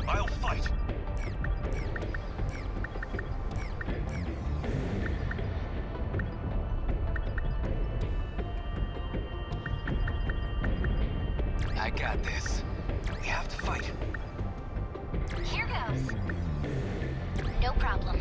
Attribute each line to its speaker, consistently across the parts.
Speaker 1: I'll fight. I got this. We have to fight.
Speaker 2: Here goes. No problem.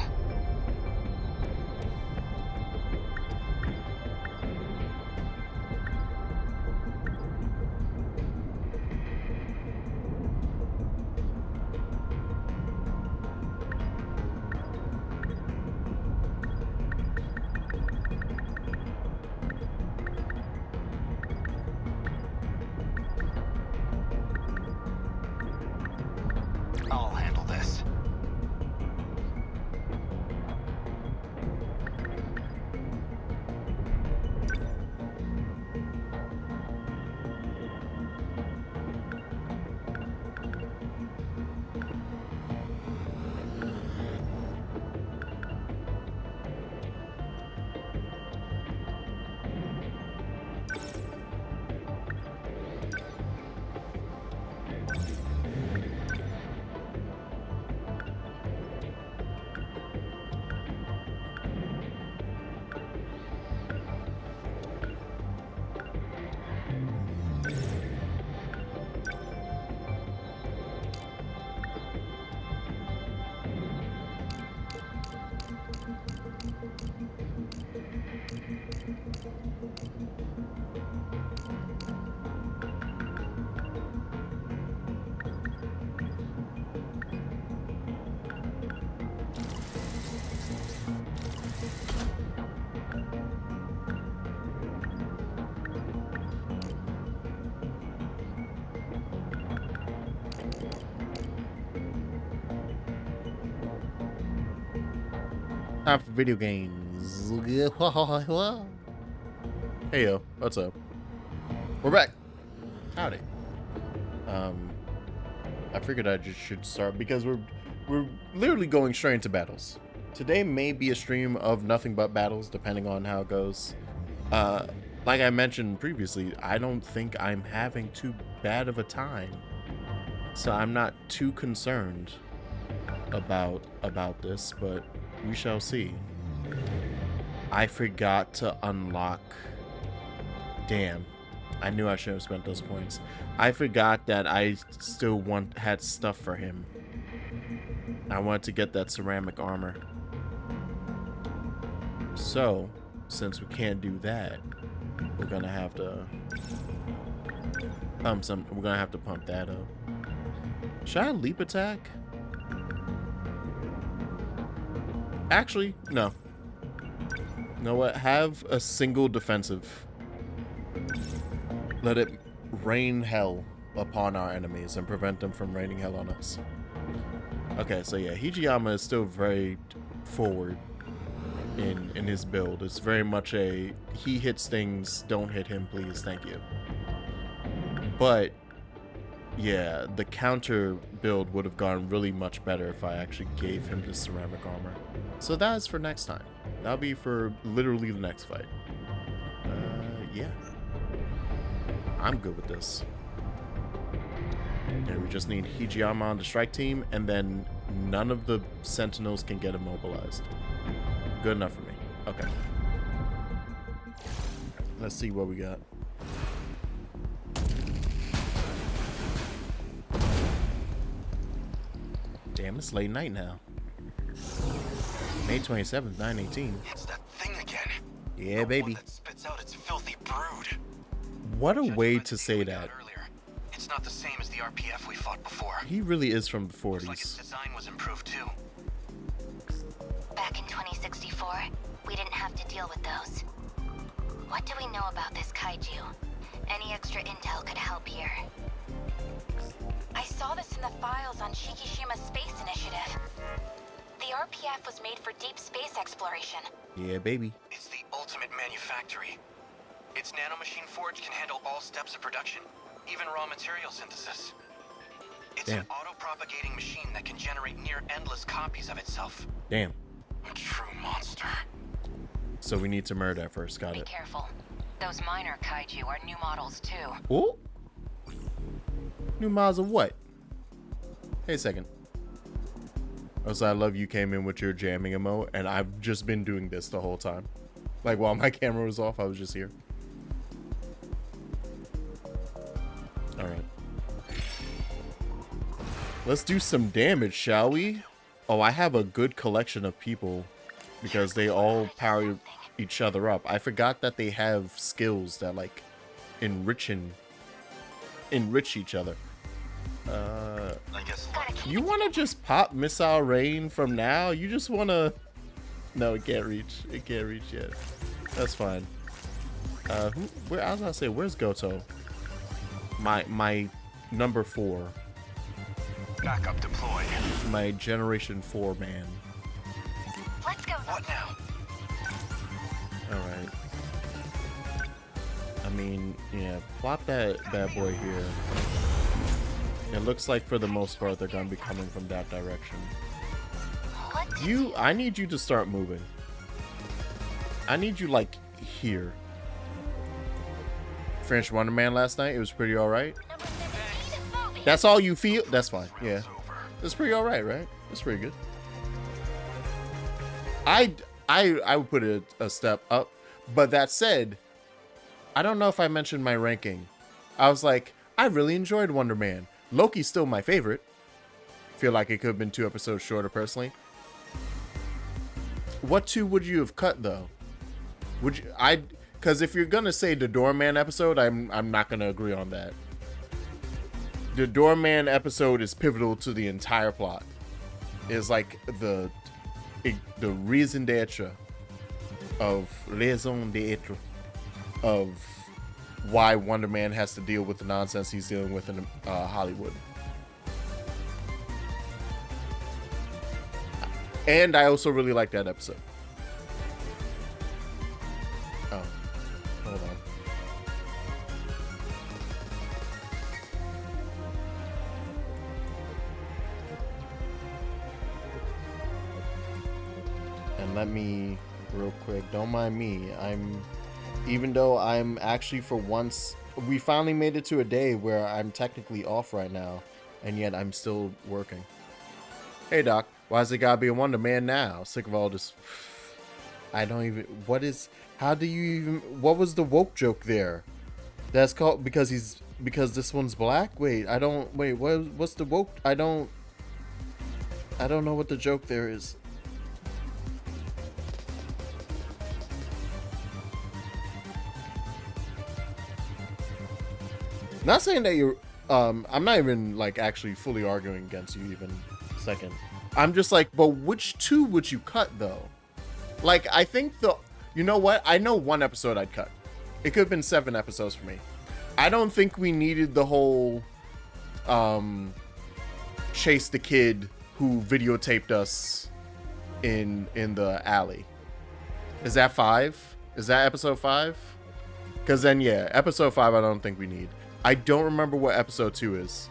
Speaker 1: I'll handle this.
Speaker 3: Time for video games. Hey yo, what's up? We're back. Howdy. I figured I just should start because we're literally going straight into battles. Today may be a stream of nothing but battles, depending on how it goes. Like I mentioned previously, I don't think I'm having too bad of a time, so I'm not too concerned about this, but we shall see. I forgot to unlock. Damn. I knew I should have spent those points. I forgot that I still had stuff for him. I wanted to get that ceramic armor. So, since we can't do that, we're gonna have to pump that up. Should I leap attack? Actually, no. You know what? Have a single defensive. Let it rain hell upon our enemies and prevent them from raining hell on us. Okay, so yeah, Hijiyama is still very forward in his build. It's very much a he hits things, don't hit him, please, thank you. But yeah, the counter build would have gone really much better if I actually gave him the ceramic armor. So that is for next time. That'll be for literally the next fight. Yeah. I'm good with this. And we just need Hijiyama on the strike team, and then none of the Sentinels can get immobilized. Good enough for me. Okay. Let's see what we got. Damn, it's late night now. May 27th, 9:18.
Speaker 1: It's that thing again.
Speaker 3: Yeah,
Speaker 1: The
Speaker 3: baby.
Speaker 1: one that spits out its filthy brood.
Speaker 3: What a
Speaker 1: Judging
Speaker 3: way
Speaker 1: by the
Speaker 3: to
Speaker 1: data
Speaker 3: say
Speaker 1: we
Speaker 3: that.
Speaker 1: got earlier, it's not the same as the RPF we fought before.
Speaker 3: He really is from the
Speaker 1: Looks like its
Speaker 3: 40s.
Speaker 1: design was improved too.
Speaker 2: Back in 2064, we didn't have to deal with those. What do we know about this kaiju? Any extra intel could help here. I saw this in the files on Shikishima's space initiative. The RPF was made for deep space exploration.
Speaker 3: Yeah, baby.
Speaker 1: It's the ultimate manufactory. Its nanomachine forge can handle all steps of production, even raw material synthesis. It's
Speaker 3: Damn.
Speaker 1: an auto-propagating machine that can generate near-endless copies of itself.
Speaker 3: Damn.
Speaker 1: A true monster.
Speaker 3: So we need to murder that first. Got
Speaker 2: Be
Speaker 3: it.
Speaker 2: careful. Those minor kaiju are new models too.
Speaker 3: Oh. New models of what? Hey, a second. Also, I love you came in with your jamming emote, and I've just been doing this the whole time. Like, while my camera was off, I was just here. Alright. Let's do some damage, shall we? Oh, I have a good collection of people because they all power each other up. I forgot that they have skills that, like, enrich each other. You want to just pop Missile Rain from now? You just want to... No, it can't reach. It can't reach yet. That's fine. I was gonna say, where's Goto? My number 4.
Speaker 1: Backup deployed.
Speaker 3: My Generation 4 man.
Speaker 2: Let's go.
Speaker 1: What now?
Speaker 3: Alright. I mean, yeah, plop that bad boy here. It looks like for the most part they're gonna be coming from that direction. I need you to start moving. I need you like here. French Wonder Man last night, it was pretty alright. That's all you feel? That's fine, yeah. That's pretty alright, right? That's pretty good. I would put it a step up, but that said, I don't know if I mentioned my ranking. I was like, I really enjoyed Wonder Man. Loki's still my favorite. Feel like it could have been 2 episodes shorter personally. What 2 would you have cut though? Would you? Because if you're gonna say the Doorman episode, I'm not gonna agree on that. The Doorman episode is pivotal to the entire plot. It's like the raison d'être of why Wonder Man has to deal with the nonsense he's dealing with in Hollywood. And I also really like that episode. Oh, hold on. And let me, real quick, don't mind me. Even though I'm actually for once, we finally made it to a day where I'm technically off right now, and yet I'm still working. Hey Doc, why's it gotta be a Wonder Man now? Sick of all this. I don't even, what is, how do you even, what was the woke joke there? That's called, because this one's black? Wait, what's the woke, I don't know what the joke there is. Not saying that you're, I'm not even like actually fully arguing against you even a second. I'm just like, but which 2 would you cut though? Like, I think you know what? I know 1 episode I'd cut. It could have been 7 episodes for me. I don't think we needed the whole, chase the kid who videotaped us in the alley. Is that 5? Is that episode 5? Because then, yeah, episode 5 I don't think we need. I don't remember what episode 2 is,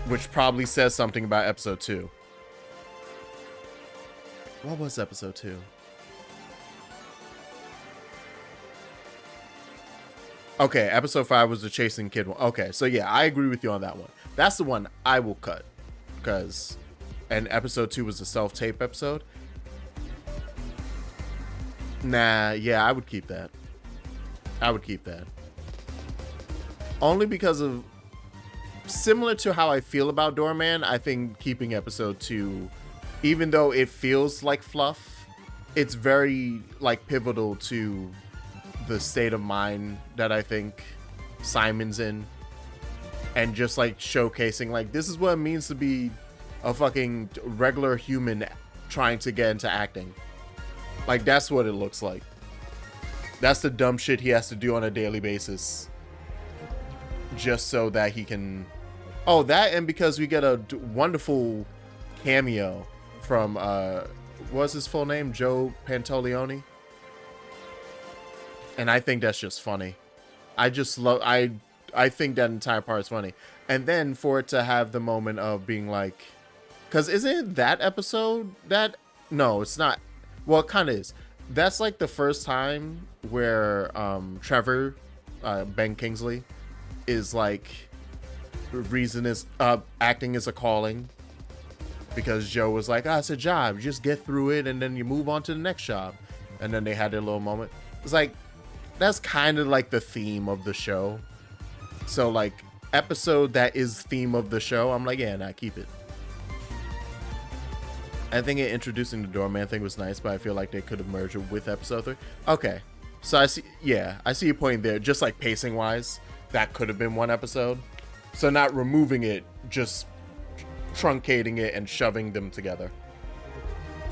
Speaker 3: which probably says something about episode 2. What was episode 2? Okay, episode 5 was the chasing kid one. Okay, so yeah, I agree with you on that one. That's the one I will cut, and episode 2 was the self-tape episode. Nah, yeah, I would keep that. Only because of, similar to how I feel about Doorman, I think keeping episode 2, even though it feels like fluff, it's very like pivotal to the state of mind that I think Simon's in, and just like showcasing like this is what it means to be a fucking regular human trying to get into acting. Like, that's what it looks like. That's the dumb shit he has to do on a daily basis just so that he can... Oh, that, and because we get a wonderful cameo from, what's his full name? Joe Pantoliano? And I think that's just funny. I just love... I think that entire part is funny. And then for it to have the moment of being like... Because isn't it that episode that... No, it's not. Well, it kind of is. That's like the first time where Trevor, Ben Kingsley, is like... Reason is acting is a calling. because Joe was like, "Ah, it's a job. You just get through it, and then you move on to the next job." And then they had their little moment. It's like, that's kind of like the theme of the show. So like, episode that is theme of the show, I'm like, yeah, nah, keep it. I think introducing the doorman thing was nice, but I feel like they could have merged it with episode 3. Okay, so I see your point there. Just like pacing wise, that could have been one episode. So not removing it, just truncating it and shoving them together.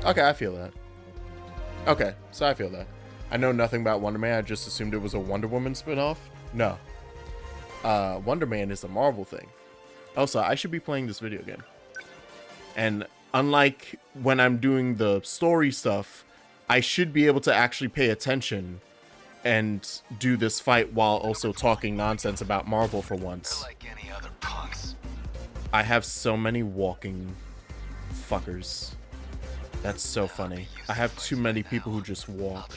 Speaker 3: Okay, I feel that. Okay, so I feel that. I know nothing about Wonder Man. I just assumed it was a Wonder Woman spinoff. No. Wonder Man is a Marvel thing. Also, I should be playing this video game. And unlike when I'm doing the story stuff, I should be able to actually pay attention and do this fight while also talking nonsense about Marvel for once.
Speaker 1: Like any other punks.
Speaker 3: I have so many walking fuckers. That's so funny. I have too many people who just walk.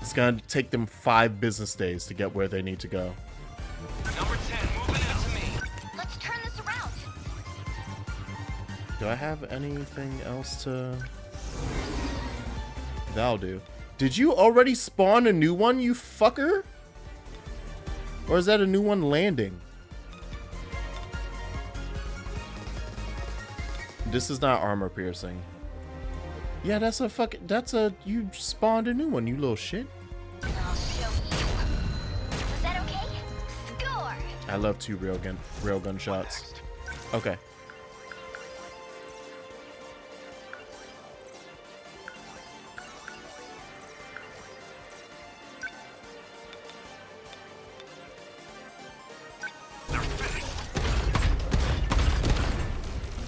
Speaker 3: It's gonna take them 5 business days to get where they need to go.
Speaker 1: Number 10, moving out to me.
Speaker 2: Let's turn this around.
Speaker 3: Do I have anything else to... That'll do. Did you already spawn a new one, you fucker? Or is that a new one landing? This is not armor piercing. Yeah, that's a fucking... You spawned a new one, you little shit.
Speaker 2: I'll show you. Was that okay? Score!
Speaker 3: I love 2 railgun shots. Okay.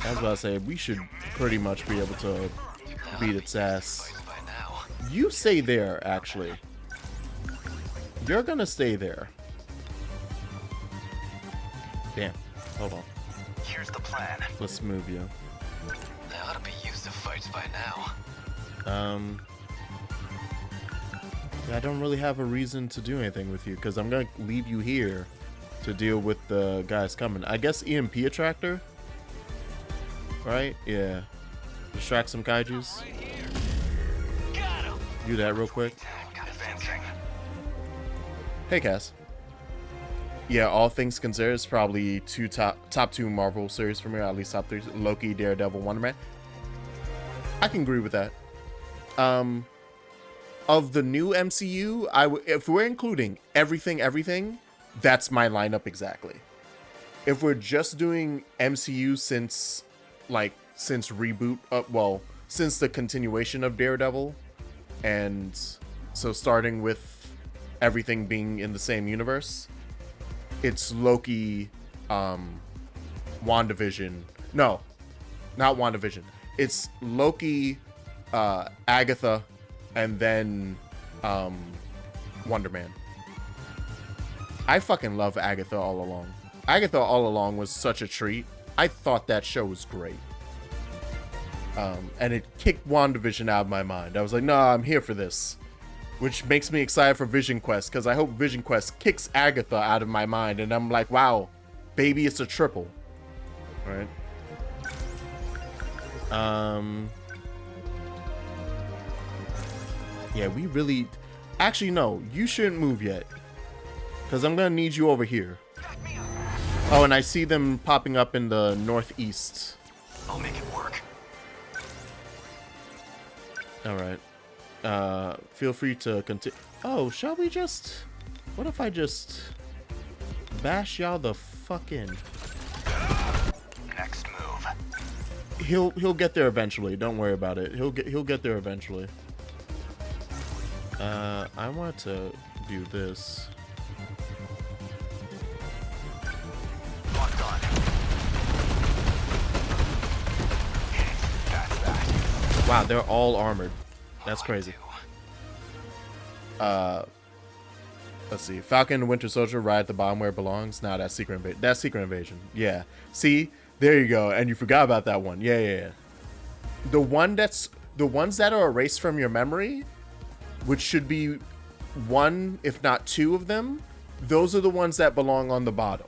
Speaker 3: I was about to say, we should pretty much be able to beat its ass. You stay there, actually. You're gonna stay there. Damn. Hold on.
Speaker 1: Here's the plan.
Speaker 3: Let's move you.
Speaker 1: They ought to be used to fights by now.
Speaker 3: Yeah, I don't really have a reason to do anything with you, because I'm gonna leave you here to deal with the guys coming. I guess EMP attractor? Right? Yeah. Distract some kaijus. Do that real quick. Hey, Cass. Yeah, all things considered, it's probably top 2 Marvel series for me, or at least top 3. Loki, Daredevil, Wonder Man. I can agree with that. Of the new MCU, if we're including everything, that's my lineup exactly. If we're just doing MCU since reboot, since the continuation of Daredevil, and so starting with everything being in the same universe, it's Loki, WandaVision. No, not WandaVision. It's Loki, Agatha, and then Wonder Man. I fucking love Agatha All Along. Agatha All Along was such a treat. I thought that show was great. And it kicked WandaVision out of my mind. I was like, nah, I'm here for this. Which makes me excited for Vision Quest, because I hope Vision Quest kicks Agatha out of my mind. And I'm like, wow, baby, it's a triple. Alright. Yeah, we really... Actually, no, you shouldn't move yet. Because I'm going to need you over here. Oh, and I see them popping up in the northeast.
Speaker 1: I'll make it work.
Speaker 3: Alright. Feel free to continue. Oh, shall we just... What if I just... bash y'all the fuck in?
Speaker 1: Next move.
Speaker 3: He'll get there eventually. Don't worry about it. He'll get there eventually. I want to do this.
Speaker 1: Locked on. That's that.
Speaker 3: Wow, they're all armored. That's crazy. Let's see. Falcon and Winter Soldier ride at the bottom where it belongs. Nah, that's Secret Invasion. That's Secret Invasion. Yeah. See? There you go. And you forgot about that one. Yeah. The ones that are erased from your memory, which should be 1, if not 2 of them, those are the ones that belong on the bottom.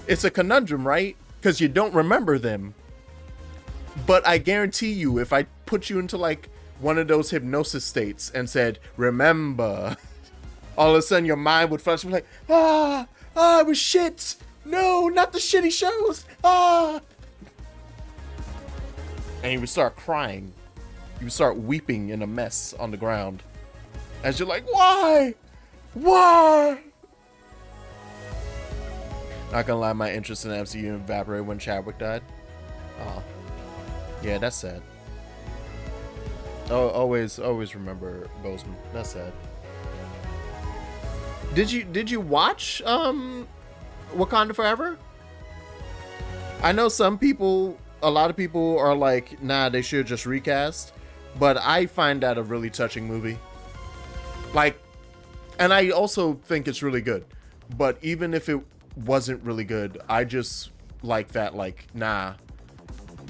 Speaker 3: It's a conundrum, right? Because you don't remember them. But I guarantee you, if I put you into like one of those hypnosis states and said, remember, all of a sudden your mind would flash and be like, it was shit. No, not the shitty shows. And you would start crying. You would start weeping in a mess on the ground. As you're like, why? Why? Not gonna lie, my interest in the MCU evaporated when Chadwick died. Oh. Yeah, that's sad. Oh, always remember Boseman. That's sad. Did you watch Wakanda Forever? I know a lot of people are like, nah, they should just recast, but I find that a really touching movie. Like, and I also think it's really good. But even if it wasn't really good, I just like that, like, nah,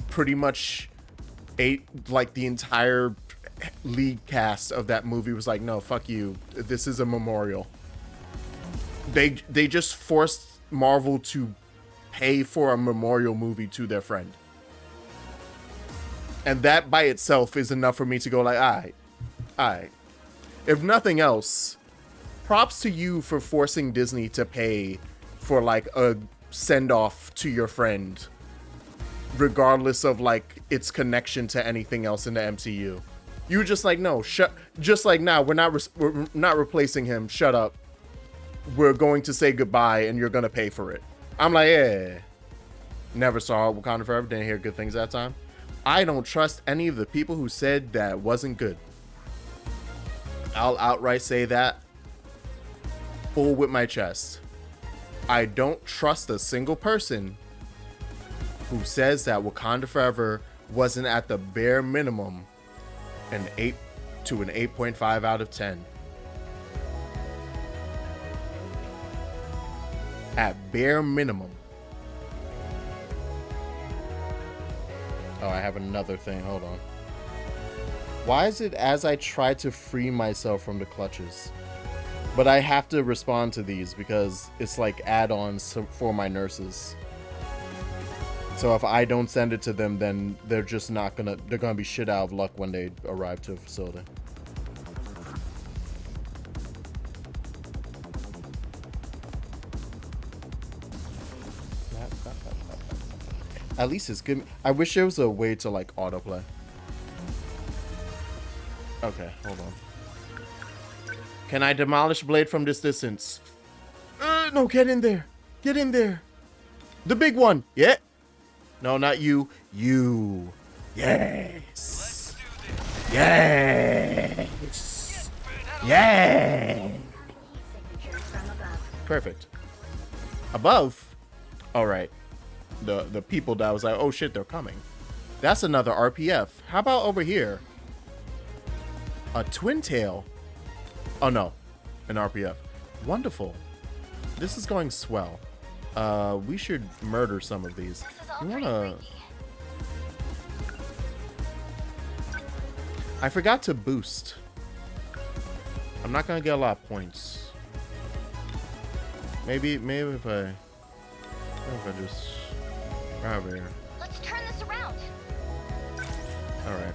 Speaker 3: pretty much like the entire lead cast of that movie was like, no, fuck you. This is a memorial. They just forced Marvel to pay for a memorial movie to their friend. And that by itself is enough for me to go like, all right. If nothing else, props to you for forcing Disney to pay for like a send-off to your friend, regardless of like its connection to anything else in the MCU. You were just like, no, just like, now we're not replacing him. Shut up. We're going to say goodbye and you're going to pay for it. I'm like, yeah. Never saw Wakanda Forever. Didn't hear good things that time. I don't trust any of the people who said that wasn't good. I'll outright say that. Full with my chest. I don't trust a single person who says that Wakanda Forever wasn't at the bare minimum an 8 to an 8.5 out of 10. At bare minimum. Oh, I have another thing. Hold on. Why is it as I try to free myself from the clutches? But I have to respond to these because it's like add-ons for my nurses. So if I don't send it to them, then they're just not gonna, they're gonna be shit out of luck when they arrive to a facility. At least it's good. I wish there was a way to like autoplay. Okay, hold on. Can I demolish Blade from this distance? No, get in there. Get in there. The big one. Yeah. No, not you. You. Yes. Yes. Yeah. Perfect. Above? All right. The people that was like, oh shit, they're coming. That's another RPF. How about over here? A twin tail. Oh no, an RPF. Wonderful. This is going swell. We should murder some of these. You wanna... I forgot to boost. I'm not gonna get a lot of points. Maybe if I just right over here.
Speaker 2: Let's turn this around.
Speaker 3: All right.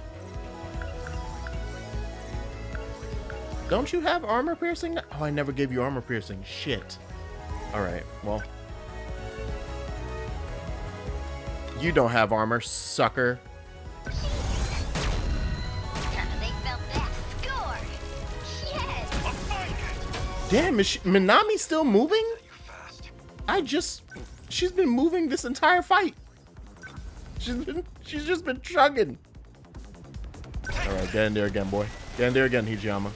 Speaker 3: Don't you have armor piercing? Oh, I never gave you armor piercing. Shit. All right. Well, you don't have armor, sucker.
Speaker 2: They felt that score. Yes.
Speaker 3: Damn, is Minami still moving? She's been moving this entire fight. She's just been chugging. All right, get in there again, boy. Get in there again, Hijiyama.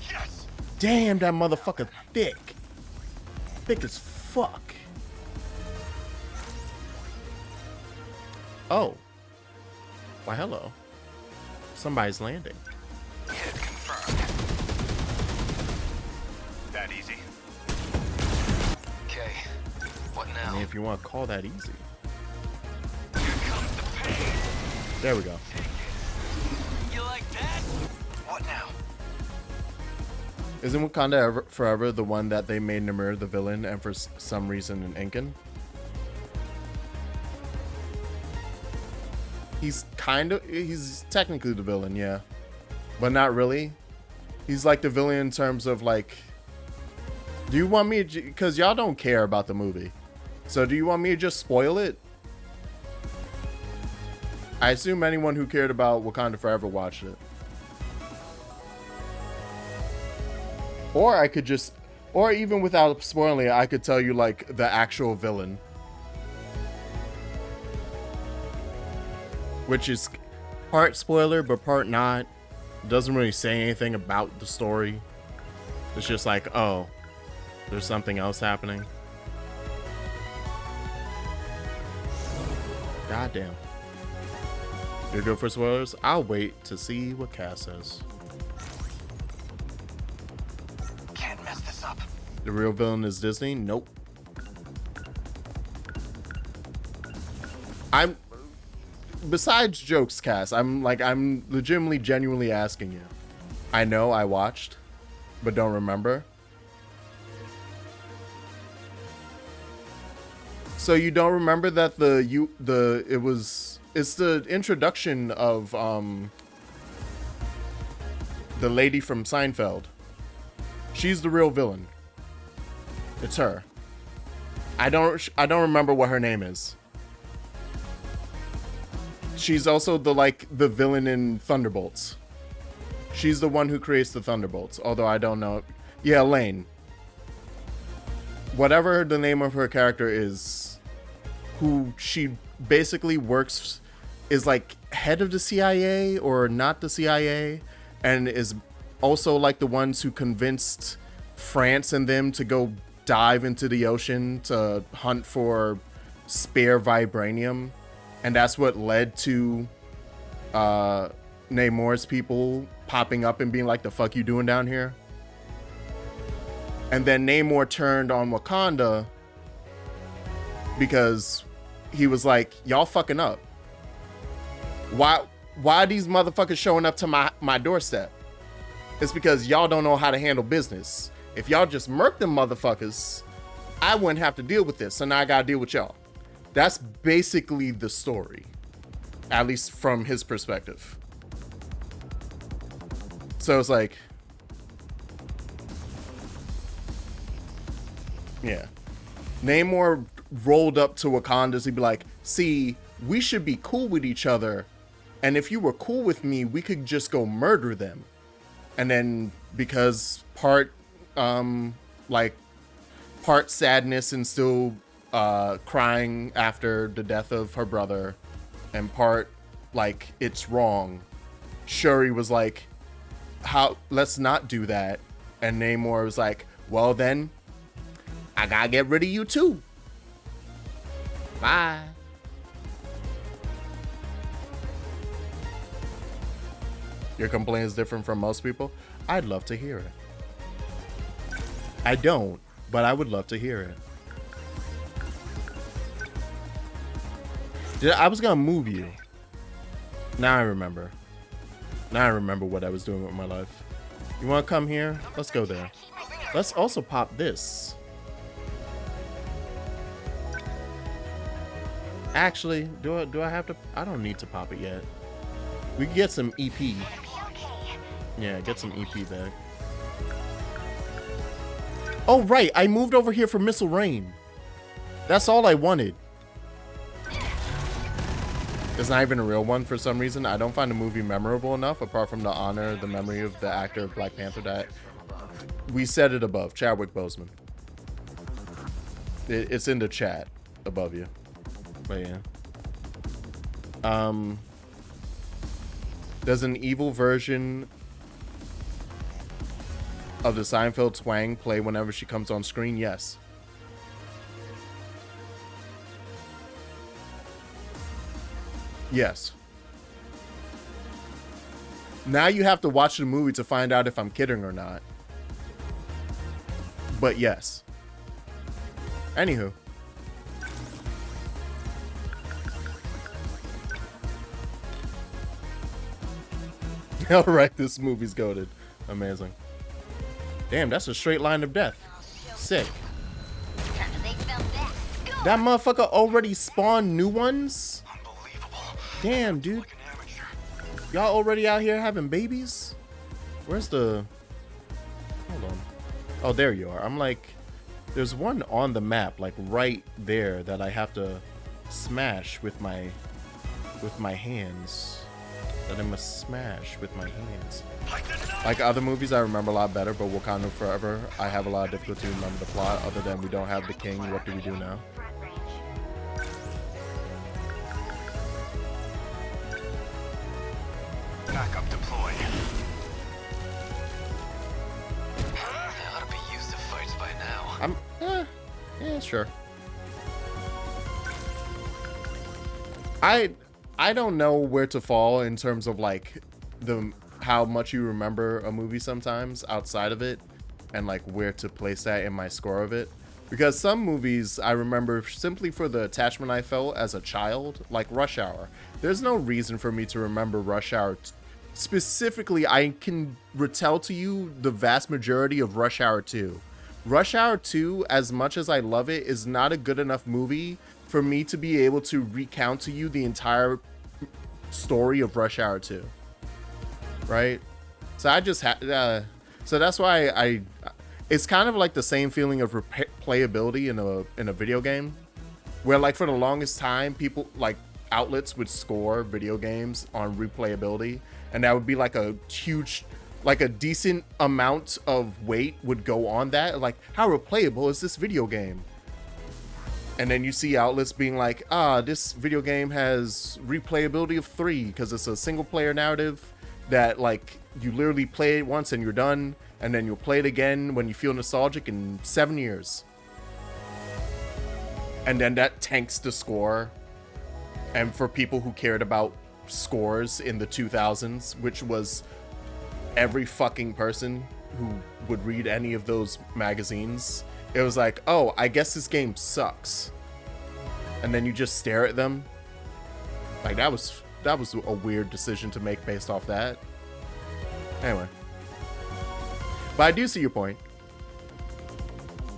Speaker 1: Yes.
Speaker 3: Damn, that motherfucker thick. Thick as fuck. Oh. Why, hello. Somebody's landing.
Speaker 1: Hit confirmed. That easy. Okay. What now?
Speaker 3: I mean, if you want to call that easy.
Speaker 1: Here comes the pain.
Speaker 3: There we go.
Speaker 1: You like that? What now?
Speaker 3: Isn't Wakanda Forever the one that they made Namir the villain and for some reason an Incan? He's technically the villain, yeah. But not really. He's like the villain in terms of like, do you want me to, because y'all don't care about the movie. So do you want me to just spoil it? I assume anyone who cared about Wakanda Forever watched it. Or I could just, or even without spoiling it, I could tell you like the actual villain. Which is part spoiler, but part not. Doesn't really say anything about the story. It's just like, oh, there's something else happening. Goddamn. You're good for spoilers? I'll wait to see what Cass says.
Speaker 1: Can't mess this up.
Speaker 3: The real villain is Disney? Nope. Besides jokes, Cass, I'm legitimately, genuinely asking you. I know I watched, but don't remember. So you don't remember that it's the introduction of the lady from Seinfeld. She's the real villain. It's her. I don't remember what her name is. She's also the villain in Thunderbolts. She's the one who creates the Thunderbolts, although I don't know. Yeah, Elaine. Whatever the name of her character is, who she basically works, is like head of the CIA or not the CIA, and is also like the ones who convinced France and them to go dive into the ocean to hunt for spare vibranium. And that's what led to Namor's people popping up and being like, the fuck you doing down here? And then Namor turned on Wakanda because he was like, y'all fucking up. Why are these motherfuckers showing up to my doorstep? It's because y'all don't know how to handle business. If y'all just murk them motherfuckers, I wouldn't have to deal with this. So now I gotta deal with y'all. That's basically the story, at least from his perspective. So it's like, yeah. Namor rolled up to Wakanda to be like, see, we should be cool with each other. And if you were cool with me, we could just go murder them. And then because part sadness and still crying after the death of her brother, and part like it's wrong, Shuri was like, let's not do that. And Namor was like, well then, I gotta get rid of you too. Bye. Your complaint is different from most people? I'd love to hear it. I don't, but I would love to hear it. I was gonna move you. Now I remember. Now I remember what I was doing with my life. You wanna come here? Let's go there. Let's also pop this. Actually, do I have to? I don't need to pop it yet. We can get some EP. Yeah, get some EP back. Oh, right. I moved over here for Missile Rain. That's all I wanted. It's not even a real one for some reason. I don't find the movie memorable enough, apart from the honor, the memory of the actor of Black Panther that we said it above. Chadwick Boseman. It's in the chat above you. But yeah. Does an evil version of the Seinfeld twang play whenever she comes on screen? Yes. Yes. Now you have to watch the movie to find out if I'm kidding or not. But yes. Anywho. Alright, this movie's goated. Amazing. Damn, that's a straight line of death. Sick. That motherfucker already spawned new ones?
Speaker 1: Unbelievable.
Speaker 3: Damn, dude. Y'all already out here having babies? Where's the... Hold on. Oh, there you are. I'm like... There's one on the map, like right there, that I have to smash with my hands. That I must smash with my hands. Like other movies I remember a lot better, but Wakanda Forever, I have a lot of difficulty remembering the plot, other than we don't have the king. What do we do now?
Speaker 1: Backup deployed. They ought to be used to fights by now.
Speaker 3: Yeah, sure. I don't know where to fall in terms of like how much you remember a movie sometimes outside of it, and like where to place that in my score of it. Because some movies I remember simply for the attachment I felt as a child, like Rush Hour. There's no reason for me to remember Rush Hour. Specifically, I can retell to you the vast majority of Rush Hour 2. Rush Hour 2, as much as I love it, is not a good enough movie for me to be able to recount to you the entire story of Rush Hour 2. Right? So I just so that's why it's kind of like the same feeling of replayability in a video game, where like for the longest time people like outlets would score video games on replayability, and that would be like a huge, like a decent amount of weight would go on that, like how replayable is this video game? And then you see outlets being like, this video game has replayability of 3 because it's a single player narrative that like you literally play it once and you're done, and then you'll play it again when you feel nostalgic in 7 years. And then that tanks the score. And for people who cared about scores in the 2000s, which was every fucking person who would read any of those magazines, it was like, oh, I guess this game sucks. And then you just stare at them. Like that was a weird decision to make based off that. Anyway. But I do see your point.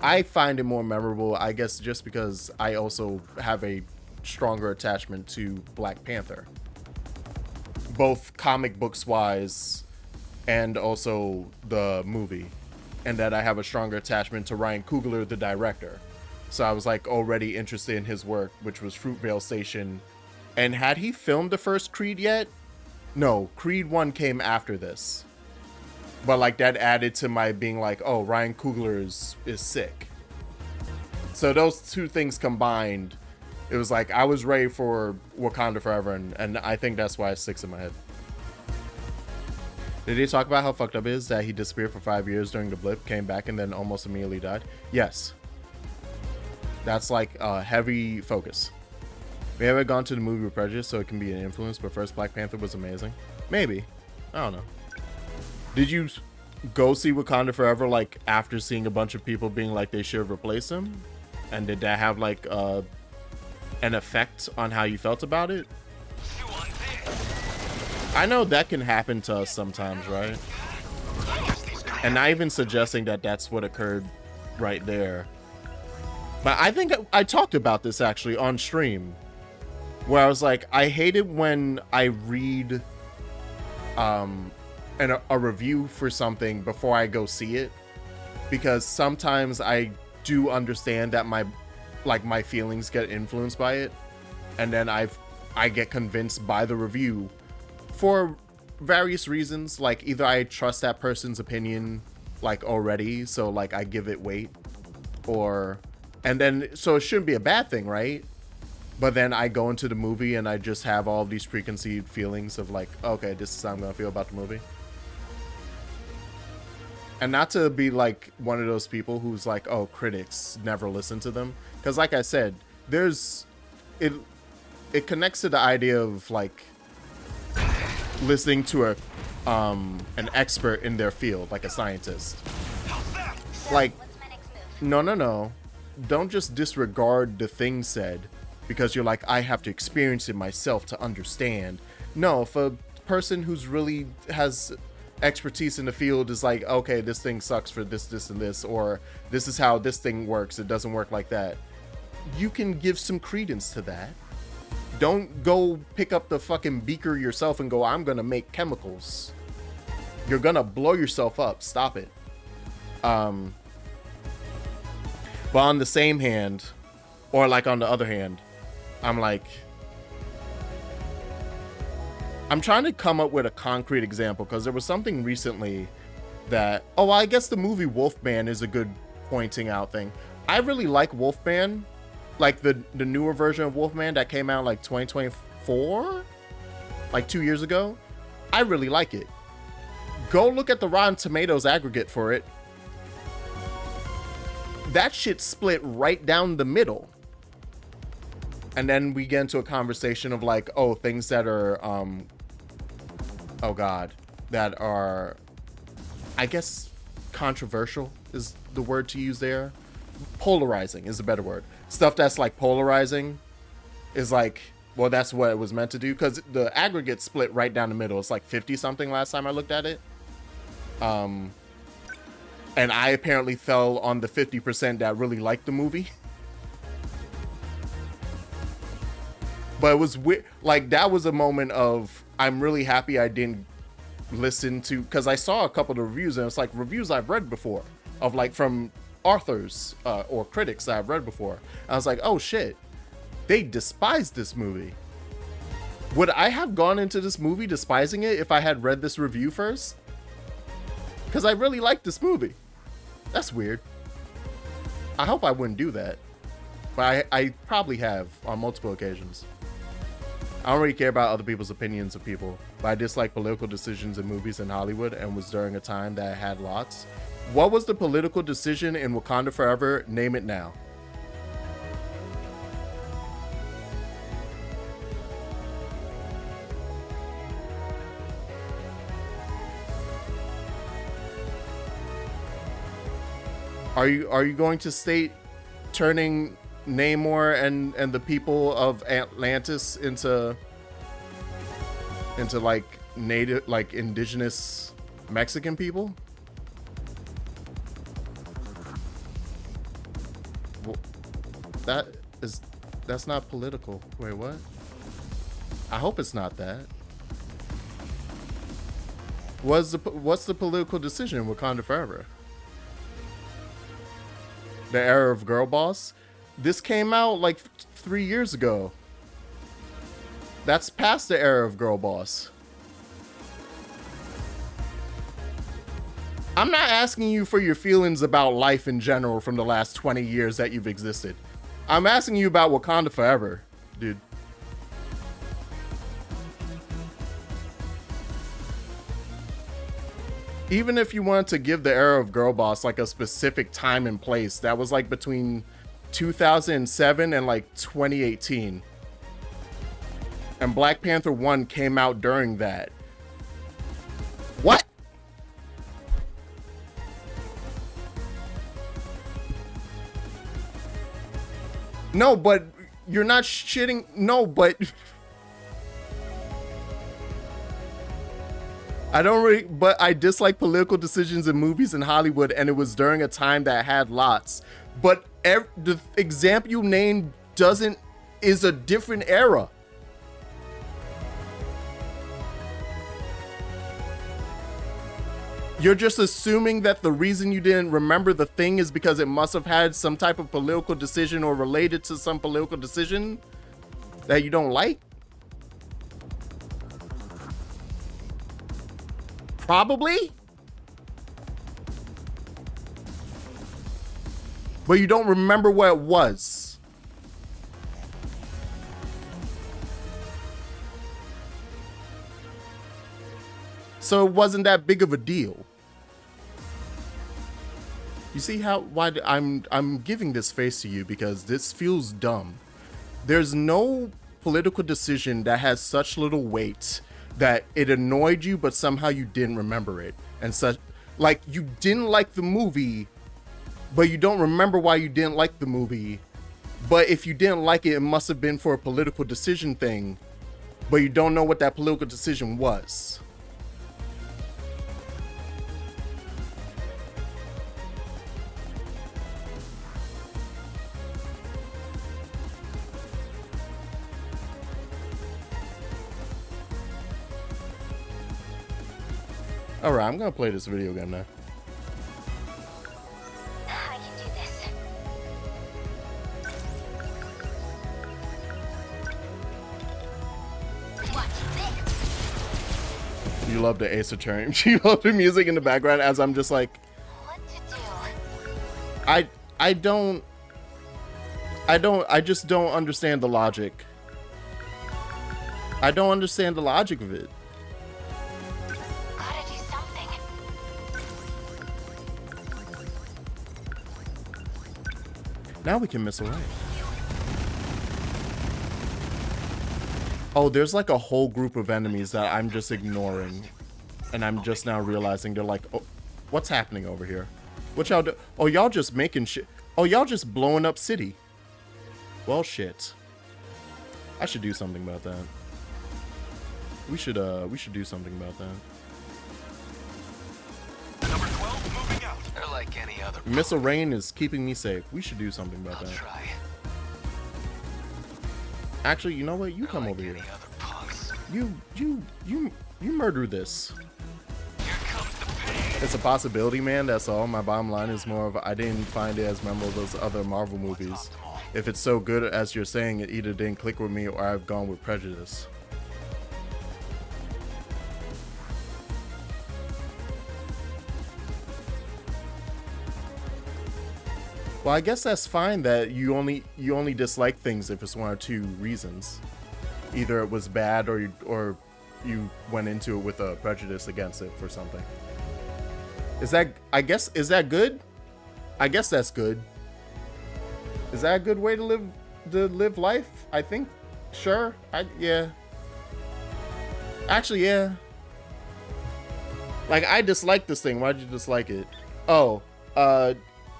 Speaker 3: I find it more memorable, I guess, just because I also have a stronger attachment to Black Panther. Both comic books wise and also the movie. And that I have a stronger attachment to Ryan Coogler, the director. So I was like already interested in his work, which was Fruitvale Station. And had he filmed the first Creed yet? No, Creed 1 came after this. But like that added to my being like, oh, Ryan Coogler is sick. So those two things combined, it was like I was ready for Wakanda Forever, and I think that's why it sticks in my head. Did he talk about how fucked up it is that he disappeared for 5 years during the blip, came back, and then almost immediately died? Yes. That's like a heavy focus. We haven't gone to the movie with prejudice, so it can be an influence, but first Black Panther was amazing. Maybe. I don't know. Did you go see Wakanda Forever like after seeing a bunch of people being like they should replace him? And did that have like an effect on how you felt about it? I know that can happen to us sometimes, right? And not even suggesting that that's what occurred right there. But I think I talked about this actually on stream, where I was like, I hate it when I read a review for something before I go see it, because sometimes I do understand that my feelings get influenced by it, and then I get convinced by the review for various reasons. Like either I trust that person's opinion like already, so like I give it weight, and then so it shouldn't be a bad thing, right? But then I go into the movie and I just have all these preconceived feelings of like, okay, this is how I'm gonna feel about the movie. And not to be like one of those people who's like, oh, critics never listen to them, because like I said, it connects to the idea of like listening to an expert in their field, like a scientist. Like, no, don't just disregard the thing said because you're like, I have to experience it myself to understand. No, if a person who's really has expertise in the field is like, okay, this thing sucks for this and this, or this is how this thing works, it doesn't work like that, you can give some credence to that. Don't go pick up the fucking beaker yourself and go, I'm gonna make chemicals. You're gonna blow yourself up. Stop it. But on the same hand, or like on the other hand, I'm like, I'm trying to come up with a concrete example, because there was something recently that, oh, I guess the movie Wolfman is a good pointing out thing. I really like Wolfman, like the newer version of Wolfman that came out like 2024, like 2 years ago. I really like it. Go look at the Rotten Tomatoes aggregate for it. That shit split right down the middle. And then we get into a conversation of like, oh, things that are, oh God, that are, I guess, controversial is the word to use there. Polarizing is a better word. Stuff that's like polarizing is like, well, that's what it was meant to do, because the aggregate split right down the middle. It's like 50 something last time I looked at it. And I apparently fell on the 50% that really liked the movie. But it was weird. Like, that was a moment of, I'm really happy I didn't listen to, because I saw a couple of reviews, and it's like reviews I've read before, of like from authors or critics that I've read before. I was like, oh shit, they despised this movie. Would I have gone into this movie despising it if I had read this review first? Because I really liked this movie. That's weird. I hope I wouldn't do that. But I probably have on multiple occasions. I don't really care about other people's opinions of people, but I dislike political decisions in movies in Hollywood, and was during a time that I had lots. What was the political decision in Wakanda Forever? Name it now. Are you going to state turning Namor and the people of Atlantis into like native, like indigenous Mexican people? Well, that's not political. Wait, what? I hope it's not that. What's the political decision in Wakanda Forever? The era of Girl Boss? This came out like 3 years ago. That's past the era of Girl Boss. I'm not asking you for your feelings about life in general from the last 20 years that you've existed. I'm asking you about Wakanda Forever, dude. Even if you wanted to give the era of Girl Boss like a specific time and place, that was like between 2007 and like 2018. And Black Panther 1 came out during that. What? No, but you're not shitting. No, but I dislike political decisions in movies in Hollywood, and it was during a time that had lots. But the example you named is a different era. You're just assuming that the reason you didn't remember the thing is because it must have had some type of political decision or related to some political decision that you don't like? Probably. But you don't remember what it was. So it wasn't that big of a deal. You see why I'm giving this face to you, because this feels dumb. There's no political decision that has such little weight that it annoyed you, but somehow you didn't remember it. And such, like, you didn't like the movie, but you don't remember why you didn't like the movie. But if you didn't like it, it must have been for a political decision thing, but you don't know what that political decision was. Alright, I'm gonna play this video game now.
Speaker 2: I can do this. Watch this.
Speaker 3: You love the Ace Attorney. You love the music in the background as I'm just like,
Speaker 2: What to do?
Speaker 3: I just don't understand the logic. I don't understand the logic of it.
Speaker 2: Gotta do something.
Speaker 3: Now we can miss away. Oh, there's like a whole group of enemies that I'm just ignoring. And I'm just now realizing they're like, oh, what's happening over here? What y'all do? Oh, y'all just making shit. Oh, y'all just blowing up city. Well, shit. I should do something about that. We should do something about that.
Speaker 1: Number 12 moving out. They're like any other.
Speaker 3: Missile Rain is keeping me safe. We should do something about
Speaker 1: I'll
Speaker 3: that.
Speaker 1: try.
Speaker 3: Actually, you know what? You
Speaker 1: They're
Speaker 3: come
Speaker 1: like
Speaker 3: over here.
Speaker 1: any other punks.
Speaker 3: You murder this.
Speaker 1: Here comes the pain.
Speaker 3: It's a possibility, man. That's all. My bottom line is more of I didn't find it as memorable as other Marvel movies. If it's so good as you're saying, it either didn't click with me or I've gone with prejudice. Well, I guess that's fine that you only dislike things if it's one or two reasons. Either it was bad or you went into it with a prejudice against it for something. Is that good? I guess that's good. Is that a good way to live life? I think sure. Yeah. Actually, yeah. Like I dislike this thing. Why'd you dislike it? Oh,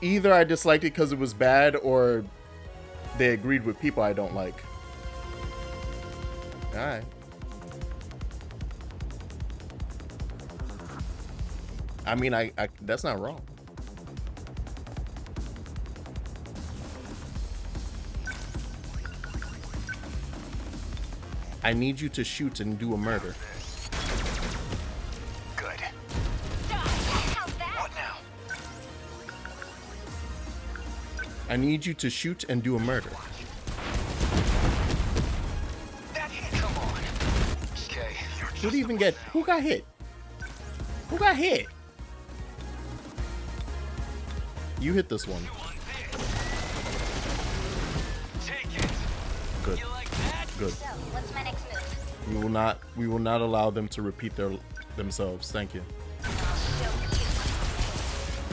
Speaker 3: either I disliked it because it was bad or they agreed with people I don't like. Alright. I mean, I that's not wrong. I need you to shoot and do a murder.
Speaker 1: Good.
Speaker 2: How's that?
Speaker 1: What now?
Speaker 3: I need you to shoot and do a murder.
Speaker 1: That hit. Come on. Okay.
Speaker 3: Who'd even get? Who got hit? Who got hit? You hit this one.
Speaker 1: Take it.
Speaker 3: Good.
Speaker 1: You like that?
Speaker 3: Good.
Speaker 2: So, what's my next move?
Speaker 3: We will not allow them to repeat themselves. Thank you.
Speaker 2: I'll show you.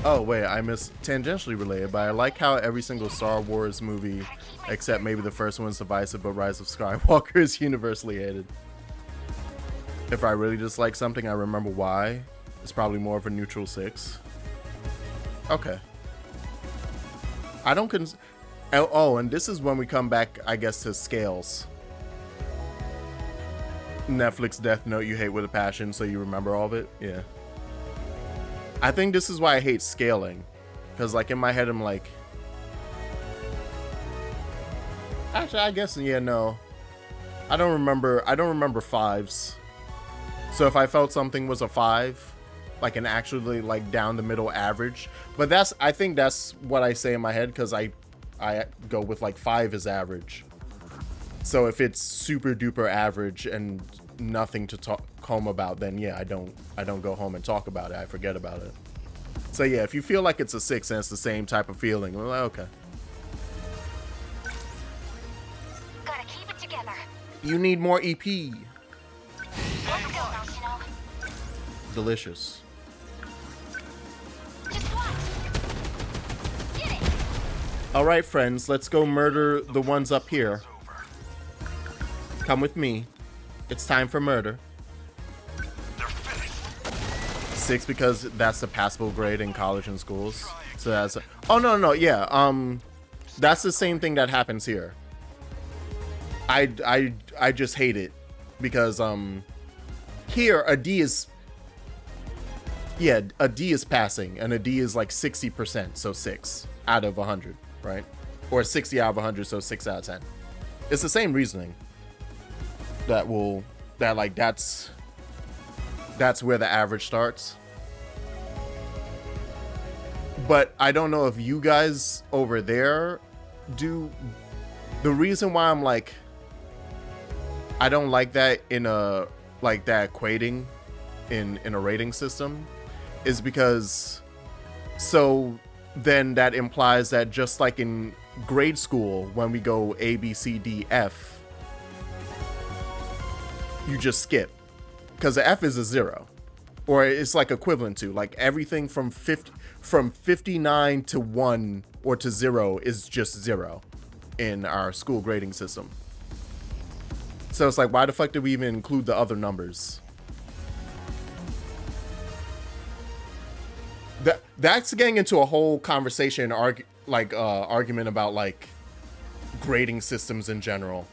Speaker 3: Oh wait, I missed tangentially related, but I like how every single Star Wars movie, except maybe the first one's divisive, but Rise of Skywalker is universally hated. If I really dislike something, I remember why. It's probably more of a neutral 6. Okay. I don't oh, and this is when we come back, I guess, to scales. Netflix Death Note you hate with a passion, so you remember all of it? Yeah. I think this is why I hate scaling. Because, like, in my head, I'm like... Actually, I guess, yeah, no. I don't remember 5s. So if I felt something was a 5, like an actually, like, down the middle average. But I think that's what I say in my head, because I go with, like, 5 is average. So if it's super duper average and nothing to talk home about, then yeah, I don't go home and talk about it. I forget about it. So yeah, if you feel like it's a 6 and it's the same type of feeling, well, okay.
Speaker 2: Gotta keep it together.
Speaker 3: You need more EP.
Speaker 2: Let's go, National.
Speaker 3: Delicious.
Speaker 2: Just watch. Get it.
Speaker 3: All right, friends, let's go murder the ones up here. Come with me. It's time for murder. 6 because that's the passable grade in college and schools. So that's oh no, yeah. That's the same thing that happens here. I just hate it because here a D is passing and a D is like 60%, so 6 out of 100, right? Or 60 out of 100, so 6 out of 10. It's the same reasoning. That's where the average starts. but I don't know if you guys over there do. The reason why I'm like, I don't like that in a, like that equating in a rating system is because, so then that implies that just like in grade school, when we go A, B, C, D, F, you just skip. Because the F is a 0. Or it's like equivalent to, like everything from 59 to 1 or to 0 is just 0 in our school grading system. So it's like, why the fuck did we even include the other numbers? That's getting into a whole conversation, argument about like grading systems in general.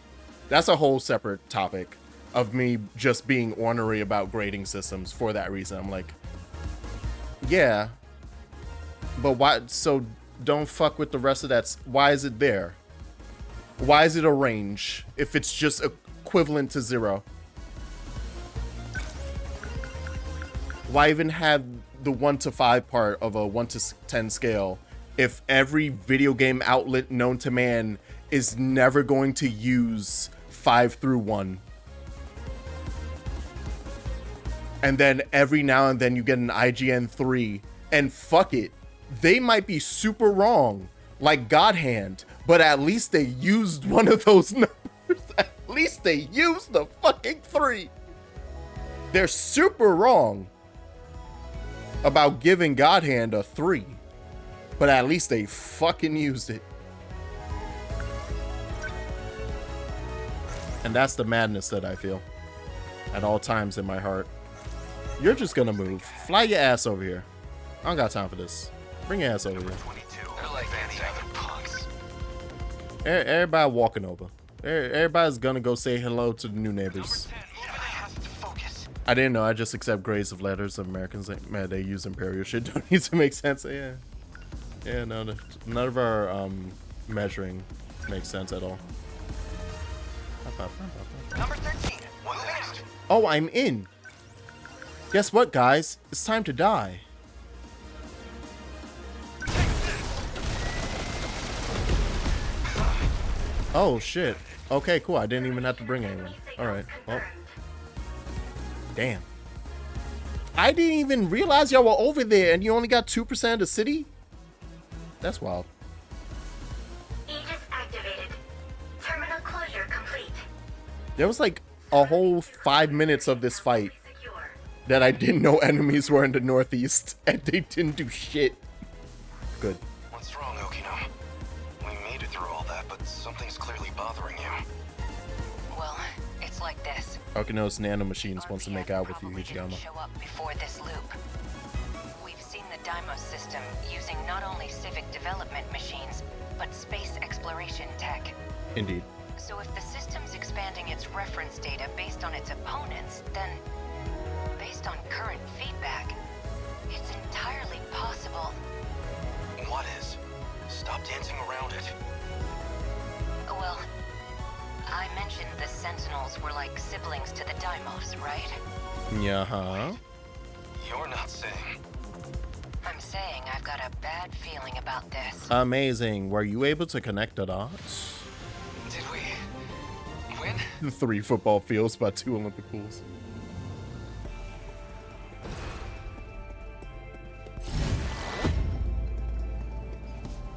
Speaker 3: That's a whole separate topic of me just being ornery about grading systems for that reason. I'm like, yeah, but why? So don't fuck with the rest of that. Why is it there? Why is it a range if it's just equivalent to 0? Why even have the 1 to 5 part of a 1 to 10 scale if every video game outlet known to man is never going to use 5 through 1? And then every now and then you get an IGN 3, and fuck it, they might be super wrong, like God Hand, but at least they used one of those numbers. At least they used the fucking 3. They're super wrong about giving God Hand a 3, but at least they fucking used it. And that's the madness that I feel at all times in my heart. You're just gonna move. Fly your ass over here. I don't got time for this. Bring your ass over here.
Speaker 1: They're like any other punks.
Speaker 3: Everybody walking over. Everybody's gonna go say hello to the new neighbors. I didn't know. I just accept grades of letters of Americans. Like, man, they use imperial shit. Don't need to make sense. Yeah. Yeah, no, none of our measuring makes sense at all.
Speaker 1: Number 13. What's next?
Speaker 3: Oh, I'm in. Guess what, guys? It's time to die. Oh, shit. Okay, cool. I didn't even have to bring anyone. Alright, well. Damn. I didn't even realize y'all were over there and you only got 2% of the city? That's wild.
Speaker 2: Aegis activated. Terminal closure complete.
Speaker 3: There was like a whole 5 minutes of this fight that I didn't know enemies were in the northeast, and they didn't do shit. Good.
Speaker 1: What's wrong, Okino? We made it through all that, but something's clearly bothering you.
Speaker 2: Well, it's like this.
Speaker 3: Okino's nanomachines wants to make out with you, Hijiyama.
Speaker 2: Show up before this loop. We've seen the Deimos system using not only civic development machines, but space exploration tech.
Speaker 3: Indeed.
Speaker 2: So if the system's expanding its reference data based on its opponents, then based on current feedback, it's entirely possible.
Speaker 1: What is? Stop dancing around it.
Speaker 2: Well, I mentioned the Sentinels were like siblings to the Deimos, right?
Speaker 3: Yeah-huh.
Speaker 1: You're not saying.
Speaker 2: I'm saying I've got a bad feeling about this.
Speaker 3: Amazing. Were you able to connect the dots?
Speaker 1: Did we win?
Speaker 3: 3 football fields by 2 Olympic pools.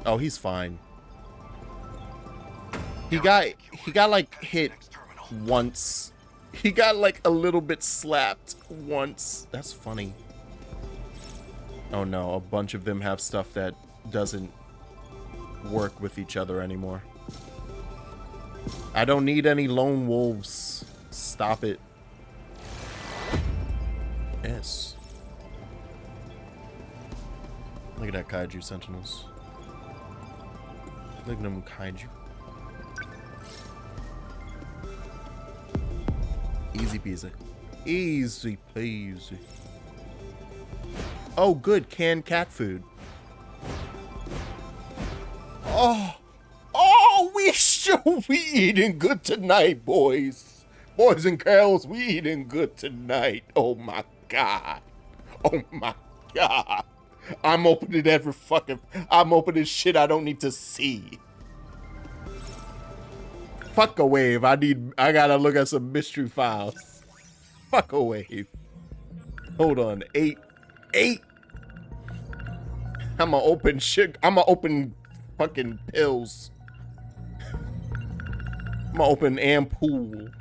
Speaker 3: Oh, he's fine. He got like hit once. He got like a little bit slapped once. That's funny. Oh no, a bunch of them have stuff that doesn't work with each other anymore. I don't need any lone wolves. Stop it. Yes. Look at that Kaiju Sentinels. Look at them Kaiju. Easy peasy. Easy peasy. Oh, good. Canned cat food. Oh. Oh, we eating good tonight, boys. Boys and girls, we eating good tonight. Oh, my God. Oh, my God. I'm opening shit I don't need to see. Fuck a wave. I gotta look at some mystery files. Fuck a wave. Hold on. 8. I'ma open shit. I'ma open fucking pills. I'ma open ampoule.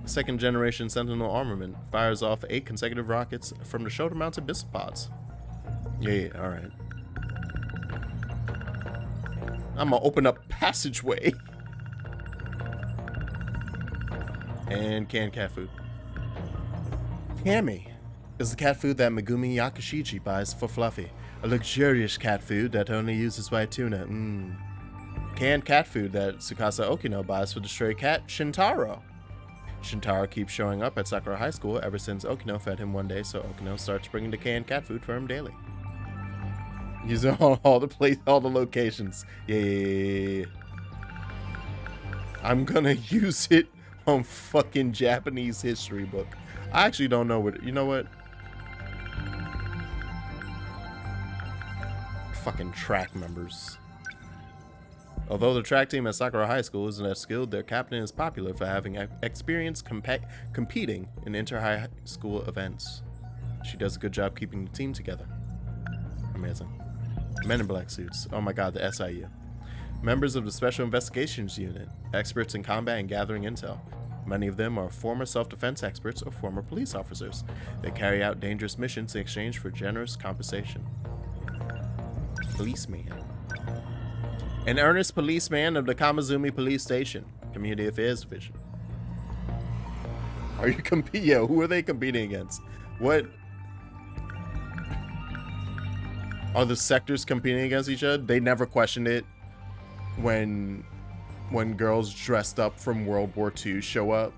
Speaker 3: Second generation Sentinel armament fires off 8 consecutive rockets from the shoulder-mounted missile pods. Yeah, alright. I'm gonna open up passageway. And canned cat food. Kami is the cat food that Megumi Yakushiji buys for Fluffy. A luxurious cat food that only uses white tuna. Canned cat food that Tsukasa Okino buys for the stray cat Shintaro. Shintaro keeps showing up at Sakura High School ever since Okino fed him one day, so Okino starts bringing the canned cat food for him daily. Using all the locations. Yeah. I'm gonna use it on fucking Japanese history book. I actually don't know what. You know what? Fucking track members. Although the track team at Sakura High School isn't as skilled, their captain is popular for having experience competing in inter-high school events. She does a good job keeping the team together. Amazing. Men in black suits. Oh my god, the SIU. Members of the Special Investigations Unit, experts in combat and gathering intel. Many of them are former self-defense experts or former police officers. They carry out dangerous missions in exchange for generous compensation. Policeman. An earnest policeman of the Kamizumi Police Station, Community Affairs Division. Are you competing? Yeah, who are they competing against? What? Are the sectors competing against each other? They never questioned it when girls dressed up from World War II show up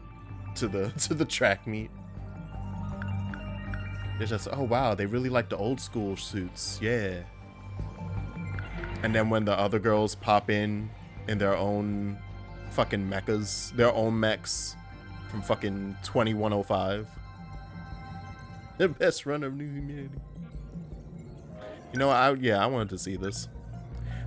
Speaker 3: to the track meet. It's just, oh wow, they really like the old school suits, yeah. And then when the other girls pop in their own fucking mechas, their own mechs from fucking 2105. The best run of New Humanity. You know, I wanted to see this.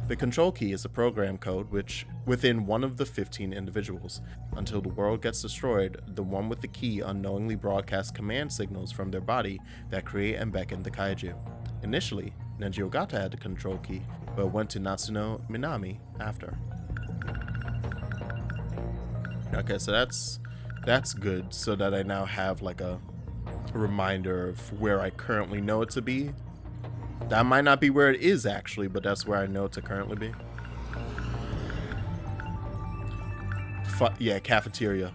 Speaker 3: The control key is a program code which, within one of the 15 individuals. Until the world gets destroyed, the one with the key unknowingly broadcasts command signals from their body that create and beckon the Kaiju. Initially, Neji Ogata had the control key, but went to Natsuno Minami after. Okay, so that's good, so that I now have like a reminder of where I currently know it to be. That might not be where it is actually, but that's where I know it to currently be. Yeah, cafeteria.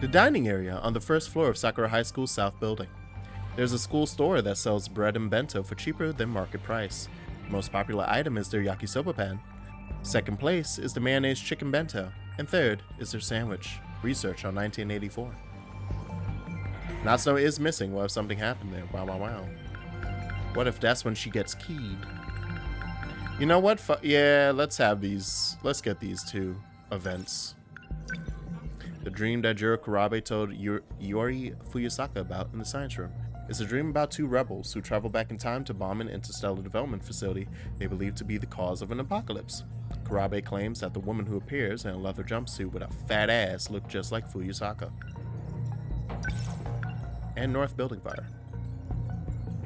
Speaker 3: The dining area on the first floor of Sakura High School's South Building. There's a school store that sells bread and bento for cheaper than market price. The most popular item is their yakisoba pan. Second place is the mayonnaise chicken bento. And third is their sandwich. Research on 1984. Natsuno is missing. What if something happened there? Wow. What if that's when she gets keyed? You know what? Yeah, let's have these. Let's get these two events. The dream that Jiro Kurabe told Yori Fuyusaka about in the science room is a dream about two rebels who travel back in time to bomb an interstellar development facility they believe to be the cause of an apocalypse. Kurabe claims that the woman who appears in a leather jumpsuit with a fat ass looked just like Fuyusaka. And North Building fire.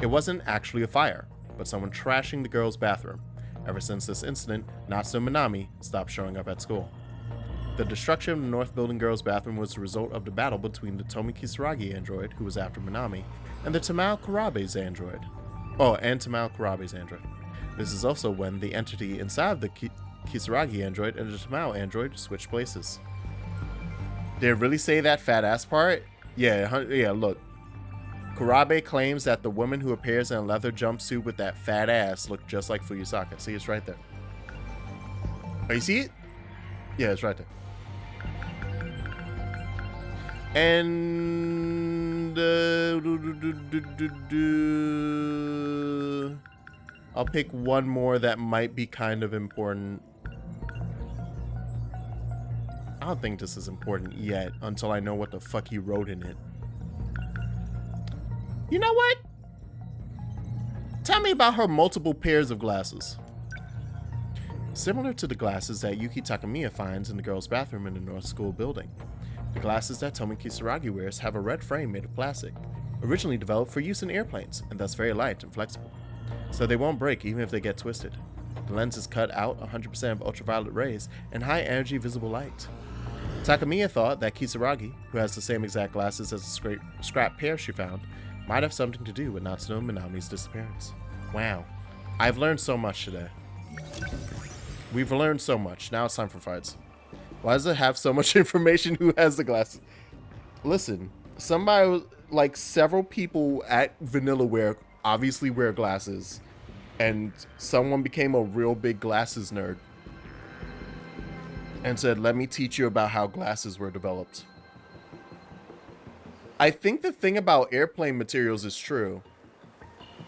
Speaker 3: It wasn't actually a fire, but someone trashing the girls' bathroom. Ever since this incident, Natsuno Minami stopped showing up at school. The destruction of the North Building girls' bathroom was the result of the battle between the Tomi Kisaragi android, who was after Minami, and the Tamao Kurabe's android. Oh, and Tamao Kurabe's android. This is also when the entity inside the Kisaragi android and the Tamao android switched places. Did it really say that fat ass part? Yeah, look. Kurabe claims that the woman who appears in a leather jumpsuit with that fat ass looked just like Fuyusaka. See, it's right there. Oh, you see it? Yeah, it's right there. And I'll pick one more that might be kind of important. I don't think this is important yet until I know what the fuck he wrote in it. You know what? Tell me about her multiple pairs of glasses. Similar to the glasses that Yuki Takamiya finds in the girls' bathroom in the North School building. The glasses that Tomi Kisaragi wears have a red frame made of plastic, originally developed for use in airplanes, and thus very light and flexible. So they won't break even if they get twisted. The lens is cut out 100% of ultraviolet rays and high energy visible light. Takamiya thought that Kisaragi, who has the same exact glasses as the scrap pair she found, might have something to do with Natsuno Minami's disappearance. Wow. I've learned so much today. We've learned so much. Now it's time for fights. Why does it have so much information? Who has the glasses? Listen, somebody, like several people at Vanillaware obviously wear glasses, and someone became a real big glasses nerd and said, let me teach you about how glasses were developed. I think the thing about airplane materials is true,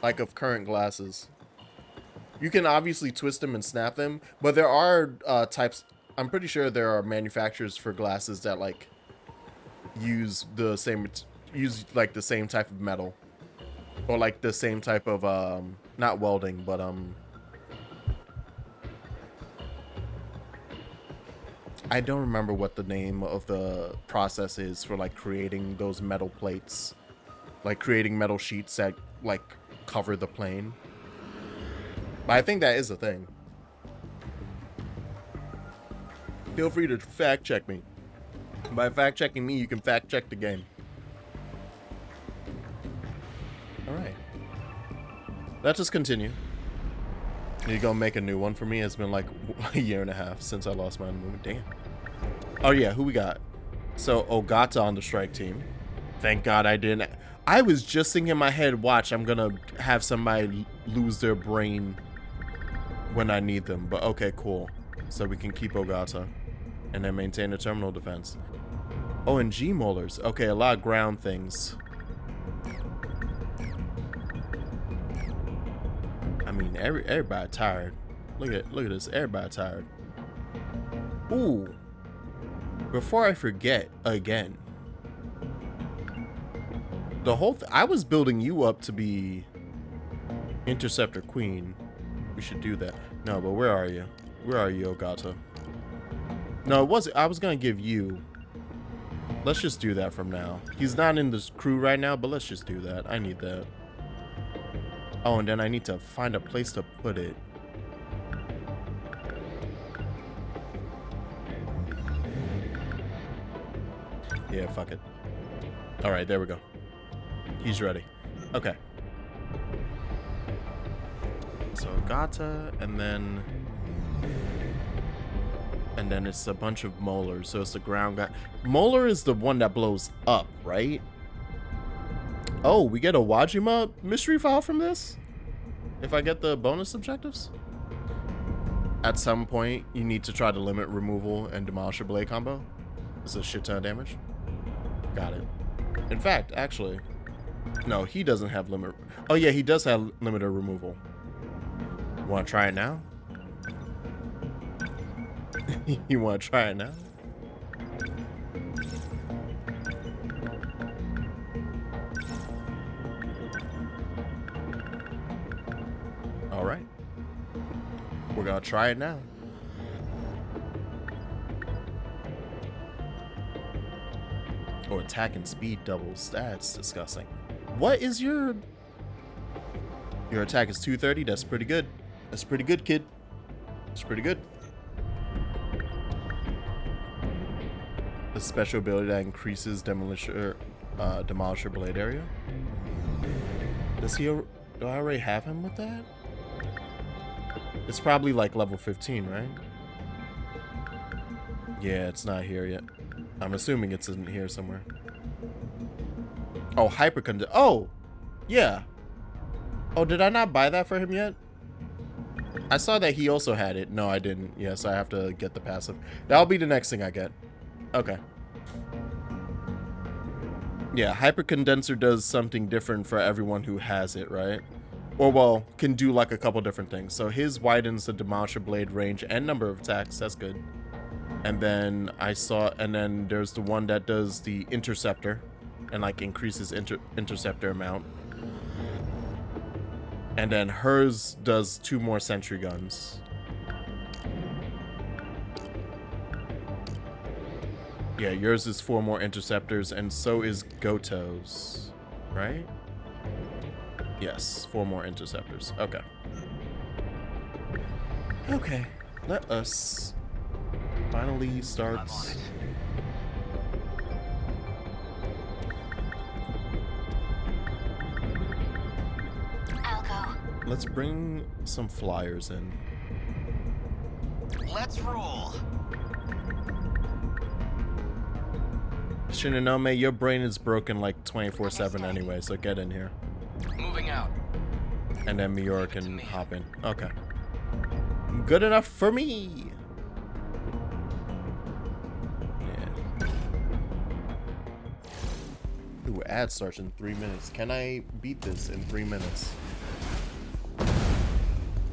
Speaker 3: like of current glasses. You can obviously twist them and snap them, but there are types, I'm pretty sure there are manufacturers for glasses that like use the same type of metal, or like the same type of not welding, but I don't remember what the name of the process is for like creating those metal plates, like creating metal sheets that like cover the plane. But I think that is a thing. Feel free to fact check me. By fact checking me, you can fact check the game. Alright. Let's just continue. You gonna make a new one for me? It's been like a year and a half since I lost my movement. Damn. Oh yeah, who we got? So Ogata on the strike team. Thank God I didn't. I was just thinking in my head, watch, I'm gonna have somebody lose their brain when I need them. But okay, cool. So we can keep Ogata and then maintain the terminal defense. Oh, and G molars. Okay, a lot of ground things. I mean, everybody tired. Look at this. Everybody tired. Ooh. Before I forget again, the whole I was building you up to be Interceptor Queen. We should do that. No, but where are you? Where are you, Ogata? No, it wasn't. I was gonna give you. Let's just do that from now. He's not in this crew right now, but let's just do that. I need that. Oh, and then I need to find a place to put it. Yeah, fuck it. All right, there we go. He's ready. Okay. So Ogata, and then it's a bunch of molars. So it's the ground guy. Molar is the one that blows up, right? Oh, we get a Wajima mystery file from this? If I get the bonus objectives? At some point, you need to try to limit removal and demolish your blade combo. It's a shit ton of damage. Got it. In fact, actually, no, he doesn't have limit. Oh yeah, he does have limiter removal. Want to try it now? You want to try it now? All right. We're going to try it now. Oh, attack and speed doubles. That's disgusting. What is your attack is 230? That's pretty good. That's pretty good, kid. That's pretty good. A special ability that increases demolisher blade area. Do I already have him with that? It's probably like level 15, right? Yeah, it's not here yet. I'm assuming it's in here somewhere. Oh, hypercondenser. Oh, yeah. Oh, did I not buy that for him yet? I saw that he also had it. No, I didn't. Yes, I have to get the passive. That'll be the next thing I get. Okay. Yeah, hypercondenser does something different for everyone who has it, right? Or, well, can do like a couple different things. So his widens the demolisher blade range and number of attacks. That's good. And then and then there's the one that does the interceptor and like increases interceptor amount. And then hers does 2 more sentry guns. Yeah, yours is 4 more interceptors, and so is Goto's, right? Yes, 4 more interceptors. Okay. Okay, let us finally start.
Speaker 1: I'm on it.
Speaker 2: I'll go.
Speaker 3: Let's bring some flyers in.
Speaker 1: Let's roll.
Speaker 3: Shinonome, your brain is broken like 24/7 anyway, so get in here.
Speaker 1: Moving out.
Speaker 3: And then Miura can hop in. Okay. Good enough for me! Yeah. Ooh, ad starts in 3 minutes. Can I beat this in 3 minutes?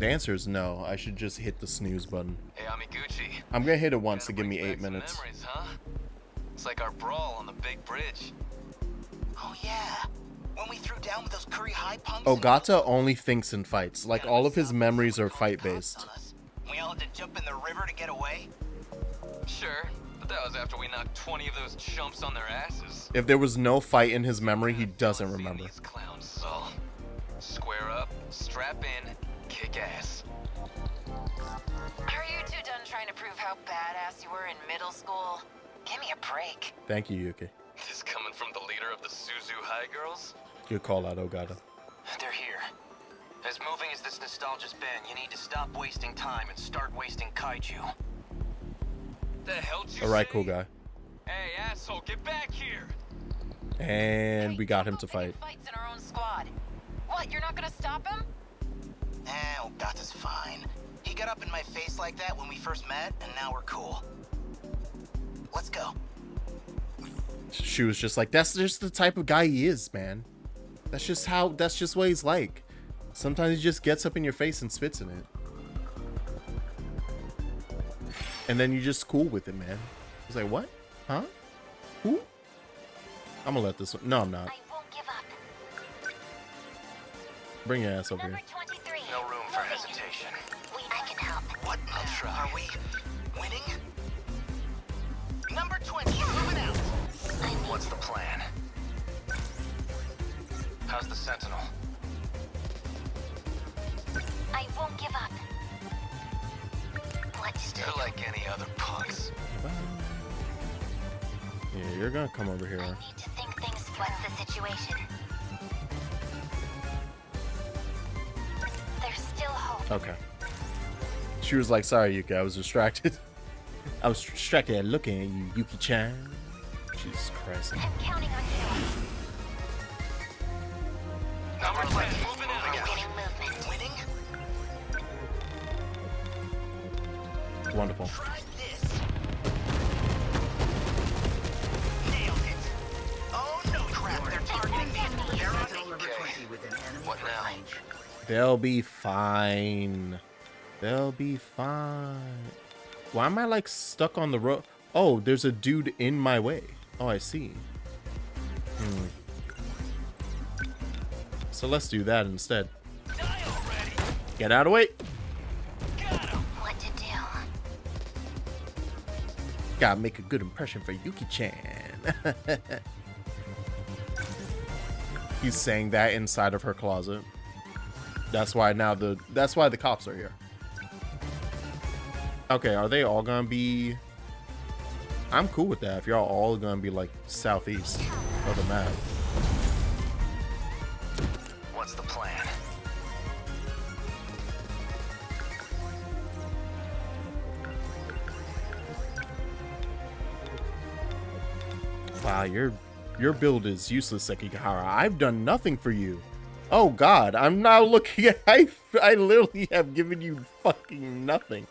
Speaker 3: The answer is no. I should just hit the snooze button.
Speaker 1: Hey, Amiguchi.
Speaker 3: I'm gonna hit it once to
Speaker 1: Kinda
Speaker 3: give me
Speaker 1: brings
Speaker 3: 8
Speaker 1: back some
Speaker 3: minutes.
Speaker 1: Memories, huh? It's like our brawl on the big bridge. Oh yeah, when we threw down with those Curry High punks.
Speaker 3: Ogata only thinks in fights. Like, all of his memories are fight-based.
Speaker 1: We all had to jump in the river to get away. Sure, but that was after we knocked 20 of those chumps on their asses.
Speaker 3: If there was no fight in his memory, he doesn't
Speaker 1: Seeing
Speaker 3: remember.
Speaker 1: These clowns, so square up, strap in, kick ass.
Speaker 2: Are you two done trying to prove how badass you were in middle school? Give me a break.
Speaker 3: Thank you, Yuki.
Speaker 1: This coming from the leader of the Suzu High Girls?
Speaker 3: Good call out, Ogata.
Speaker 1: They're here. As moving as this nostalgia's been, you need to stop wasting time and start wasting Kaiju. The hell did you
Speaker 3: Alright,
Speaker 1: say?
Speaker 3: cool guy.
Speaker 1: Hey, asshole, get back here!
Speaker 3: And we got him to fight.
Speaker 2: Fights in our own squad. What? You're not gonna stop him?
Speaker 1: Ogata's fine. He got up in my face like that when we first met, and now we're cool. Let's go.
Speaker 3: She was just like, that's just the type of guy he is, man. That's just what he's like. Sometimes he just gets up in your face and spits in it. And then you're just cool with it, man. He's like, what? Huh? Who? I'm gonna let this one. No, I'm not.
Speaker 2: I won't give up.
Speaker 3: Bring your ass over
Speaker 2: Number
Speaker 3: here.
Speaker 2: 23.
Speaker 1: No room for hesitation.
Speaker 2: I can help.
Speaker 1: What? I'll try. Are we winning? Number 20, moving out. What's the plan? How's the Sentinel?
Speaker 2: I won't give up. Let's do
Speaker 1: They're like any other punks.
Speaker 3: Yeah, you're gonna come over here.
Speaker 2: I need to think things. What's the situation? There's still hope.
Speaker 3: Okay. She was like, sorry, Yuki, I was distracted. I was distracted looking at you, Yuki-chan. Jesus Christ.
Speaker 2: I'm counting on you.
Speaker 1: Number 10, moving
Speaker 2: I'm
Speaker 1: out.
Speaker 2: getting movement.
Speaker 1: Winning?
Speaker 3: Wonderful.
Speaker 1: Try this. Nailed it. Oh no, crap, they're targeting me. They're on me. Okay. What now?
Speaker 3: They'll be fine. They'll be fine. Why am I like stuck on the road? Oh, there's a dude in my way. Oh, I see. So let's do that instead.
Speaker 1: Die already.
Speaker 3: Get out of the way.
Speaker 1: Got him.
Speaker 2: What to do?
Speaker 3: Gotta make a good impression for Yuki-chan. He's saying that inside of her closet. That's why the cops are here. Okay, are they all gonna be... I'm cool with that if y'all all gonna be like southeast of the map.
Speaker 1: What's the plan?
Speaker 3: Wow, your build is useless, Sekigahara. I've done nothing for you. Oh god, I'm now looking at... I literally have given you fucking nothing.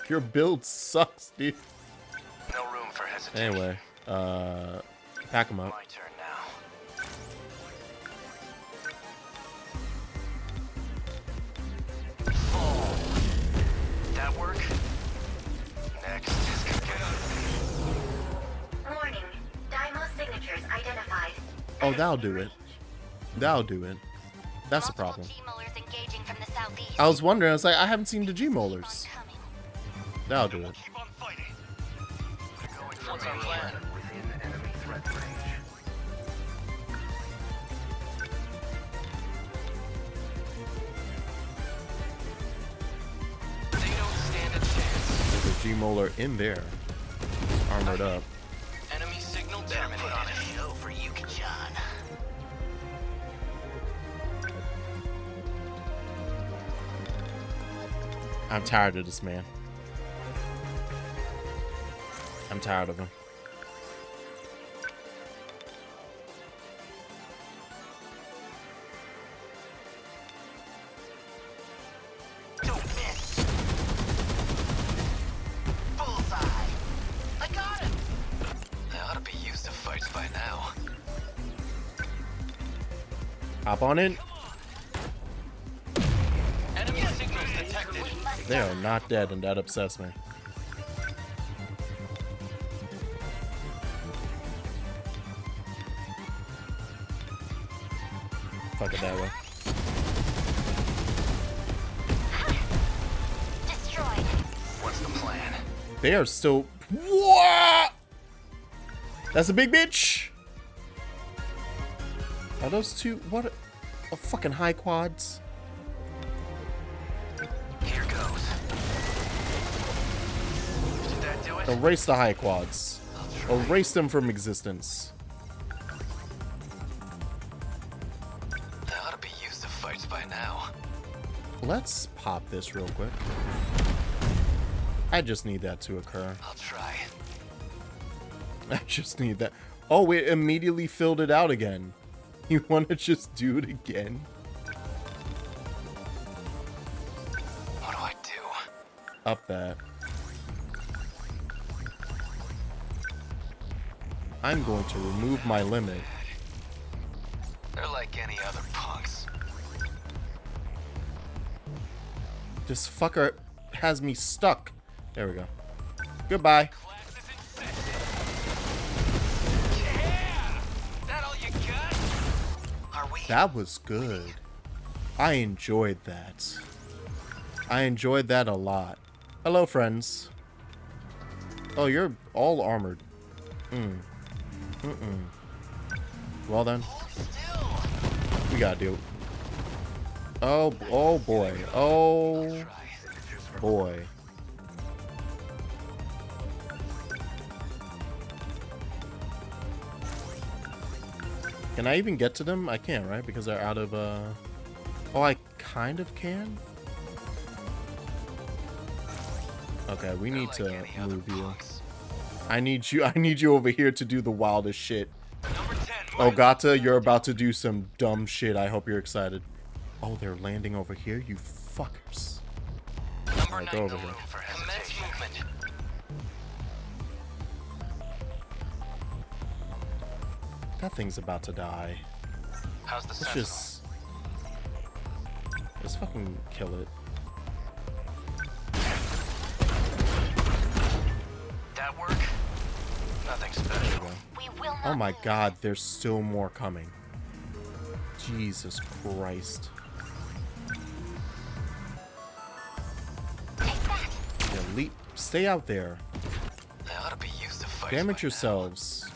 Speaker 3: Your build sucks, dude.
Speaker 1: No room for hesitation.
Speaker 3: Anyway, pack them up.
Speaker 1: My turn now. Fall. That work? Next.
Speaker 2: Warning. Daimo signatures identified.
Speaker 3: Oh, that'll do it. That'll do it. That's a problem.
Speaker 2: Multiple G-Mullers engaging Southeast.
Speaker 3: I was wondering. I was like, I haven't seen the G-molars.
Speaker 2: Coming.
Speaker 3: That'll do it.
Speaker 1: Keep on fighting. What's our plan?
Speaker 4: Within enemy threat range.
Speaker 1: They don't stand a chance.
Speaker 3: There's a G-molar in there. It's armored up.
Speaker 1: Enemy signal terminated. Put on a show for you, John.
Speaker 3: I'm tired of this man. I'm tired of him.
Speaker 1: Don't miss. Bullseye. I got him. They ought to be used to fights by now.
Speaker 3: Hop on in.
Speaker 1: Enemy signals detected.
Speaker 3: They are not dead, and that upsets me. Fuck it that way.
Speaker 2: Destroyed.
Speaker 1: What's the plan?
Speaker 3: They are still. What? That's a big bitch. Are those two? What? A fucking high quads.
Speaker 1: Here goes. Did that do it?
Speaker 3: Erase the high quads. Erase them from existence.
Speaker 1: They ought to be used to fights by now.
Speaker 3: Let's pop this real quick. I just need that to occur.
Speaker 1: I'll try.
Speaker 3: I just need that. Oh, it immediately filled it out again. You want to just do it again?
Speaker 1: What do I do?
Speaker 3: Up that. I'm going to remove my limit.
Speaker 1: They're like any other punks.
Speaker 3: This fucker has me stuck. There we go. Goodbye.
Speaker 1: Class is in session. Yeah! That all you got? Are we?
Speaker 3: That was good. I enjoyed that. I enjoyed that a lot. Hello, friends. Oh, you're all armored. Well then, we gotta do it. Oh boy. Oh boy. Can I even get to them? I can't, right? Because they're out of, Oh, I kind of can? Okay, we need to move you. I need you over here to do the wildest shit. Oh, Gata, you're about to do some dumb shit. I hope you're excited. Oh, they're landing over here? You fuckers. Alright, go over here. That thing's about to die.
Speaker 1: How's the
Speaker 3: Let's just fucking kill it.
Speaker 1: That work? Nothing
Speaker 3: There
Speaker 1: special.
Speaker 3: we go.
Speaker 2: We will not
Speaker 3: Oh my
Speaker 2: lose.
Speaker 3: god, there's still more coming. Jesus Christ.
Speaker 2: Take that.
Speaker 3: Yeah, stay out there.
Speaker 1: They ought to be used to fights
Speaker 3: Damage
Speaker 1: by
Speaker 3: yourselves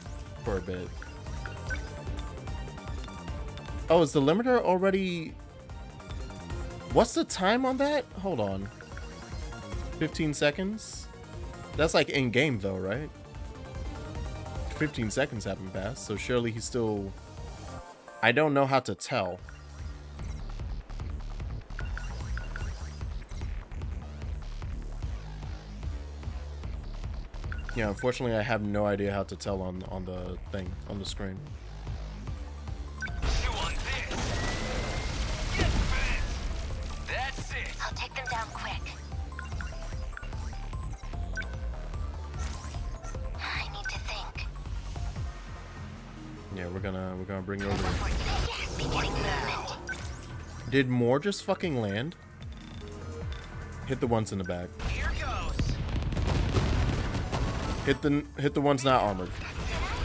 Speaker 3: for a bit. Oh, is the limiter already... What's the time on that? Hold on. 15 seconds? That's like in-game though, right? 15 seconds haven't passed, so surely he's still... I don't know how to tell. Yeah, unfortunately I have no idea how to tell on the thing, on the screen.
Speaker 1: Chew on this. Get bent. That's it.
Speaker 2: I'll take them down quick. I need to think.
Speaker 3: Yeah, we're gonna bring you over here.
Speaker 2: Yes, beginning movement.
Speaker 3: Did more just fucking land? Hit the ones in the back.
Speaker 1: Here goes.
Speaker 3: Hit the ones not armored.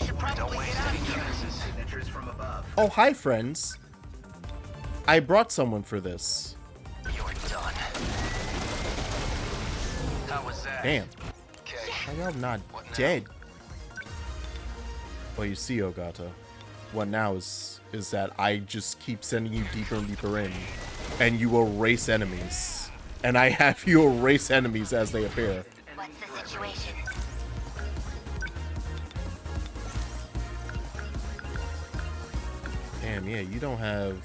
Speaker 1: We should probably get out of here.
Speaker 4: Signatures from above.
Speaker 3: Oh, hi friends. I brought someone for this.
Speaker 1: You're How was that?
Speaker 3: Damn.
Speaker 1: Okay.
Speaker 3: How y'all not
Speaker 1: What now?
Speaker 3: dead? Well, you see, Ogata. What now is that I just keep sending you deeper and deeper in, and you erase enemies. And I have you erase enemies as they appear.
Speaker 2: What's the situation?
Speaker 3: Damn, yeah, you don't have...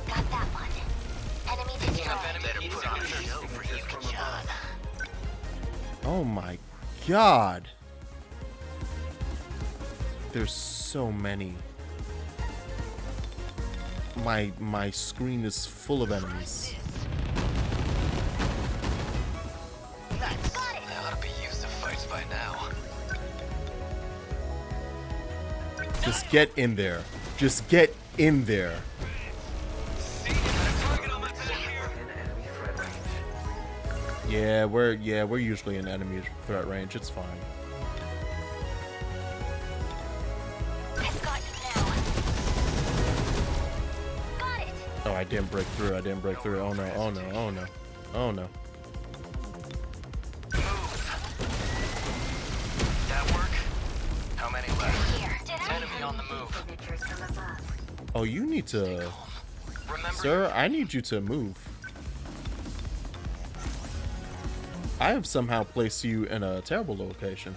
Speaker 2: Got that one. Enemy destroyed.
Speaker 1: Better put on a show for you, Kajan.
Speaker 3: Oh my god. There's so many. My screen is full of enemies.
Speaker 2: Got it.
Speaker 1: They ought to be used to fights by now.
Speaker 3: Just get in there. Just get in there.
Speaker 1: See? Target on my back here.
Speaker 4: In enemy threat range.
Speaker 3: Yeah, we're usually in enemy threat range. It's fine.
Speaker 2: I've got you now. Got it.
Speaker 3: Oh, I didn't break through. I didn't break through. Oh no. Oh no. Oh no. Oh no.
Speaker 1: That work? How many left?
Speaker 2: Here.
Speaker 1: Enemy on the move.
Speaker 2: Signatures from above.
Speaker 3: Oh, you need to...
Speaker 1: Remember,
Speaker 3: Sir, I need you to move. I have somehow placed you in a terrible location.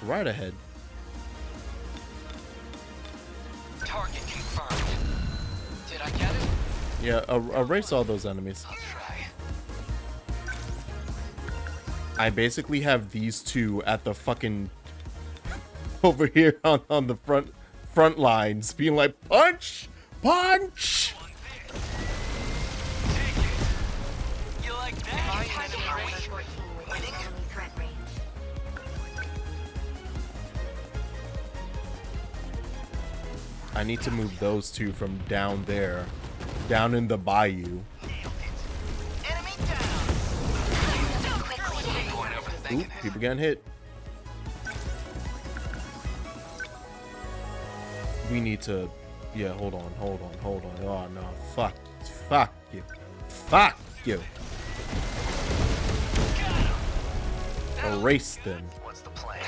Speaker 3: Right ahead.
Speaker 1: target confirmed. Did I get it?
Speaker 3: Yeah, erase all those enemies.
Speaker 1: I'll try.
Speaker 3: I basically have these two at the fucking over here on the front lines, being like, punch, punch.
Speaker 1: Take it. You like that?
Speaker 2: Target number 14 within enemy threat range.
Speaker 3: I need to move those two from down there, down in the bayou.
Speaker 1: Enemy down.
Speaker 2: So quickly.
Speaker 1: Point
Speaker 3: Oop,
Speaker 1: overthinking it.
Speaker 3: people getting hit. We need to, yeah, hold on. Oh no, fuck you. Erase them.
Speaker 1: What's the plan?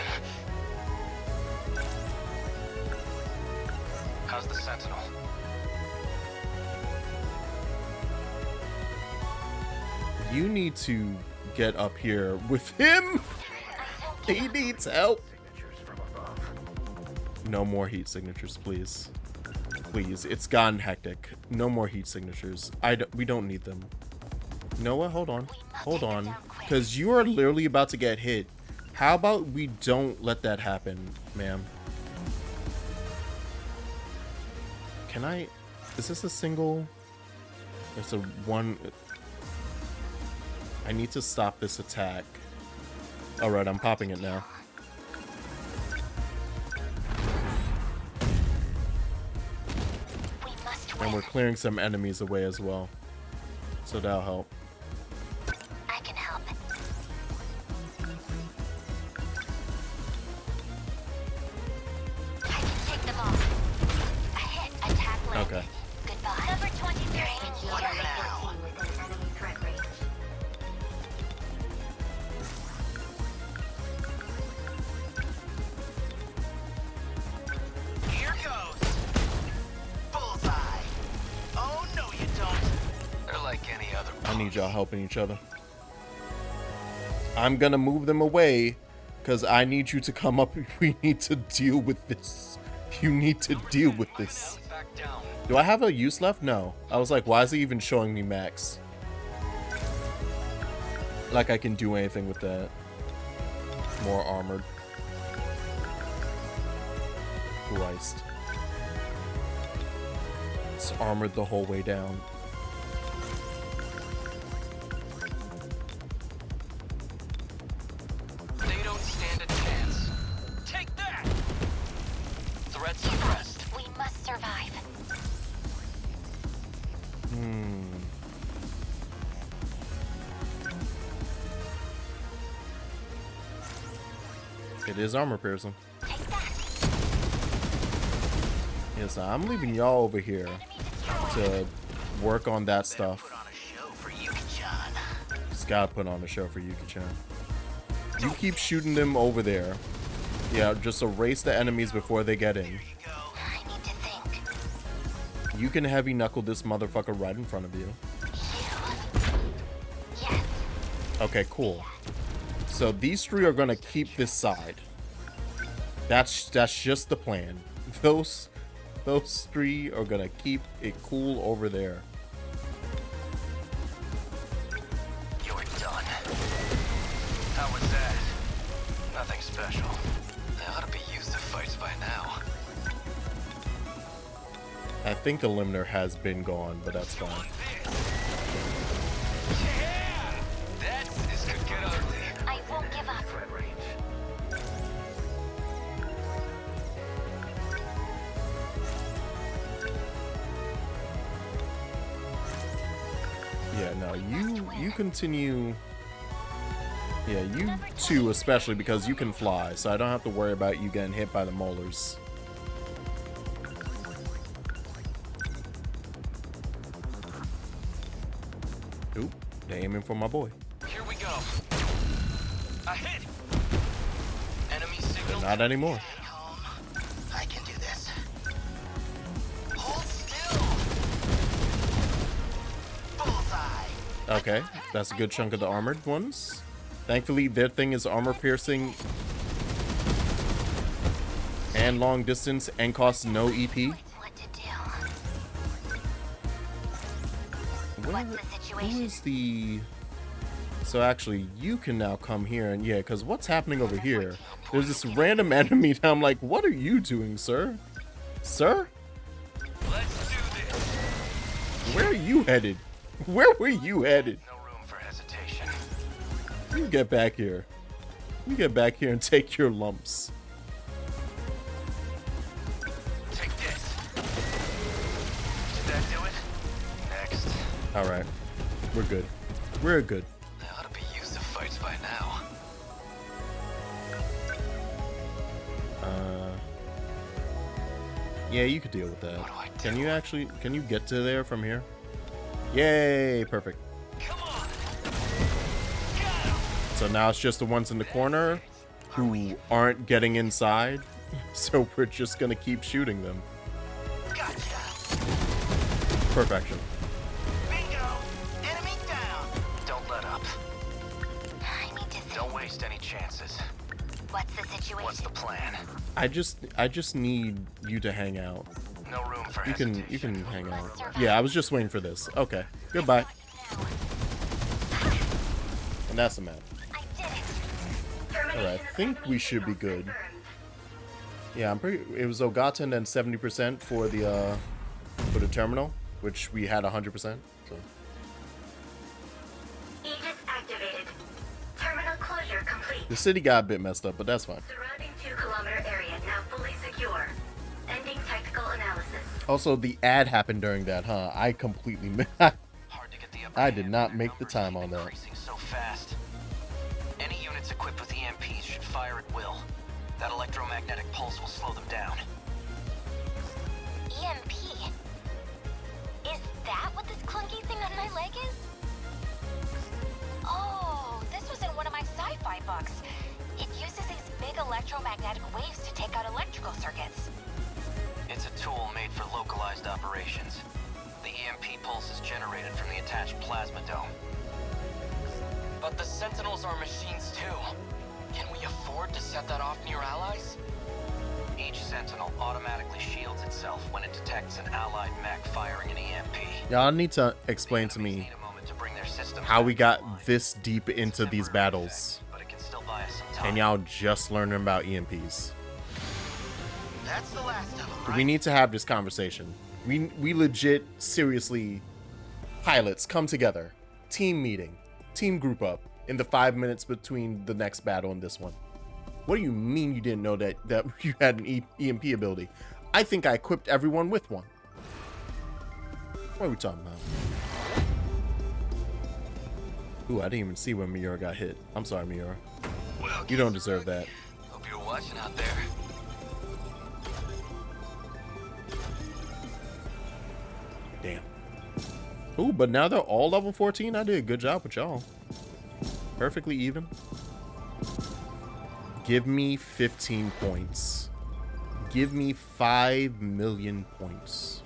Speaker 1: How's the Sentinel?
Speaker 3: You need to get up here with him. He needs help.
Speaker 4: Signatures from above.
Speaker 3: No more heat signatures, please. Please, it's gotten hectic. No more heat signatures. We don't need them. You know what? Hold on. Because you are literally about to get hit. How about we don't let that happen, ma'am? Can I... Is this a single... It's a one... I need to stop this attack. Alright, I'm popping it now.
Speaker 2: We must
Speaker 3: And
Speaker 2: win.
Speaker 3: we're clearing some enemies away as well. So that'll help.
Speaker 2: I can help. I can take them all. A hit, attack landed.
Speaker 3: Okay.
Speaker 2: Goodbye. Number 23. What now? Within enemy threat range.
Speaker 1: Here goes. Bullseye. Oh no, you don't. They're like any other.
Speaker 3: I need y'all helping each other. I'm gonna move them away because I need you to come up. We need to deal with this. You need to deal with this.
Speaker 1: Back down.
Speaker 3: Do I have a use left? No. I was like, why is he even showing me max? Like I can do anything with that. More armored. Christ. It's armored the whole way down.
Speaker 1: They don't stand a chance. Take that. Threat suppressed.
Speaker 2: We must survive.
Speaker 3: It is armor piercing.
Speaker 2: Take that.
Speaker 3: Yes, I'm leaving y'all over here to work on that stuff.
Speaker 1: Put on a show for Yuki-chan.
Speaker 3: Just gotta put on a show for Yuki-chan. You keep shooting them over there. Yeah, just erase the enemies before they get in.
Speaker 1: Here you go.
Speaker 2: I need to think.
Speaker 3: You can heavy knuckle this motherfucker right in front of you.
Speaker 2: Yes.
Speaker 3: Okay, cool. So these three are gonna keep this side. That's just the plan. Those three are gonna keep it cool over there.
Speaker 1: You're done. How was that? Nothing special. They ought to be used to fights by now.
Speaker 3: I think the limiter has been gone, but that's fine.
Speaker 1: Yeah! This could get ugly.
Speaker 2: I won't give up.
Speaker 4: Threat range.
Speaker 3: Yeah, no, you continue. Yeah, you two especially, because you can fly, so I don't have to worry about you getting hit by the molars. Oop, they aiming for my boy.
Speaker 1: Here we go. A hit. Enemy signal.
Speaker 3: But not anymore.
Speaker 1: Stay home. I can do this. Hold still. Bullseye.
Speaker 3: Okay, that's a good chunk of the armored ones. Thankfully, their thing is armor piercing and long distance and costs no EP.
Speaker 2: What to do? What's the
Speaker 3: Who
Speaker 2: situation?
Speaker 3: is the... So actually, you can now come here and yeah, because what's happening over here? There's this random enemy that I'm like, what are you doing, sir? Sir?
Speaker 1: Let's do this.
Speaker 3: Where are you headed? Where were you headed?
Speaker 1: No room for hesitation.
Speaker 3: You get back here. You get back here and take your lumps.
Speaker 1: Take this. Did that do it? Next.
Speaker 3: Alright. We're good. We're good.
Speaker 1: They ought to be used to fights by now.
Speaker 3: Yeah, you could deal with that.
Speaker 1: What do I do?
Speaker 3: Can you get to there from here? Yay, perfect.
Speaker 1: Come on. Got him.
Speaker 3: So now it's just the ones in the corner who aren't getting inside. So we're just gonna keep shooting them.
Speaker 1: Gotcha.
Speaker 3: Perfection.
Speaker 1: Bingo. Enemy down. Don't let up.
Speaker 2: I need to think.
Speaker 1: Don't waste any chances.
Speaker 2: What's the situation?
Speaker 1: What's the plan?
Speaker 3: I just need you to hang out.
Speaker 1: No room for
Speaker 3: You
Speaker 1: hesitation.
Speaker 3: can hang out. Yeah, I was just waiting for this. Okay. Goodbye. And that's the map.
Speaker 2: I did it.
Speaker 3: Alright, I think we should be good. Yeah, I'm pretty. It was Ogata and then 70% for the terminal, which we had 100%. So
Speaker 5: Aegis activated. Terminal closure complete.
Speaker 3: the city got a bit messed up, but that's fine.
Speaker 5: Surrounding 2-kilometer area now fully secure. Ending tactical analysis.
Speaker 3: Also, the ad happened during that, huh? I completely
Speaker 1: Hard to get the upper
Speaker 3: I
Speaker 1: hand
Speaker 3: did
Speaker 1: when
Speaker 3: not
Speaker 1: their
Speaker 3: make the
Speaker 1: numbers
Speaker 3: time
Speaker 1: keep
Speaker 3: on that.
Speaker 1: increasing so fast. Any units equipped with EMPs should fire at will. That electromagnetic pulse will slow them down.
Speaker 2: EMP. Is that what this clunky thing on my leg is? Oh, this was in one of my sci-fi books. It uses these big electromagnetic waves to take out electrical circuits.
Speaker 1: It's a tool made for localized operations. The EMP pulse is generated from the attached plasma dome. But the Sentinels are machines too. Can we afford to set that off near allies? Each Sentinel automatically shields itself when it detects an allied mech firing an EMP.
Speaker 3: Y'all need to explain to
Speaker 1: The enemies
Speaker 3: me
Speaker 1: need a moment to bring their systems
Speaker 3: how we
Speaker 1: back
Speaker 3: got
Speaker 1: online.
Speaker 3: this deep into these
Speaker 1: Temporary
Speaker 3: battles,
Speaker 1: effect, but it can still buy us some time.
Speaker 3: and y'all just learning about EMPs.
Speaker 1: That's the last of them, right?
Speaker 3: We need to have this conversation. We legit, seriously, pilots come together, team meeting, team group up in the 5 minutes between the next battle and this one. What do you mean you didn't know that you had an EMP ability? I think I equipped everyone with one. What are we talking about? Ooh, I didn't even see when Miura got hit. I'm sorry, Miura.
Speaker 1: Well,
Speaker 3: You don't deserve that.
Speaker 1: hope you're watching out there.
Speaker 3: Damn. Ooh, but now they're all level 14. I did a good job with y'all. Perfectly even. Give me 15 points. Give me 5 million points.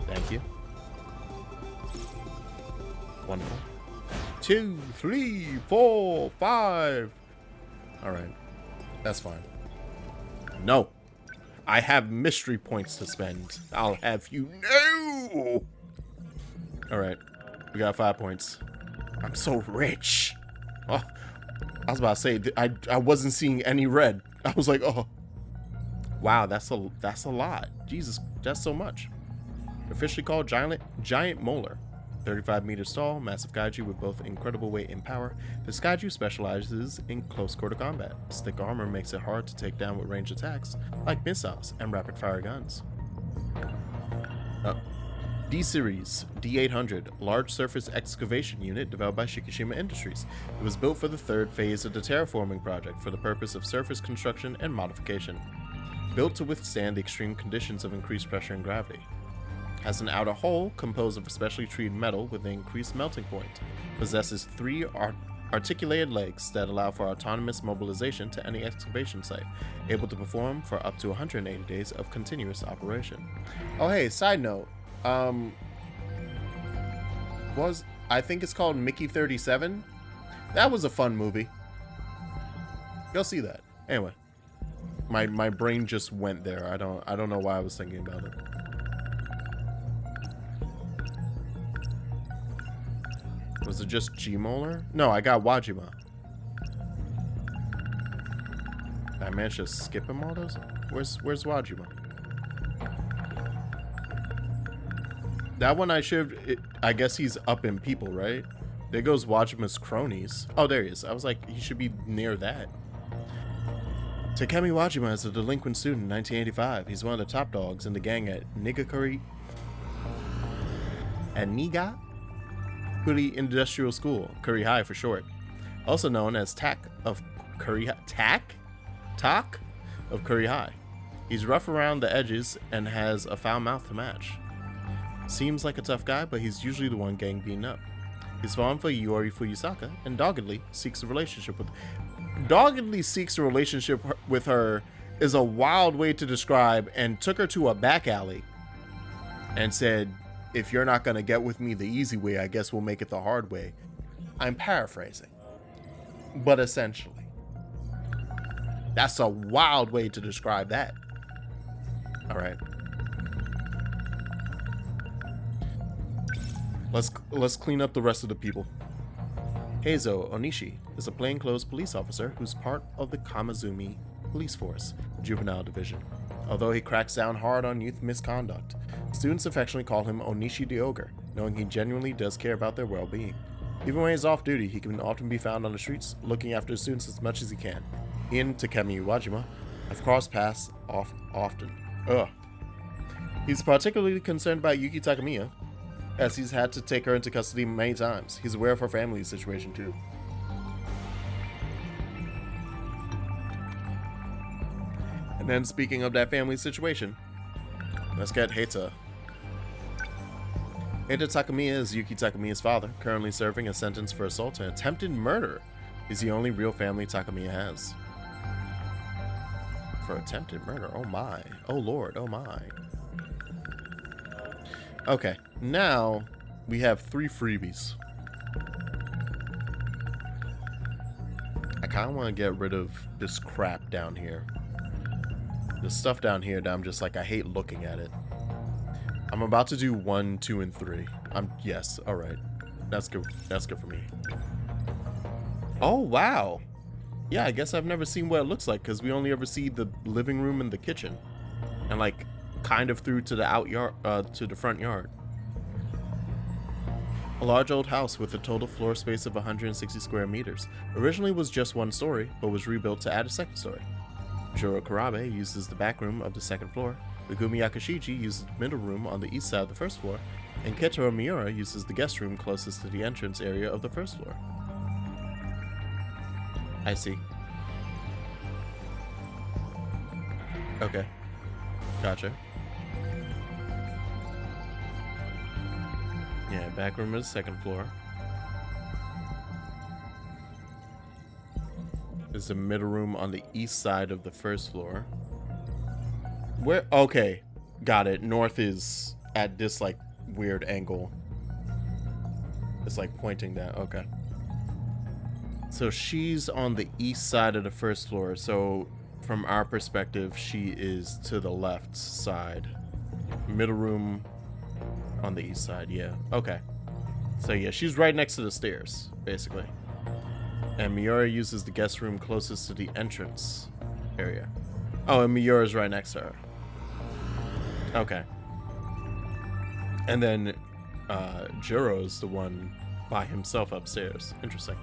Speaker 3: Thank you. Wonderful. 2, 3, 4, 5. All right. That's fine. No. I have mystery points to spend. I'll have you know. All right. We got 5 points. I'm so rich. Oh, I was about to say I wasn't seeing any red. I was like, oh, wow, that's a lot. Jesus, that's so much. Officially called giant molar. 35 meters tall, massive kaiju with both incredible weight and power. This kaiju specializes in close quarter combat. Its thick armor makes it hard to take down with ranged attacks, like missiles and rapid fire guns. D-Series D800, large surface excavation unit developed by Shikishima Industries. It was built for the third phase of the terraforming project for the purpose of surface construction and modification. Built to withstand the extreme conditions of increased pressure and gravity. Has an outer hull composed of specially treated metal with an increased melting point. Possesses 3 articulated legs that allow for autonomous mobilization to any excavation site, able to perform for up to 180 days of continuous operation. Oh hey, side note, I think it's called Mickey 37. That was a fun movie. Go see that. Anyway, my brain just went there. I don't know why I was thinking about it. Was it just G-Molar? No, I got Wajima. I managed to skip him all those? Where's Wajima? That one I guess he's up in people, right? There goes Wajima's cronies. Oh, there he is. I was like, he should be near that. Takemi Wajima is a delinquent student in 1985. He's one of the top dogs in the gang at Nigakuri... At Niga? Kuri Industrial School, Kuri High for short. Also known as Tak of Kuri High. He's rough around the edges and has a foul mouth to match. Seems like a tough guy, but he's usually the one getting beaten up. He's fallen for Yori Fuyusaka and doggedly seeks a relationship with... Doggedly seeks a relationship with her is a wild way to describe, and took her to a back alley and said, if you're not going to get with me the easy way, I guess we'll make it the hard way. I'm paraphrasing. But essentially. That's a wild way to describe that. Alright. Let's clean up the rest of the people. Heizo Onishi is a plainclothes police officer who's part of the Kamazumi Police Force, Juvenile Division. Although he cracks down hard on youth misconduct, students affectionately call him Onishi the Ogre, knowing he genuinely does care about their well-being. Even when he's off duty, he can often be found on the streets, looking after the students as much as he can. He and Takemi Wajima have crossed paths often. He's particularly concerned about Yuki Takamiya, as he's had to take her into custody many times. He's aware of her family situation too. And then speaking of that family situation, let's get Heita. Heita Takamiya is Yuki Takamiya's father, currently serving a sentence for assault and attempted murder. He's the only real family Takamiya has. For attempted murder? Oh my. Oh lord, oh my. Okay, now we have 3 freebies. I kind of want to get rid of this crap down here. The stuff down here that I'm just like, I hate looking at it. I'm about to do 1, 2, and 3. Yes, alright. That's good. That's good for me. Oh, wow. Yeah, I guess I've never seen what it looks like, because we only ever see the living room and the kitchen. And like, kind of through to the to the front yard. A large old house with a total floor space of 160 square meters. Originally was just 1 story, but was rebuilt to add a 2nd story. Juro Karabe uses the back room of the 2nd floor. Megumi Yakashiji uses the middle room on the east side of the 1st floor. And Ketaro Miura uses the guest room closest to the entrance area of the first floor. I see. Okay. Gotcha. Yeah, back room is the second floor. There's a middle room on the east side of the first floor. Where? Okay. Got it. North is at this, like, weird angle. It's like pointing that. Okay. So she's on the east side of the first floor. So from our perspective, she is to the left side. Middle room on the east side. Yeah. Okay. So yeah, she's right next to the stairs, basically. And Miura uses the guest room closest to the entrance area. Oh, and Miura's right next to her. Okay. And then Juro's the one by himself upstairs. Interesting.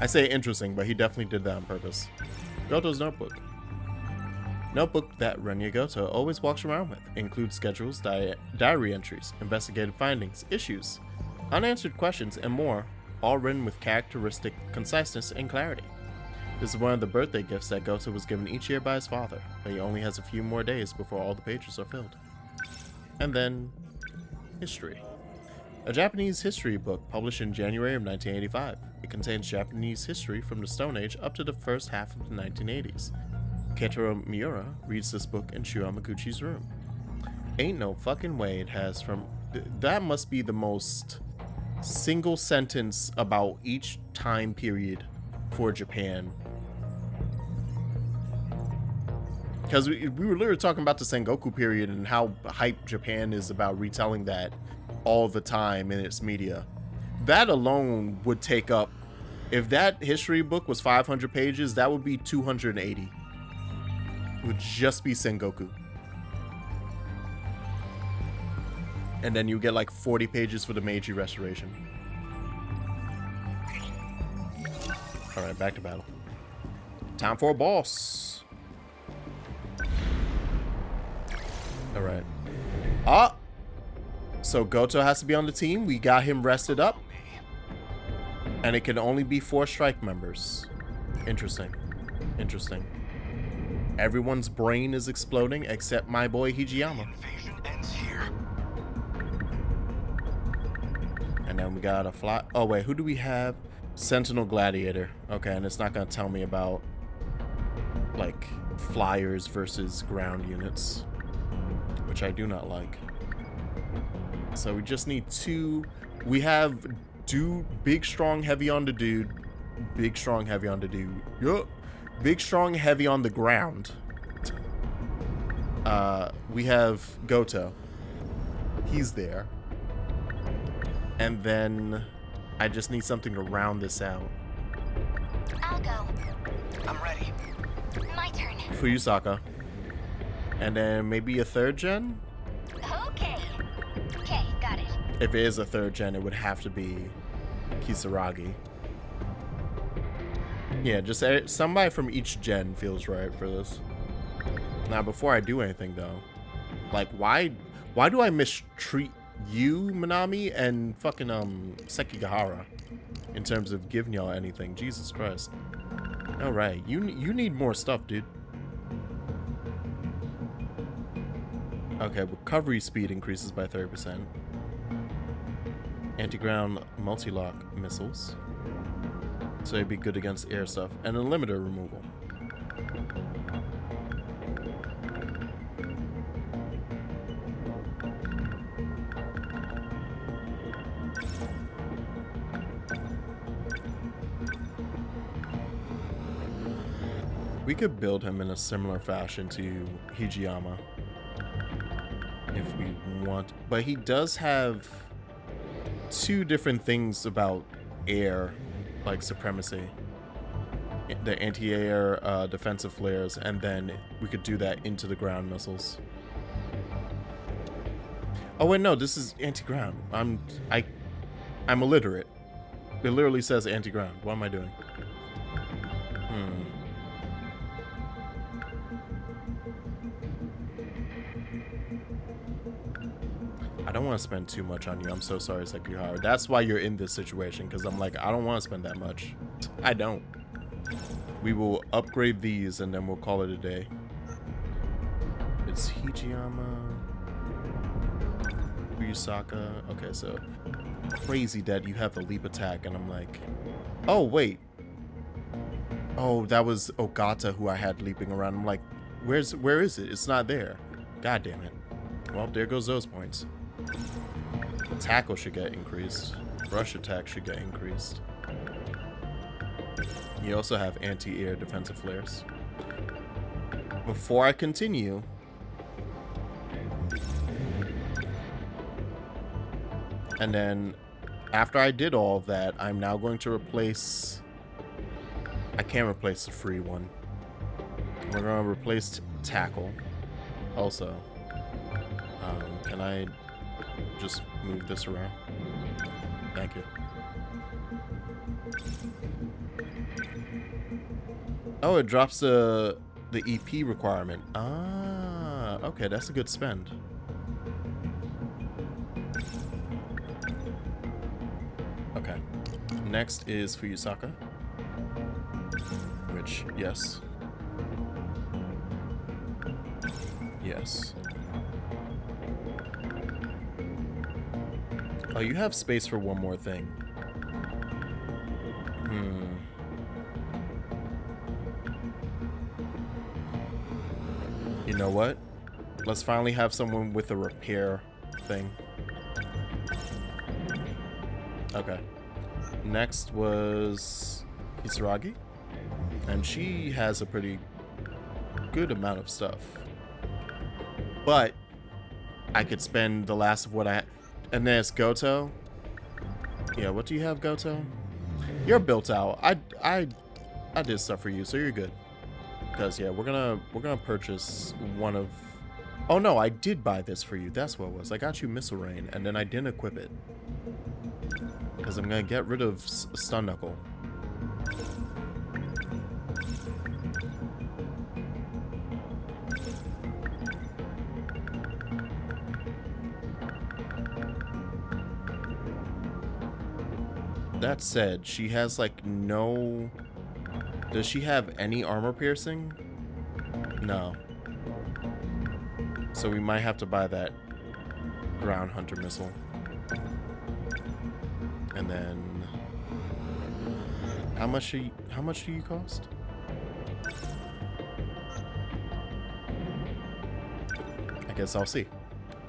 Speaker 3: I say interesting, but he definitely did that on purpose. Goto's notebook. Notebook that Renya Goto always walks around with. Includes schedules, diary entries, investigative findings, issues, unanswered questions, and more, all written with characteristic conciseness and clarity. This is one of the birthday gifts that Goto was given each year by his father, but he only has a few more days before all the pages are filled. And then, history. A Japanese history book published in January of 1985. It contains Japanese history from the Stone Age up to the first half of the 1980s. Ketaro Miura reads this book in Shu Yamaguchi's room. Ain't no fucking way it has from... That must be the most single sentence about each time period for Japan. Because we were literally talking about the Sengoku period and how hype Japan is about retelling that all the time in its media. That alone would take up, if that history book was 500 pages, that would be 280. It would just be Sengoku. And then you get like 40 pages for the Meiji Restoration. Alright, back to battle. Time for a boss. Alright. So Goto has to be on the team. We got him rested up. And it can only be 4 strike members. Interesting. Interesting. Everyone's brain is exploding except my boy Hijiyama.
Speaker 1: Invasion ends here.
Speaker 3: And then we got a fly. Oh wait, who do we have? Sentinel Gladiator. Okay, and it's not gonna tell me about like flyers versus ground units, which I do not like. So we just need 2. We have big, strong, heavy on the dude. Big, strong, heavy on the dude. Yup. Big, strong, heavy on the ground. We have Goto. He's there. And then I just need something to round this out.
Speaker 2: I'll go.
Speaker 1: I'm ready.
Speaker 2: My turn.
Speaker 3: Fuyusaka. And then maybe a 3rd gen?
Speaker 2: Okay. Okay, got it.
Speaker 3: If it is a 3rd gen, it would have to be Kisaragi. Yeah, just somebody from each gen feels right for this. Now, before I do anything, though, like, why do I mistreat you, Minami, and fucking, Sekigahara in terms of giving y'all anything? Jesus Christ. Alright, you need more stuff, dude. Okay, recovery speed increases by 30%. Anti-ground multi-lock missiles. So it'd be good against air stuff. And a limiter removal. We could build him in a similar fashion to Hijiyama if we want. But he does have 2 different things about air, like supremacy. The anti-air defensive flares, and then we could do that into the ground missiles. Oh wait, no, this is anti-ground. I'm illiterate. It literally says anti-ground. What am I doing? I don't want to spend too much on you. I'm so sorry, Sekihara. That's why you're in this situation, because I'm like, I don't want to spend that much. I don't. We will upgrade these, and then we'll call it a day. It's Hijiyama, Fuyusaka. Okay, so crazy that you have the leap attack, and I'm like, oh wait. Oh, that was Ogata who I had leaping around. I'm like, where is it? It's not there. God damn it. Well, there goes those points. Tackle should get increased. Rush attack should get increased. You also have anti-air defensive flares. Before I continue, and then after I did all of that, I'm now going to replace... I can't replace the free one. We're going to replace tackle. Also, can I just move this around? Thank you. Oh, it drops the EP requirement. Ah, okay, that's a good spend. Okay. Next is Fuyusaka. Which, yes. Yes. Oh, you have space for one more thing. You know what? Let's finally have someone with a repair thing. Okay. Next was Kisaragi. And she has a pretty good amount of stuff. But I could spend the last of what I... And there's Goto. Yeah, what do you have, Goto? You're built out. I did stuff for you, so you're good. Because yeah, we're gonna purchase one of... Oh no, I did buy this for you. That's what it was. I got you Missile Rain, and then I didn't equip it. Because I'm gonna get rid of Stun Knuckle. That said, she has like no... Does she have any armor piercing? No. So we might have to buy that ground hunter missile. And then how much do you cost? I guess I'll see.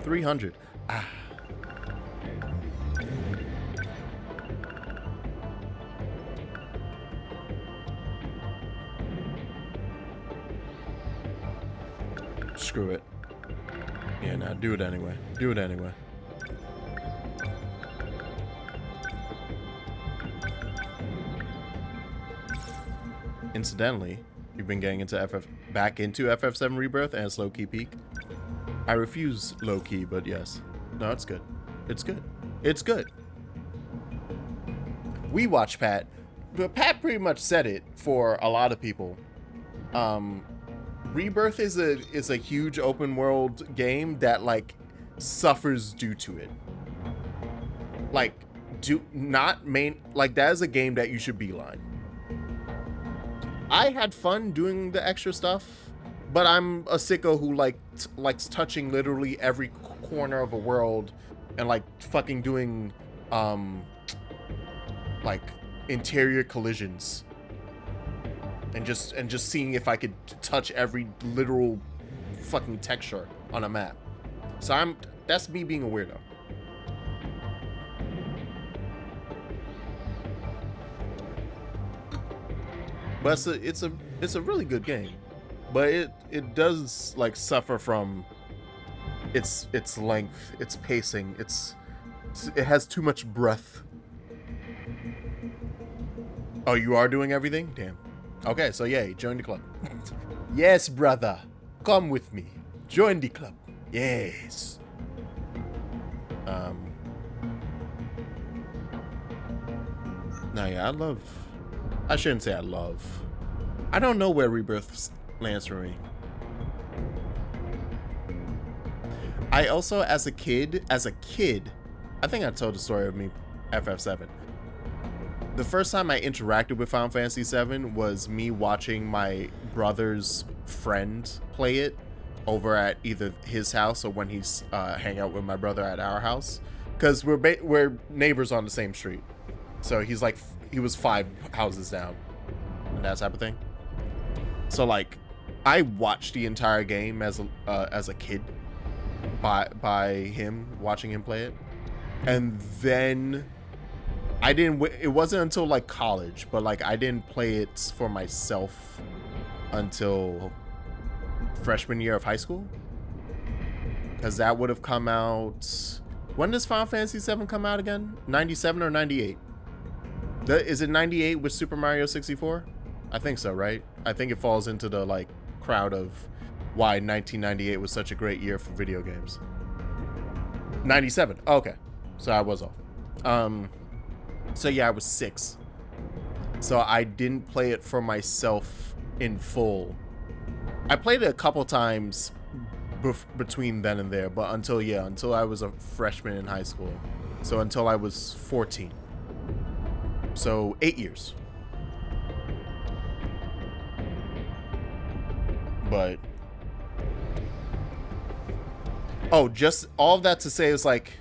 Speaker 3: 300. Ah. Screw it. Yeah, nah, do it anyway. Do it anyway. Incidentally, you've been getting into back into FF7 Rebirth and it's low-key peak. I refuse low-key, but yes. No, it's good. It's good. It's good. We watch Pat. But Pat pretty much said it for a lot of people. Rebirth is a huge open world game that like suffers due to it. Like that is a game that you should beeline. I had fun doing the extra stuff, but I'm a sicko who likes touching literally every corner of a world and like fucking doing like interior collisions. And just seeing if I could touch every literal fucking texture on a map. So that's me being a weirdo. But it's a really good game. But it does like suffer from its length, its pacing, it has too much breath. Oh, you are doing everything? Damn. Okay, so yay, join the club. Yes, brother. Come with me. Join the club. Yes. Nah, yeah, I shouldn't say I love. I don't know where Rebirth lands for me. I also, as a kid, I think I told the story of me, FF7. The first time I interacted with Final Fantasy VII was me watching my brother's friend play it over at either his house or when he's hang out with my brother at our house, because we're neighbors on the same street. So he was 5 houses down and that type of thing. So like I watched the entire game as a kid by him, watching him play it. And then it wasn't until like college, but like I didn't play it for myself until freshman year of high school, because that would have come out, when does Final Fantasy VII come out again? 97 or 98? Is it 98 with Super Mario 64? I think so, right? I think it falls into the like crowd of why 1998 was such a great year for video games. 97. Oh, okay, so I was off. So yeah, I was 6, so I didn't play it for myself in full. I played it a couple times between then and there, but until I was a freshman in high school. So until I was 14. So 8 years. But just all of that to say is like,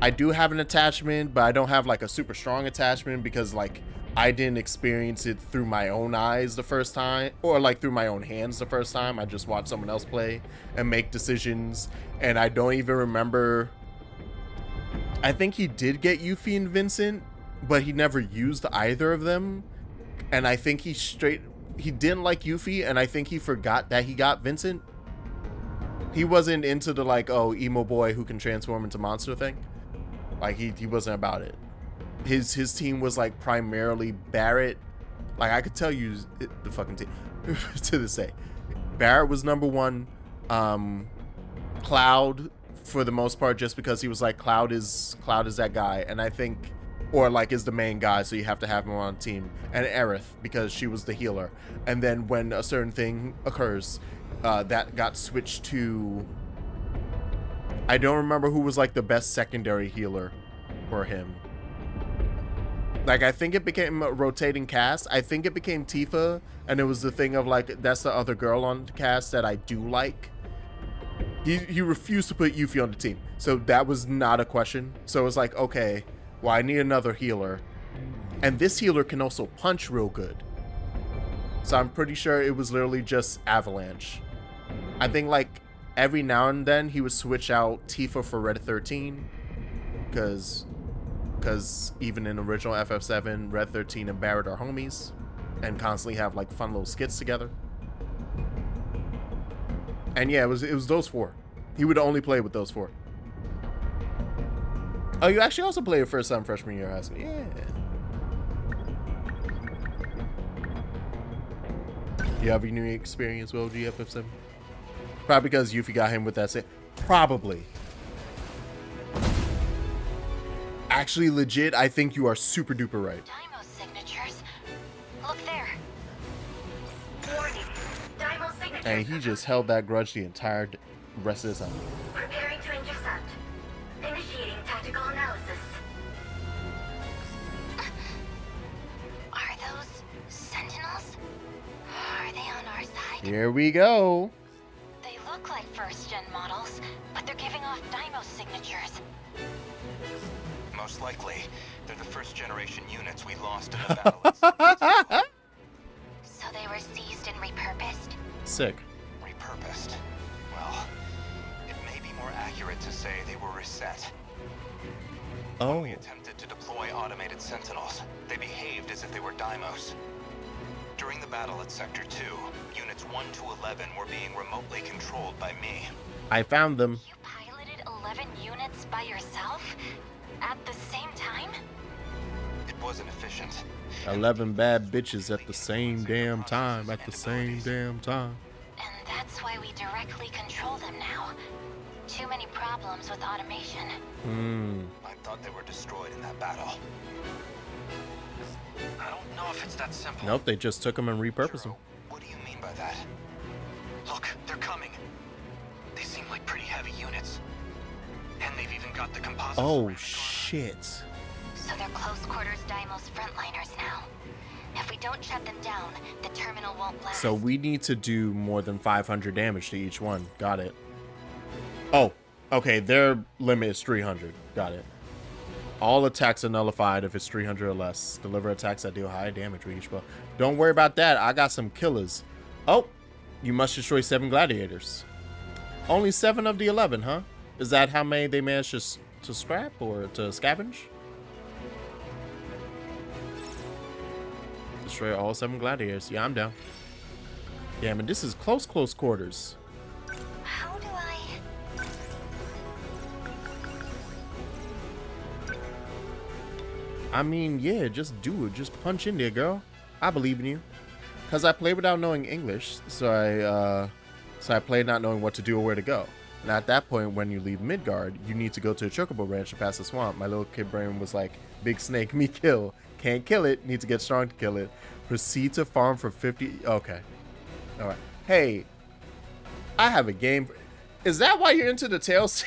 Speaker 3: I do have an attachment, but I don't have like a super strong attachment, because like I didn't experience it through my own eyes the first time, or like through my own hands the first time. I just watched someone else play and make decisions, and I don't even remember. I think he did get Yuffie and Vincent, but he never used either of them. And I think he didn't like Yuffie, and I think he forgot that he got Vincent. He wasn't into the like, oh, emo boy who can transform into monster thing. Like he wasn't about it. His team was like primarily Barrett. Like I could tell you the fucking team to this day. Barrett was number 1. Cloud for the most part, just because he was like Cloud is that guy, and I think, or like is the main guy, so you have to have him on the team. And Aerith, because she was the healer. And then when a certain thing occurs, that got switched to, I don't remember who was like the best secondary healer for him. Like I think it became a rotating cast. I think it became Tifa, and it was the thing of like, that's the other girl on the cast that I do like. He refused to put Yuffie on the team, so that was not a question. So it's like, okay, well, I need another healer, and this healer can also punch real good. So I'm pretty sure it was literally just Avalanche. I think like every now and then he would switch out Tifa for Red 13, because even in original FF7, Red 13 and Barrett are homies and constantly have like fun little skits together. And yeah, it was those 4. He would only play with those 4. Oh, you actually also played it first time freshman year of high school. Yeah. You have any experience with OG FF7? Probably because Yuffie got him with that set. Probably. Actually, legit, I think you are super duper right.
Speaker 2: Daimo signatures. Look there.
Speaker 5: Warning. Daimo signatures.
Speaker 3: And he just held that grudge the entire rest of his time.
Speaker 5: Preparing to intercept. Initiating tactical analysis.
Speaker 2: Are those Sentinels? Are they on our side?
Speaker 3: Here we go.
Speaker 2: They look like first-gen models, but they're giving off Daimo signatures.
Speaker 1: Most likely, they're the first-generation units we lost in the battle.
Speaker 2: So they were seized and repurposed?
Speaker 3: Sick.
Speaker 1: Repurposed. Well, it may be more accurate to say they were reset.
Speaker 3: Oh.
Speaker 1: When we attempted to deploy automated Sentinels, they behaved as if they were Daimos. During the battle at Sector 2, Units 1 to 11 were being remotely controlled by me.
Speaker 3: I found them.
Speaker 2: You piloted 11 units by yourself? At the same time?
Speaker 1: It wasn't efficient.
Speaker 3: 11 bad bitches at the same damn time. At the same damn time.
Speaker 2: And that's why we directly control them now. Too many problems with automation.
Speaker 1: I thought they were destroyed in that battle. I don't know if it's that simple.
Speaker 3: Nope, they just took them and repurposed them.
Speaker 1: What do you mean by that? Look, they're coming. They seem like pretty heavy units. And they've even got the composite.
Speaker 3: Oh, shit.
Speaker 2: So they're close quarters Daimos frontliners now. If we don't shut them down, the terminal won't last.
Speaker 3: So we need to do more than 500 damage to each one. Got it. Oh, okay. Their limit is 300. Got it. All attacks are nullified if it's 300 or less. Deliver attacks that deal high damage with each blow. Don't worry about that. I got some killers. Oh, you must destroy 7 gladiators. Only 7 of the 11, huh? Is that how many they managed to scrap or to scavenge? Destroy all 7 gladiators. Yeah, I'm down. Yeah, I mean, this is close quarters.
Speaker 2: How do
Speaker 3: I mean, yeah, just do it. Just punch in there, girl. I believe in you. Because I play without knowing English, so I play not knowing what to do or where to go. And at that point, when you leave Midgard, you need to go to a Chocobo Ranch to pass the swamp. My little kid brain was like, big snake, me kill. Can't kill it. Need to get strong to kill it. Proceed to farm for 50. Okay. All right. Hey, I have a game. Is that why you're into the Tales?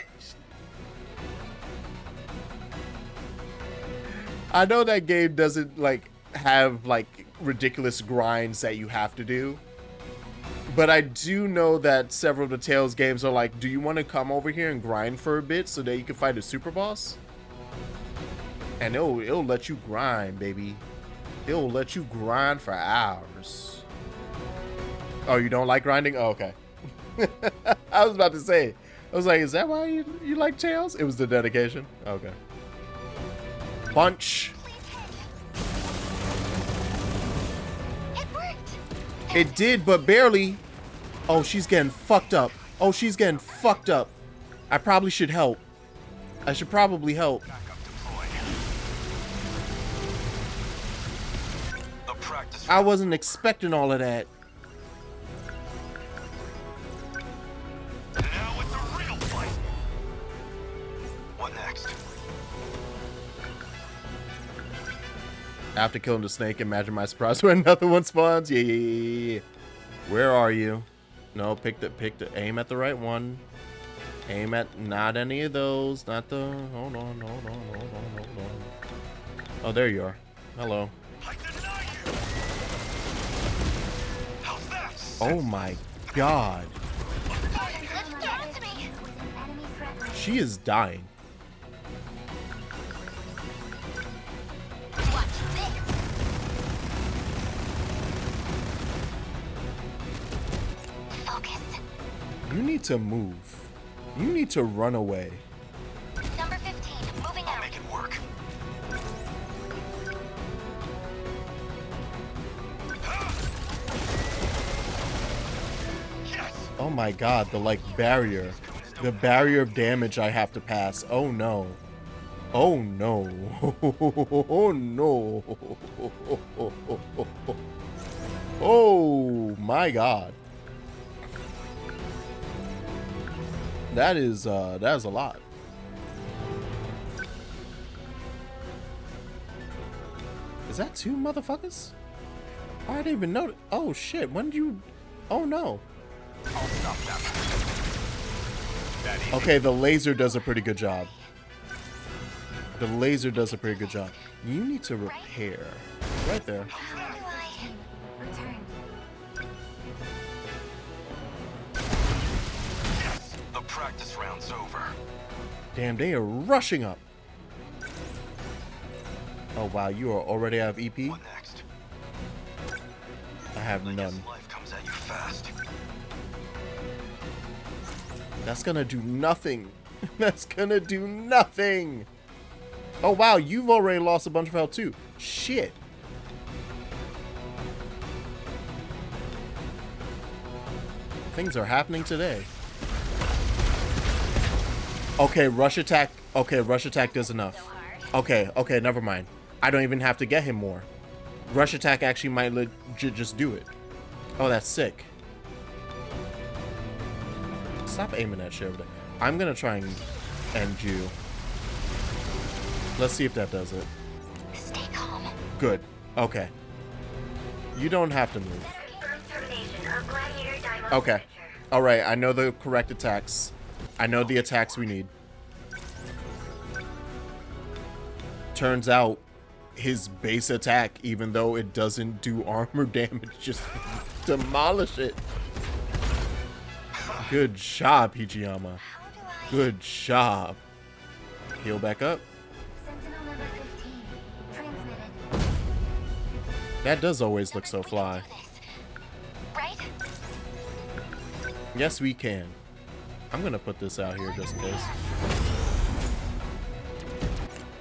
Speaker 3: I know that game doesn't like have like ridiculous grinds that you have to do. But I do know that several of the Tales games are like, do you want to come over here and grind for a bit so that you can fight a super boss? And it'll let you grind, baby. It'll let you grind for hours. Oh, you don't like grinding? Oh, okay. I was about to say. I was like, is that why you like Tales? It was the dedication? Okay. Punch.
Speaker 2: It worked!
Speaker 3: It did, but barely. Oh, she's getting fucked up. Oh, she's getting fucked up. I probably should help. I should probably help. I wasn't expecting all of that.
Speaker 1: Now it's a real fight. What next?
Speaker 3: After killing the snake, imagine my surprise when another one spawns. Yeah. Where are you? No, pick the aim at the right one. Aim at not any of those. Not the hold on. Oh, there you are. Hello.
Speaker 1: I deny you. How's that?
Speaker 3: Oh my god.
Speaker 2: Let's get it to me!
Speaker 3: She is dying.
Speaker 2: Watch this! Focus.
Speaker 3: You need to move. You need to run away.
Speaker 2: Number 15, moving
Speaker 1: I'll
Speaker 2: out.
Speaker 1: make it work. Yes.
Speaker 3: Oh my god, the like barrier. The barrier of damage I have to pass. Oh no. Oh no. Oh no. Oh my god. That is a lot. Is that 2 motherfuckers? I didn't even know. Oh shit, when did you... Oh no.
Speaker 1: I'll stop them. That easy.
Speaker 3: Okay, the laser does a pretty good job. The laser does a pretty good job. You need to repair. Right there.
Speaker 2: How do I... return?
Speaker 1: Yes. The practice round's over.
Speaker 3: Damn, they are rushing up. Oh wow, you are already out of EP?
Speaker 1: What next?
Speaker 3: I have
Speaker 1: I guess
Speaker 3: none.
Speaker 1: life comes at you fast.
Speaker 3: That's gonna do nothing. That's gonna do nothing. Oh wow, you've already lost a bunch of health too. Shit. Things are happening today. Okay, rush attack. Okay, rush attack does enough. Okay, never mind. I don't even have to get him more. Rush attack actually might legit just do it. Oh, that's sick. Stop aiming that shit over there. I'm gonna try and end you. Let's see if that does it.
Speaker 2: Stay calm.
Speaker 3: Good. Okay. You don't have to move.
Speaker 5: Confirmed termination of Gladiator Daimos
Speaker 3: Okay.
Speaker 5: signature.
Speaker 3: Alright, I know the correct attacks. I know the attacks we need. Turns out, his base attack, even though it doesn't do armor damage, just demolish it. Good job, Hijiyama. Good job. Heal back up.
Speaker 2: Sentinel number 15. Transmitted.
Speaker 3: That does always look so fly.
Speaker 2: Right?
Speaker 3: Yes, we can. I'm gonna put this out here just in case.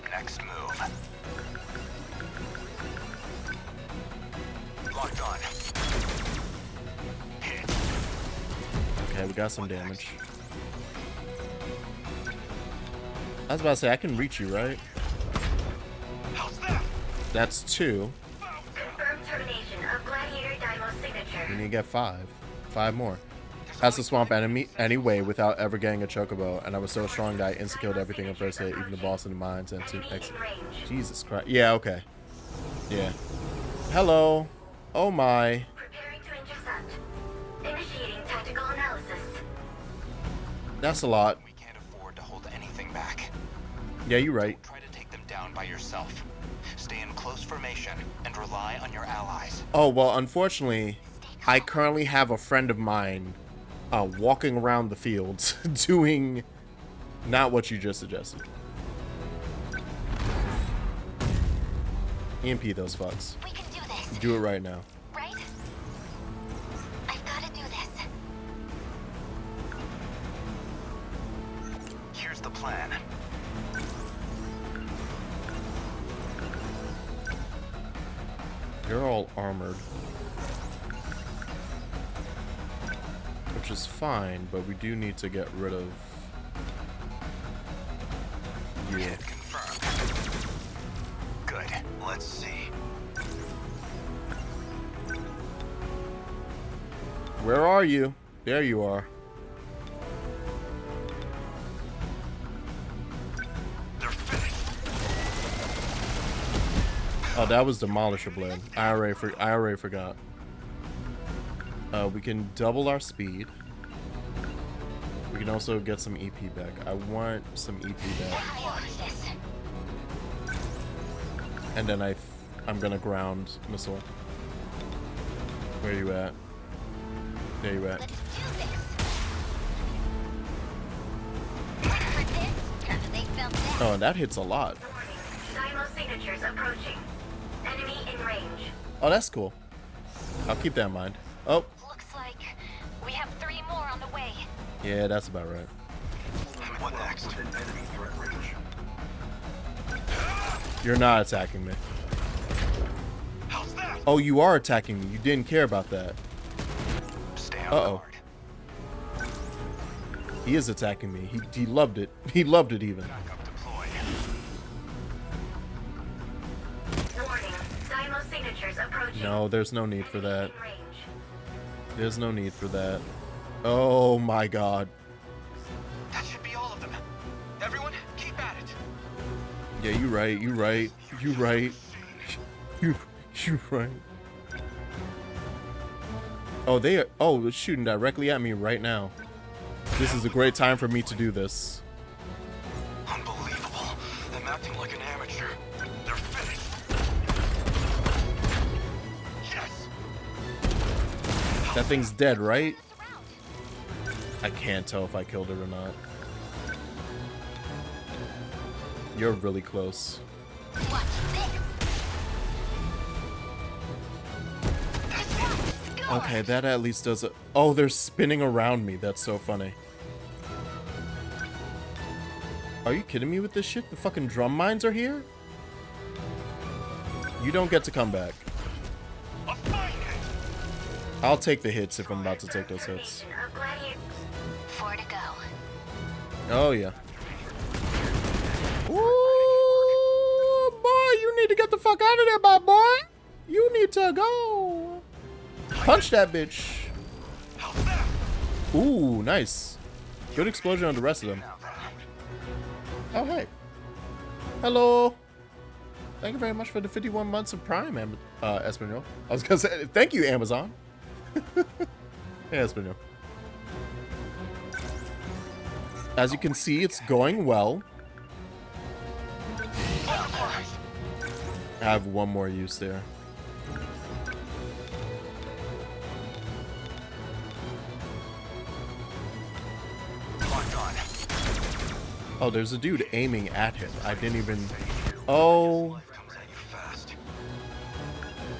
Speaker 4: Next move. Locked on. Hit.
Speaker 3: Okay, we got some damage. I was about to say, I can reach you, right?
Speaker 4: How's that?
Speaker 3: That's 2.
Speaker 5: Confirmed termination of Gladiator Daimo's signature.
Speaker 3: We need to get 5. 5 more. Has to swamp enemy anyway without ever getting a chocobo, and I was so strong that I insta-killed everything in first hit, even the boss in the mines and 2
Speaker 5: Enemy
Speaker 3: exit.
Speaker 5: in range.
Speaker 3: Jesus Christ. Yeah, okay. Yeah. Hello. Oh my.
Speaker 5: Preparing to intercept. Initiating tactical analysis.
Speaker 3: That's a lot.
Speaker 4: We can't afford to hold anything back.
Speaker 3: Yeah, you're right.
Speaker 4: Try to take them down by yourself. Stay in close formation and rely on your allies.
Speaker 3: Oh, well, unfortunately, I currently have a friend of mine walking around the fields doing not what you just suggested. EMP those fucks.
Speaker 2: We can do this.
Speaker 3: Do it right now.
Speaker 2: Right? I've got to do this.
Speaker 4: Here's the plan.
Speaker 3: You're all armored. Which is fine, but we do need to get rid of... Yeah.
Speaker 4: Confirmed. Good. Let's see.
Speaker 3: Where are you? There you are.
Speaker 4: They're finished.
Speaker 3: Oh, that was Demolisher Blade. I already forgot. We can double our speed. We can also get some EP back. I want some EP back.
Speaker 2: I want this.
Speaker 3: And then I'm gonna ground missile. Where you at? There you at.
Speaker 2: Let's do this. For this, they felt that.
Speaker 3: Oh, and that hits a lot.
Speaker 5: Warning. Daimo signatures approaching. Enemy in range.
Speaker 3: Oh, that's cool. I'll keep that in mind. Oh,
Speaker 2: Looks like we have 3 more on the way.
Speaker 3: yeah, that's about right.
Speaker 4: What next?
Speaker 3: You're not attacking me.
Speaker 4: How's that?
Speaker 3: Oh, you are attacking me. You didn't care about that.
Speaker 4: Stay on
Speaker 3: Uh-oh.
Speaker 4: guard.
Speaker 3: He is attacking me. He loved it. He loved it even.
Speaker 4: Backup deployed.
Speaker 5: Warning. Daimo signatures approaching.
Speaker 3: No, there's no need for that.
Speaker 5: In range.
Speaker 3: There's no need for that. Oh my god.
Speaker 4: That should be all of them. Everyone, keep at it.
Speaker 3: Yeah, you right. You right. You right. You right. Oh, they are. Oh, they're shooting directly at me right now. This is a great time for me to do this.
Speaker 4: Unbelievable. I'm acting like an amateur. They're finished. Yes.
Speaker 3: That thing's dead, right? I can't tell if I killed it or not. You're really close.
Speaker 2: Watch this.
Speaker 3: Okay, that at least does it. Oh, they're spinning around me. That's so funny. Are you kidding me with this shit? The fucking drum mines are here? You don't get to come back.
Speaker 4: A fine hit.
Speaker 3: I'll take the hits if I'm about to take those hits.
Speaker 5: Termination of Gladiator.
Speaker 2: 4 to go.
Speaker 3: Oh, yeah. Ooh, boy, you need to get the fuck out of there, my boy. You need to go. Punch that bitch.
Speaker 4: How's that?
Speaker 3: Ooh, nice. Good explosion on the rest of them.
Speaker 4: Now then.
Speaker 3: Oh, hey. Hello. Thank you very much for the 51 months of Prime, Espanol. I was gonna say, thank you, Amazon. Hey, Espanol. As you can see, it's going well. I have one more use there. Oh, there's a dude aiming at him. I didn't even... Oh.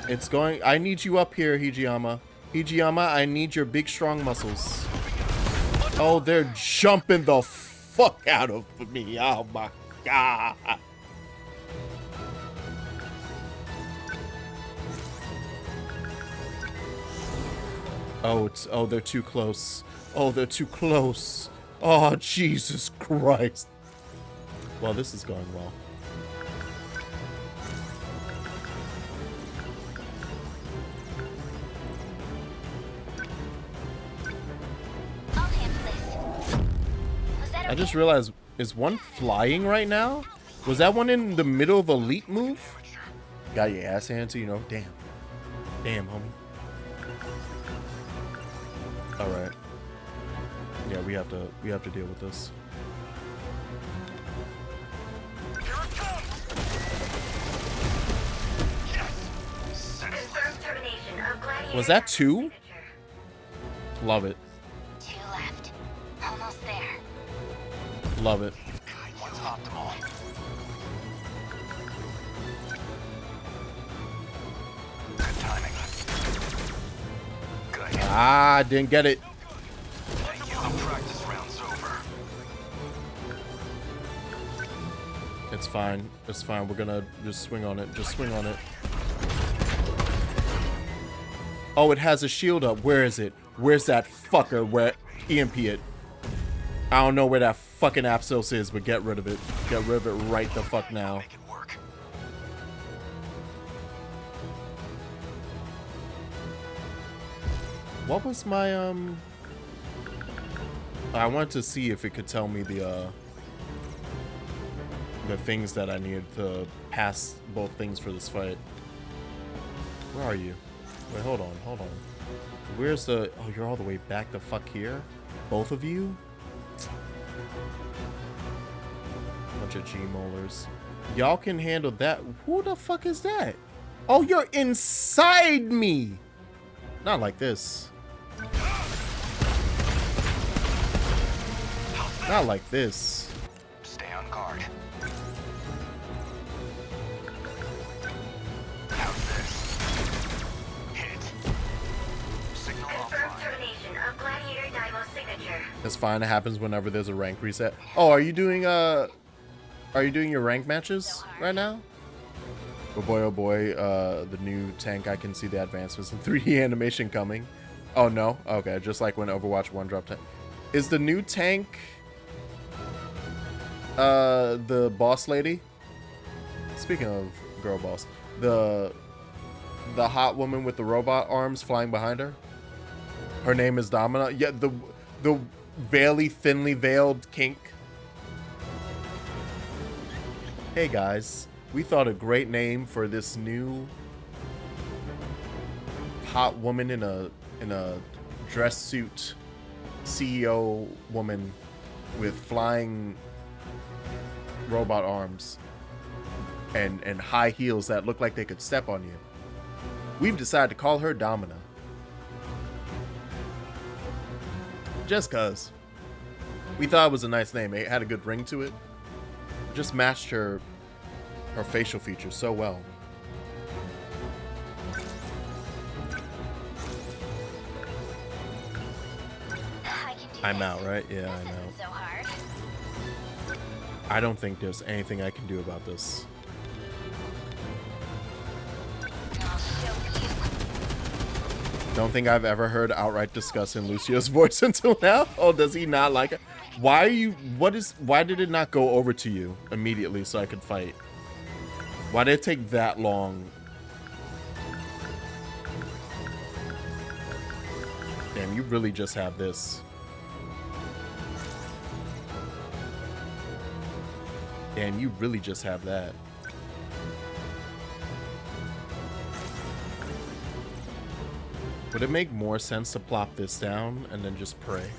Speaker 3: It's going... I need you up here, Hijiyama. Hijiyama, I need your big, strong muscles. Oh, they're jumping the fuck out of me. Oh, my God. Oh, they're too close. Oh, they're too close. Oh, Jesus Christ. Well, this is going well.
Speaker 2: I'll handle this. Was that
Speaker 3: I
Speaker 2: okay?
Speaker 3: just realized, is one flying right now? Was that one in the middle of a leap move? Got your ass handed to you, know? Damn. Damn, homie. Alright. Yeah, we have to deal with this.
Speaker 5: Confirmed termination of Gladiator.
Speaker 3: Was that two?
Speaker 5: signature.
Speaker 3: Love it.
Speaker 2: 2 left. Almost there.
Speaker 3: Love it.
Speaker 4: One's optimal. Good timing. Good.
Speaker 3: Ah, didn't get it.
Speaker 4: Thank you. The practice round's over.
Speaker 3: It's fine. It's fine. We're gonna just swing on it. Just swing on it. Oh, it has a shield up. Where is it? Where's that fucker? Where EMP it? I don't know where that fucking Apsos is, but get rid of it. Get rid of it right the fuck now.
Speaker 4: Make it work.
Speaker 3: What was my I wanted to see if it could tell me the things that I needed to pass both things for this fight. Where are you? Wait, hold on, hold on. Where's the... Oh, you're all the way back the fuck here? Both of you? Bunch of G-molars. Y'all can handle that. Who the fuck is that? Oh, you're inside me! Not like this. Not like this.
Speaker 4: Stay on guard. How's this? Hit. Signal
Speaker 5: Confirmed
Speaker 4: offline.
Speaker 5: termination of Gladiator Dymo's signature.
Speaker 3: It's fine. It happens whenever there's a rank reset. Oh, are you doing your rank matches right now? Oh boy, the new tank. I can see the advancements in 3D animation coming. Oh no, okay, just like when Overwatch 1 dropped. Is the new tank the boss lady? Speaking of girl boss, the hot woman with the robot arms flying behind her. Her name is Domina. Yeah, the thinly veiled kink. Hey guys, we thought a great name for this new hot woman in a dress suit CEO woman with flying robot arms and high heels that look like they could step on you. We've decided to call her Domina. Just cause. We thought it was a nice name. It had a good ring to it. Just matched her facial features so well.
Speaker 2: I can do
Speaker 3: I'm
Speaker 2: this.
Speaker 3: out, right? Yeah,
Speaker 2: This
Speaker 3: I know.
Speaker 2: isn't so hard.
Speaker 3: I don't think there's anything I can do about this.
Speaker 2: I'll show you.
Speaker 3: Don't think I've ever heard outright disgust in Lucio's voice until now. Oh, does he not like it? Why are you... Why did it not go over to you immediately so I could fight? Why did it take that long? Damn, you really just have this. Damn, you really just have that. Would it make more sense to plop this down and then just pray?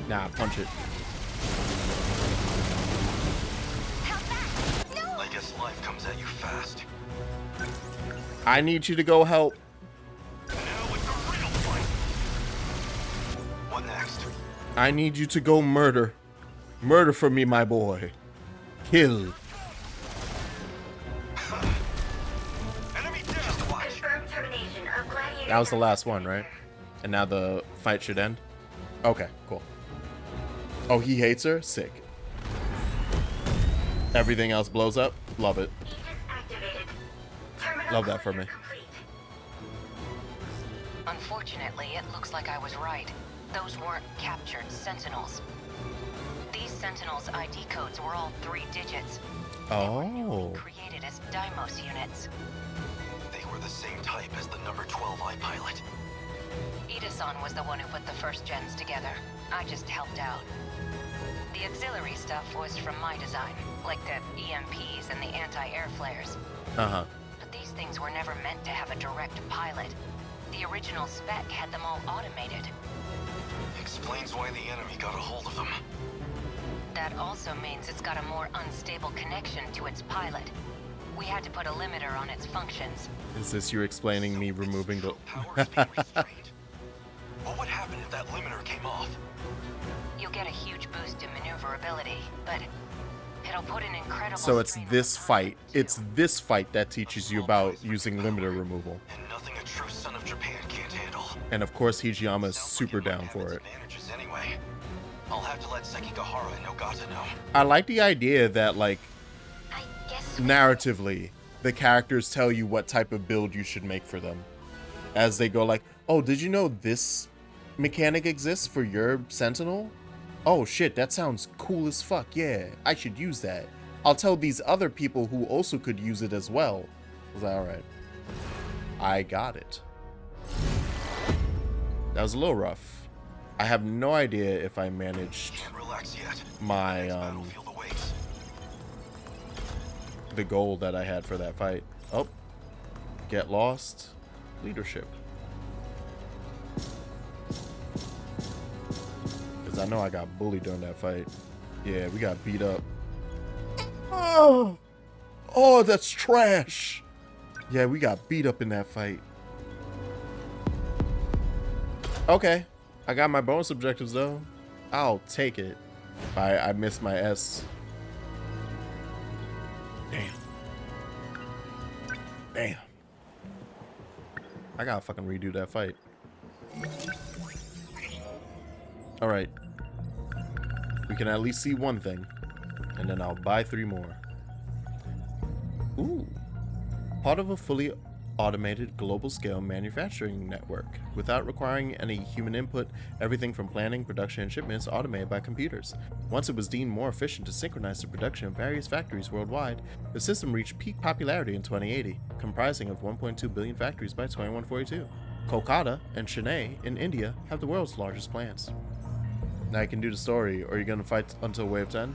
Speaker 3: Nah, punch it.
Speaker 1: comes at you fast.
Speaker 3: I need you to go help.
Speaker 1: Now it's a real fight. What next?
Speaker 3: I need you to go murder. Murder for me, my boy. Kill.
Speaker 1: Enemy down. Just watch.
Speaker 5: Confirmed termination of Gladiator.
Speaker 3: That was the last one, right? And now the fight should end? Okay, cool. Oh, he hates her? Sick. Everything else blows up? Love it.
Speaker 5: Aegis activated. Terminal
Speaker 3: Love that for me.
Speaker 5: closure complete.
Speaker 2: Unfortunately, it looks like I was right. Those weren't captured Sentinels. These Sentinels ID codes were all 3 digits.
Speaker 3: Oh.
Speaker 2: Created as Deimos units.
Speaker 1: They were the same type as the number 12 iPilot.
Speaker 2: Edison was the one who put the first gens together. I just helped out. The auxiliary stuff was from my design, like the EMPs and the anti-air flares.
Speaker 3: Uh-huh.
Speaker 2: But these things were never meant to have a direct pilot. The original spec had them all automated.
Speaker 1: Explains why the enemy got a hold of them.
Speaker 2: That also means it's got a more unstable connection to its pilot. We had to put a limiter on its functions.
Speaker 3: Is this you explaining me removing the...
Speaker 1: Power is being restrained. What would happen if that limiter came off?
Speaker 2: You'll get a huge boost in maneuverability, but it'll put an incredible
Speaker 3: So it's
Speaker 2: strain on
Speaker 3: this
Speaker 2: the
Speaker 3: fight.
Speaker 2: pilot, too.
Speaker 3: It's this fight that teaches you about using limiter removal.
Speaker 1: And nothing a true son of Japan can't handle.
Speaker 3: And of course, Hijiyama is
Speaker 1: Sounds
Speaker 3: super
Speaker 1: like it might
Speaker 3: down
Speaker 1: have
Speaker 3: for
Speaker 1: its
Speaker 3: it.
Speaker 1: advantages anyway. I'll have to let Sekigahara and Nogata know.
Speaker 3: I like the idea that, like,
Speaker 2: I guess
Speaker 3: narratively, the characters tell you what type of build you should make for them. As they go like, oh, did you know this mechanic exists for your Sentinel? Oh shit, that sounds cool as fuck. Yeah, I should use that. I'll tell these other people who also could use it as well. I was like, alright. I got it. That was a little rough. I have no idea if I managed
Speaker 1: Can't relax yet.
Speaker 3: my
Speaker 1: Next battlefield awaits.
Speaker 3: the goal that I had for that fight. Oh, get lost. Leadership. Because I know I got bullied during that fight. Yeah, we got beat up. Oh, oh, that's trash. Yeah, we got beat up in that fight. Okay, I got my bonus objectives though. I'll take it. I missed my S. Damn. Damn. I gotta fucking redo that fight. Alright. We can at least see one thing. And then I'll buy 3 more. Ooh. Part of a fully automated global scale manufacturing network. Without requiring any human input, everything from planning, production, and shipments automated by computers. Once it was deemed more efficient to synchronize the production of various factories worldwide, the system reached peak popularity in 2080, comprising of 1.2 billion factories by 2142. Kolkata and Chennai in India have the world's largest plants. Now you can do the story, or you're gonna fight until wave 10?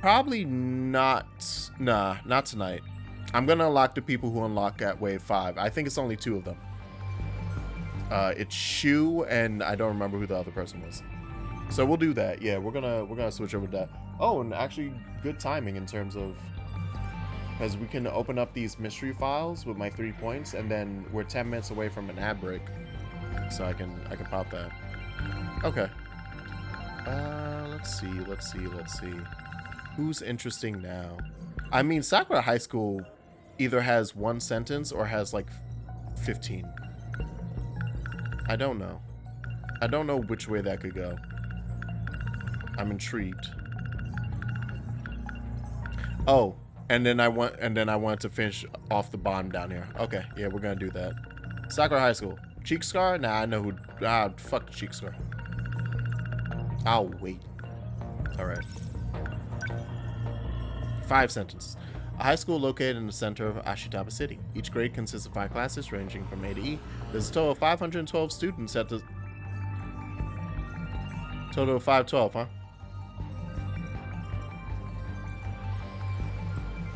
Speaker 3: Probably not. Nah, not tonight. I'm gonna unlock the people who unlock at wave 5. I think it's only 2 of them. It's Shu and I don't remember who the other person was. So we'll do that. Yeah, we're gonna switch over to that. Oh, and actually good timing in terms of, because we can open up these mystery files with my 3 points, and then we're 10 minutes away from an ad break, so I can pop that. Okay. Let's see. Who's interesting now? I mean, Sakura High School either has 1 sentence or has like 15. I don't know. I don't know which way that could go. I'm intrigued. Oh, and then I wanted to finish off the bottom down here. Okay, yeah, we're gonna do that. Sakura High School. Cheek scar? Nah, I know who. Fuck the cheek scar. I'll wait. Alright. 5 sentences. A high school located in the center of Ashitaba City. Each grade consists of 5 classes ranging from A to E. There's a total of 512 students at the... Total of 512, huh?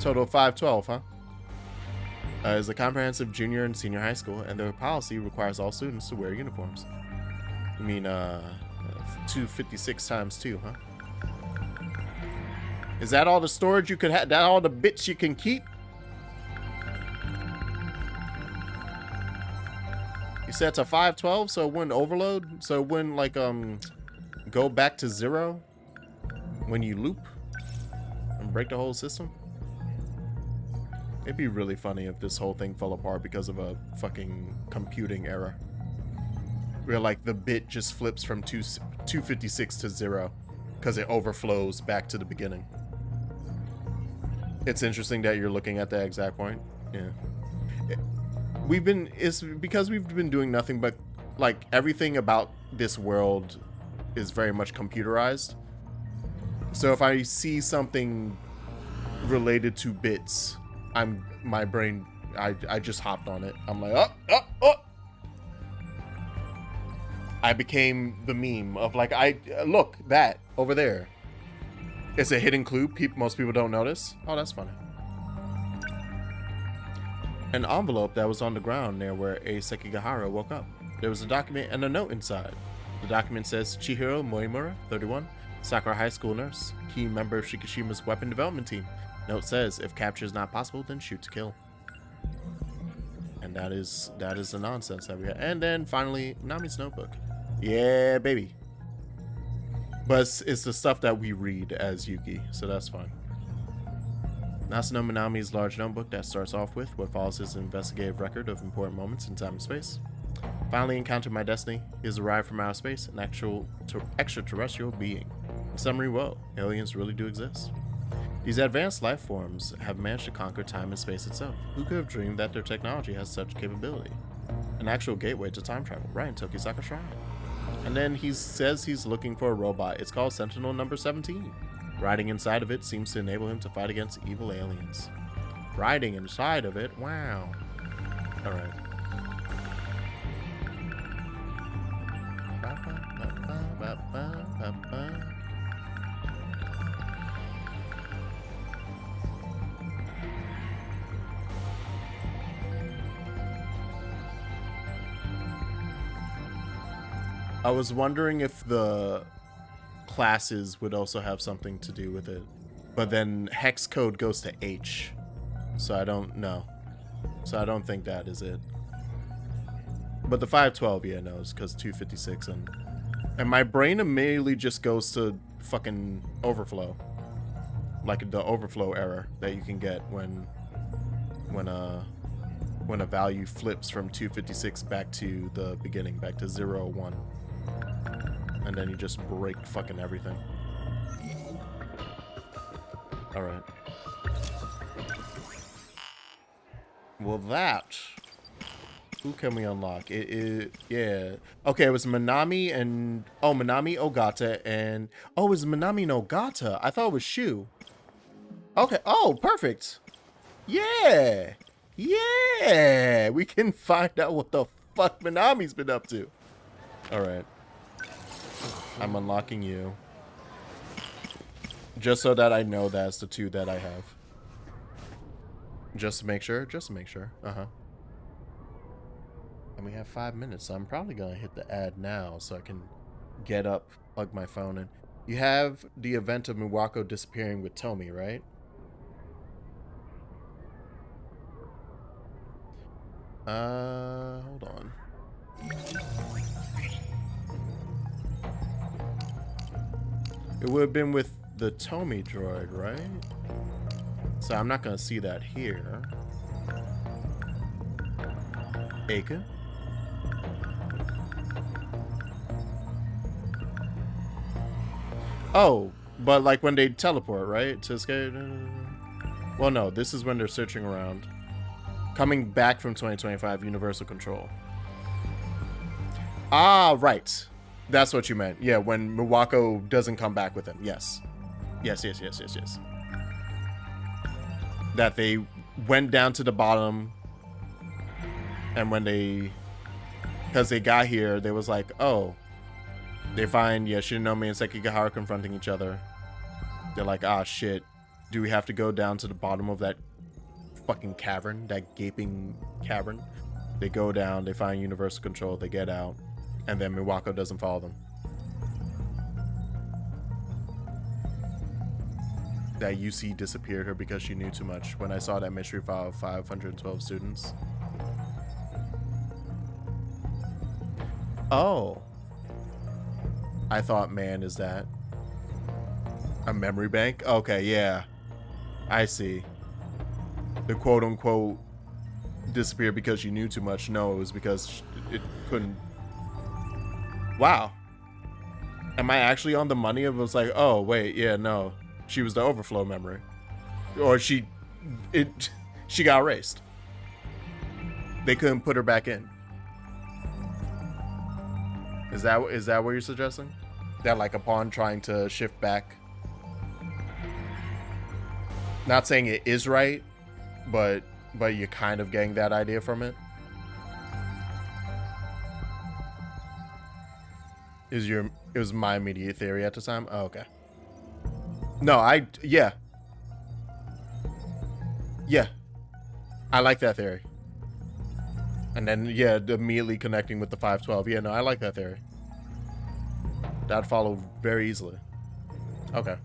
Speaker 3: Total of 512, huh? Is a comprehensive junior and senior high school, and their policy requires all students to wear uniforms. You mean, 256 times 2, huh? Is that all the storage you could have? That all the bits you can keep? You set to 512 so it wouldn't overload? So it wouldn't like go back to 0 when you loop and break the whole system? It'd be really funny if this whole thing fell apart because of a fucking computing error. Where like the bit just flips from 256 to 0 because it overflows back to the beginning. It's interesting that you're looking at that exact point. Yeah. It's because we've been doing nothing but like everything about this world is very much computerized. So if I see something related to bits, my brain, I just hopped on it. I'm like, oh. I became the meme of like, look, that over there. It's a hidden clue. Most people don't notice. Oh, that's funny. An envelope that was on the ground near where A. Sekigahara woke up. There was a document and a note inside. The document says, Chihiro Moimura, 31, Sakura High School nurse, key member of Shikishima's weapon development team. Note says, if capture is not possible, then shoot to kill. And that is the nonsense that we have. And then finally, Nami's notebook. Yeah, baby. But it's the stuff that we read as Yuki, so that's fine. Nasuno Minami's large notebook that starts off with what follows his investigative record of important moments in time and space. Finally encountered my destiny. He has arrived from outer space, an actual extraterrestrial being. In summary, whoa, aliens really do exist. These advanced life forms have managed to conquer time and space itself. Who could have dreamed that their technology has such capability? An actual gateway to time travel, right in Tokisaka Shrine. And then he says he's looking for a robot. It's called Sentinel number 17. Riding inside of it seems to enable him to fight against evil aliens. Riding inside of it? Wow. Alright. I was wondering if the classes would also have something to do with it, but then hex code goes to H, so I don't know. So I don't think that is it. But the 512, yeah, no, it's because 256, and my brain immediately just goes to fucking overflow, like the overflow error that you can get when a value flips from 256 back to the beginning, back to 0, 1. And then you just break fucking everything. Alright. Well, that... Who can we unlock? Yeah. Okay, it was Minami and... Oh, Minami, Ogata, and... Oh, it was Minami and Ogata. I thought it was Shu. Okay. Oh, perfect. Yeah. Yeah. We can find out what the fuck Minami's been up to. Alright. I'm unlocking you. Just so that I know that's the two that I have. Just to make sure. Just to make sure. Uh-huh. And we have 5 minutes, so I'm probably going to hit the ad now so I can get up, plug my phone in. You have the event of Miwako disappearing with Tomi, right? Hold on. It would have been with the Tomi droid, right? So I'm not going to see that here. Aika? Oh, but like when they teleport, right? To escape? Well, no, this is when they're searching around. Coming back from 2025 Universal Control. Ah, right. That's what you meant. Yeah, when Miwako doesn't come back with him. Yes. Yes. That they went down to the bottom. And when they... Because they got here, they was like, oh. They find, yeah, Shinonome and Sekigahara confronting each other. They're like, ah, shit. Do we have to go down to the bottom of that fucking cavern? That gaping cavern? They go down, they find Universal Control, they get out. And then Miwako doesn't follow them. that UC disappeared her because she knew too much when I saw that mystery file of 512 students. Oh. I thought, man, is that a memory bank? Okay, yeah. I see. The quote-unquote disappeared because she knew too much. No, it was because it couldn't. Wow. Am I actually on the money? It was like, oh, wait, yeah, no. She was the overflow memory. Or she got erased. They couldn't put her back in. Is that what you're suggesting? That like upon trying to shift back? Not saying it is right, but you're kind of getting that idea from it. It was my immediate theory at the time. Oh, okay. No, yeah. I like that theory. And then, yeah, immediately connecting with the 512. Yeah, no, I like that theory. That'd follow very easily. Okay.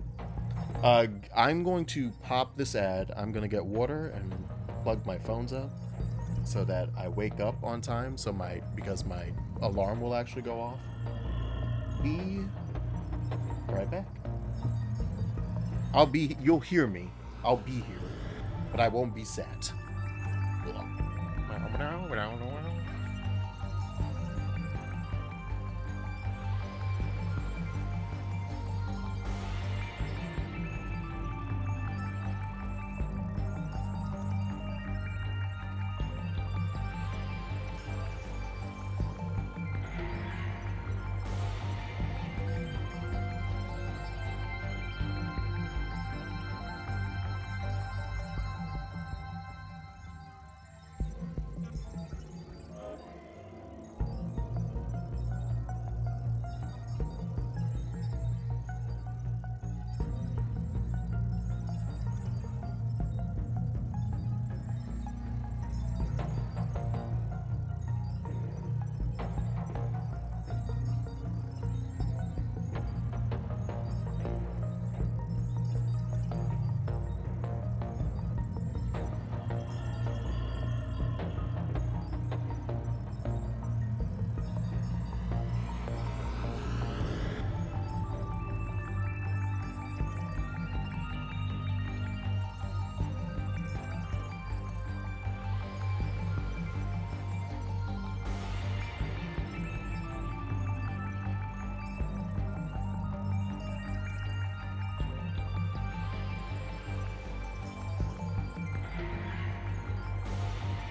Speaker 3: I'm going to pop this ad. I'm going to get water and plug my phones up so that I wake up on time. Because my alarm will actually go off. Be right back. You'll hear me. I'll be here. But I won't be sat.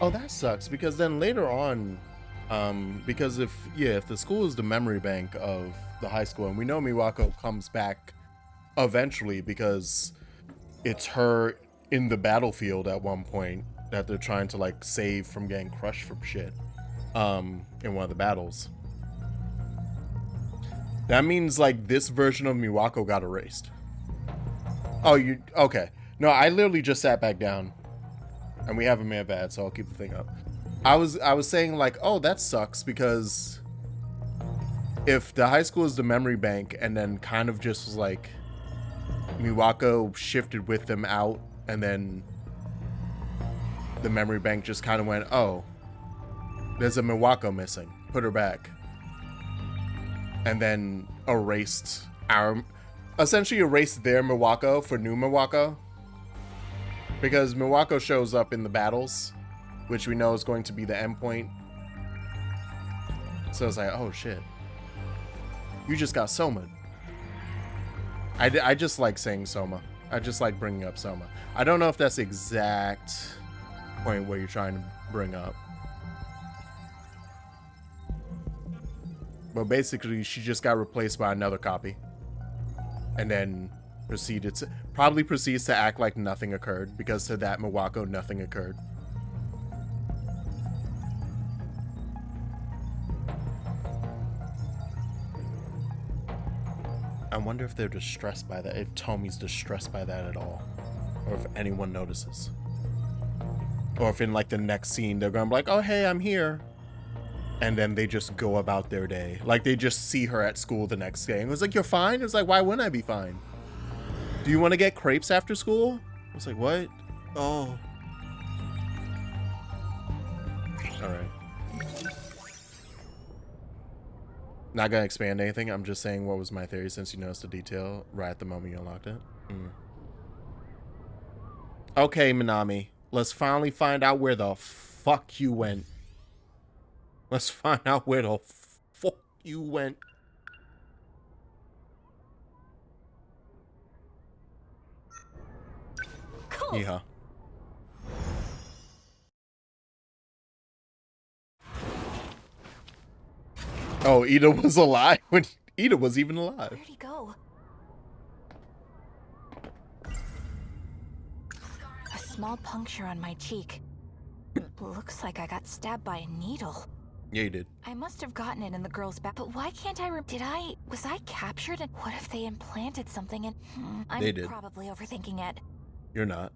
Speaker 3: Oh, that sucks, because then later on, because if the school is the memory bank of the high school, and we know Miwako comes back eventually because it's her in the battlefield at one point that they're trying to like save from getting crushed from shit in one of the battles. That means like this version of Miwako got erased. Oh, okay. No, I literally just sat back down. And we have a man bad, so I'll keep the thing up. I was saying like, oh, that sucks, because if the high school is the memory bank and then kind of just was like Miwako shifted with them out, and then the memory bank just kind of went, oh, there's a Miwako missing, put her back, and then essentially erased their Miwako for new Miwako. Because Miwako shows up in the battles, which we know is going to be the end point. So it's like, oh shit. You just got Soma. I just like saying Soma. I just like bringing up Soma. I don't know if that's the exact point where you're trying to bring up. But basically, she just got replaced by another copy. And then probably proceeds to act like nothing occurred, because to that Miwako, nothing occurred. I wonder if they're distressed by that, if Tomi's distressed by that at all, or if anyone notices. Or if in like the next scene, they're gonna be like, oh hey, I'm here. And then they just go about their day. Like they just see her at school the next day. And it was like, you're fine? It was like, why wouldn't I be fine? Do you want to get crepes after school? I was like, what? Oh. Alright. Not gonna expand anything. I'm just saying what was my theory since you noticed the detail right at the moment you unlocked it. Okay, Minami. Let's finally find out where the fuck you went. Let's find out where the fuck you went.
Speaker 2: Cool.
Speaker 3: Yeah. Oh, Ida was alive when Ida was even alive.
Speaker 2: Where'd he go? A small puncture on my cheek. Looks like I got stabbed by a needle.
Speaker 3: Yeah, you did.
Speaker 2: I must have gotten it in the girl's back, but why can't I was I captured? And what if they implanted something in?
Speaker 3: They did.
Speaker 2: I'm probably overthinking it.
Speaker 3: You're not.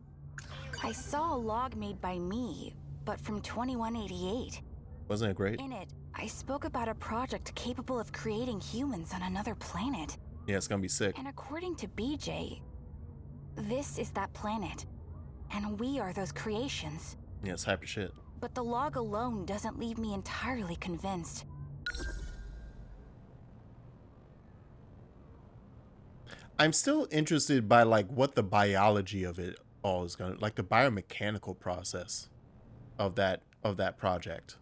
Speaker 2: I saw a log made by me, but from 2188.
Speaker 3: Wasn't it great?
Speaker 2: In it, I spoke about a project capable of creating humans on another planet.
Speaker 3: Yeah, it's gonna be sick.
Speaker 2: And according to BJ, this is that planet. And we are those creations.
Speaker 3: Yeah, it's hyper shit.
Speaker 2: But the log alone doesn't leave me entirely convinced.
Speaker 3: I'm still interested by like what the biology of it all is gonna, like the biomechanical process of that project.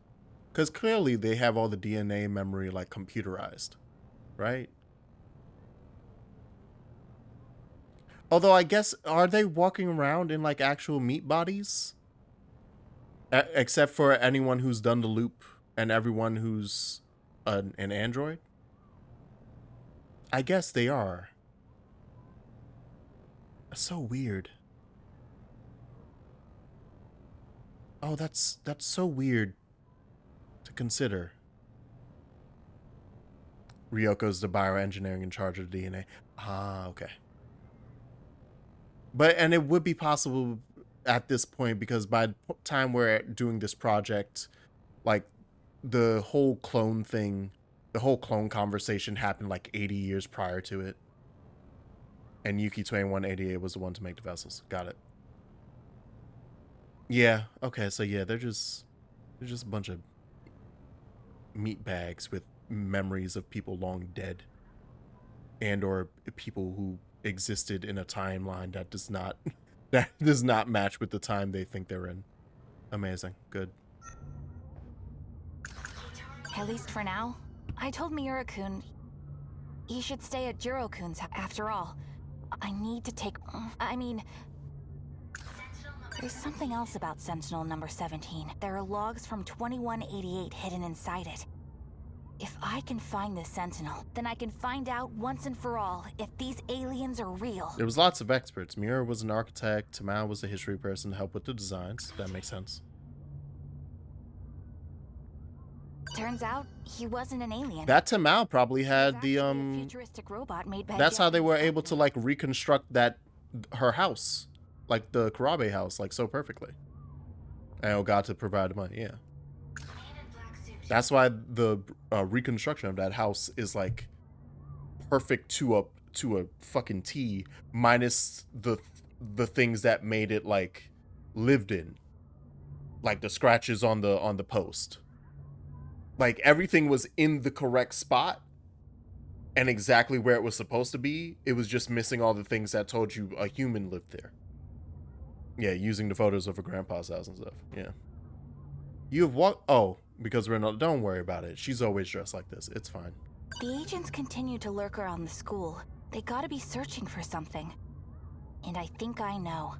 Speaker 3: Because clearly they have all the DNA memory like computerized, right? Although I guess, are they walking around in like actual meat bodies? Except for anyone who's done the loop and everyone who's an android? I guess they are. That's so weird. Oh, that's so weird to consider. Ryoko's the bioengineering in charge of the DNA. Ah, okay. And it would be possible at this point because by the time we're doing this project, like the whole clone thing, the whole clone conversation happened like 80 years prior to it. And Yuki 2188 was the one to make the vessels. Got it. Yeah, okay, so yeah, they're just a bunch of meat bags with memories of people long dead. And or people who existed in a timeline that does not match with the time they think they're in. Amazing. Good.
Speaker 2: At least for now. I told Miura-kun he should stay at Jiro-kun's after all. I need to take... There's something else about Sentinel number 17. There are logs from 2188 hidden inside it. If I can find this Sentinel, then I can find out once and for all if these aliens are real.
Speaker 3: There was lots of experts. Miura was an architect. Tamao was a history person to help with the designs. That makes sense.
Speaker 2: Turns out, he wasn't an alien.
Speaker 3: That Tamao probably had the,
Speaker 2: a futuristic robot made by
Speaker 3: that's how they were
Speaker 2: Japanese
Speaker 3: able to, like, reconstruct her house. Like, the Karabe house, like, so perfectly. And got to provide the money, yeah. That's why the reconstruction of that house is like perfect to a fucking T, minus the things that made it like lived in, like the scratches on the post. Like everything was in the correct spot and exactly where it was supposed to be. It was just missing all the things that told you a human lived there. Yeah, using the photos of her grandpa's house and stuff. Yeah. You have walked. Oh, because we're not. Don't worry about it. She's always dressed like this. It's fine.
Speaker 2: The agents continue to lurk around the school. They gotta be searching for something. And I think I know.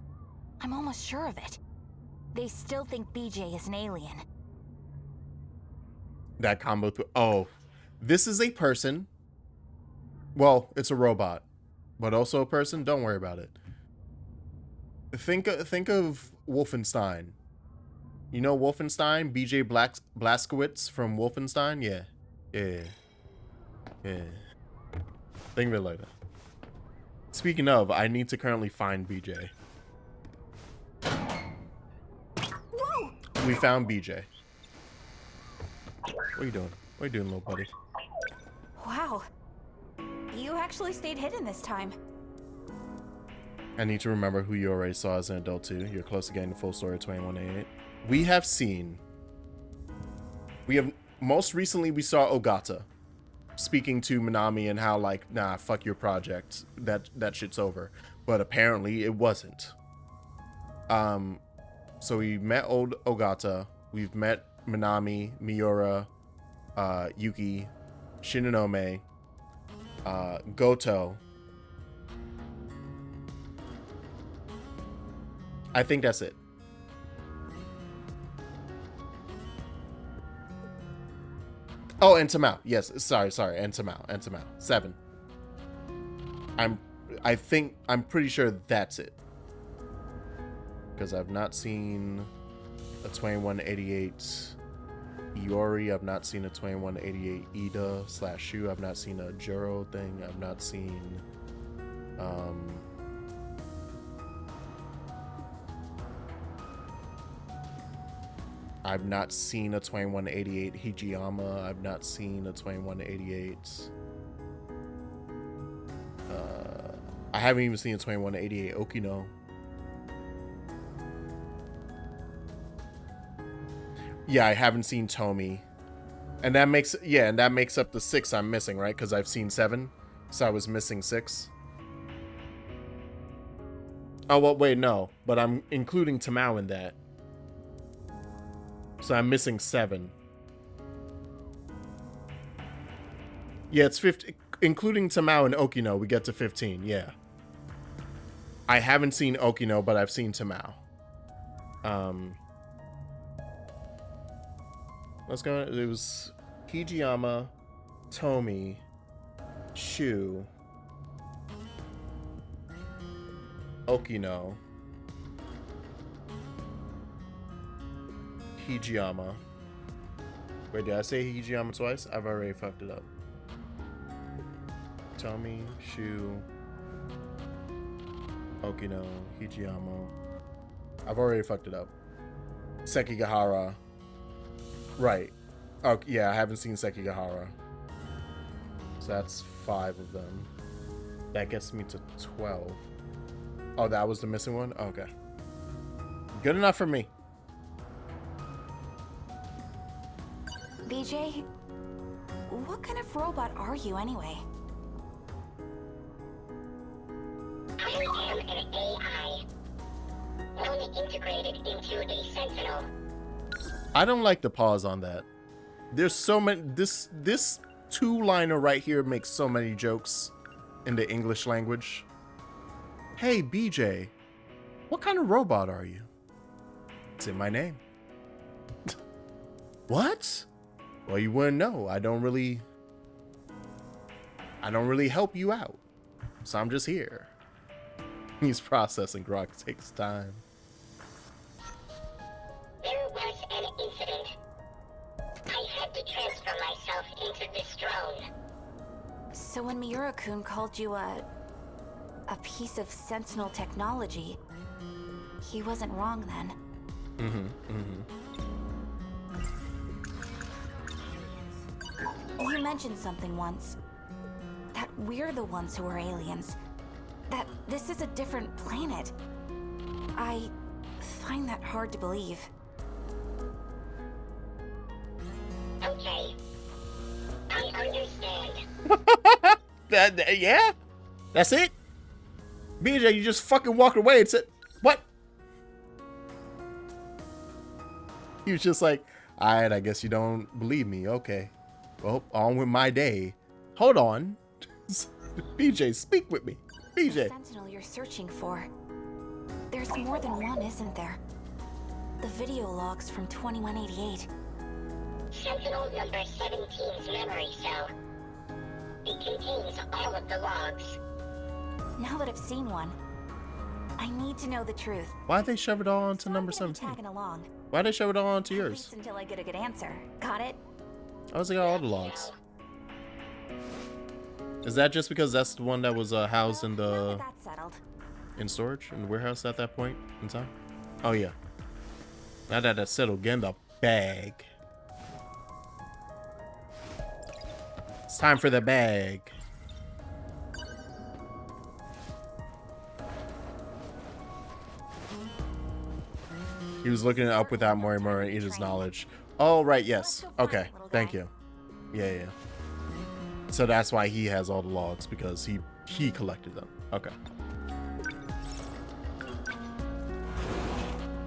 Speaker 2: I'm almost sure of it. They still think BJ is an alien.
Speaker 3: That combo. Oh, this is a person. Well, it's a robot, but also a person. Don't worry about it. Think of Wolfenstein. You know Wolfenstein? BJ Blazkowicz from Wolfenstein? Yeah. Think of it like that. Speaking of, I need to currently find BJ.
Speaker 2: Whoa!
Speaker 3: We found BJ. What are you doing? What are you doing, little buddy?
Speaker 2: Wow. You actually stayed hidden this time.
Speaker 3: I need to remember who you already saw as an adult too. You're close to getting the full story of 2188. We have most recently we saw Ogata speaking to Minami and how like, nah, fuck your project. That shit's over. But apparently it wasn't. So we met old Ogata. We've met Minami, Miura, Yuki, Shinonome, Goto. I think that's it. Oh, and Tamao. Yes, sorry, and Tamao. 7. I'm pretty sure that's it. Because I've not seen a 2188 Iori. I've not seen a 2188 Ida / Shu. I've not seen a Juro thing. I've not seen I've not seen a 2188 Hijiyama. I've not seen a 2188. I haven't even seen a 2188 Okino. Yeah, I haven't seen Tomi. And that makes up the 6 I'm missing, right? Because I've seen 7. So I was missing 6. Oh, well, wait, no. But I'm including Tamao in that. So I'm missing 7. Yeah, it's 50. Including Tamao and Okino, we get to 15. Yeah. I haven't seen Okino, but I've seen Tamao. Let's go. It was Hijiyama, Tomi, Shu, Okino, Hijiyama. Wait, did I say Hijiyama twice? I've already fucked it up. Tomi, Shu, Okino, Hijiyama. I've already fucked it up. Sekigahara. Right. Oh, yeah, I haven't seen Sekigahara. So that's 5 of them. That gets me to 12. Oh, that was the missing one? Okay. Good enough for me.
Speaker 2: BJ, what kind of robot are you anyway?
Speaker 5: I am an AI, only integrated into a Sentinel.
Speaker 3: I don't like the pause on that. There's so many. This 2-liner right here makes so many jokes in the English language. Hey, BJ, what kind of robot are you? It's in my name. What? Well, you wouldn't know. I don't really help you out. So I'm just here. He's processing. Grok takes time.
Speaker 5: There was an incident. I had to transfer myself into this drone.
Speaker 2: So when Miura-kun called you a piece of Sentinel technology, he wasn't wrong then. You mentioned something once. That we're the ones who are aliens. That this is a different planet. I find that hard to believe.
Speaker 5: Okay. I understand.
Speaker 3: Yeah? That's it? BJ, you just fucking walked away and said, what? He was just like, alright, I guess you don't believe me. Okay. Well, on with my day. Hold on. BJ, speak with me. BJ.
Speaker 2: The Sentinel you're searching for. There's more than one, isn't there? The video logs from 2188.
Speaker 5: Sentinel number 17's memory cell. It contains all of the logs.
Speaker 2: Now that I've seen one, I need to know the truth.
Speaker 3: Why'd they shove it all onto
Speaker 2: So
Speaker 3: number
Speaker 2: I'm gonna be
Speaker 3: 17?
Speaker 2: tagging along.
Speaker 3: Why'd they shove it all onto
Speaker 2: At
Speaker 3: yours?
Speaker 2: least until I get a good answer. Got it?
Speaker 3: I was like, all the logs. Is that just because that's the one that was housed in
Speaker 2: Now
Speaker 3: the
Speaker 2: that that's settled.
Speaker 3: in storage in the warehouse at that point in time? Oh yeah. Now that that's settled, get in the bag. It's time for the bag. He was looking it up without Morimura and Ida's knowledge. Oh, right, yes. Okay, thank you. Yeah. So that's why he has all the logs, because he collected them. Okay.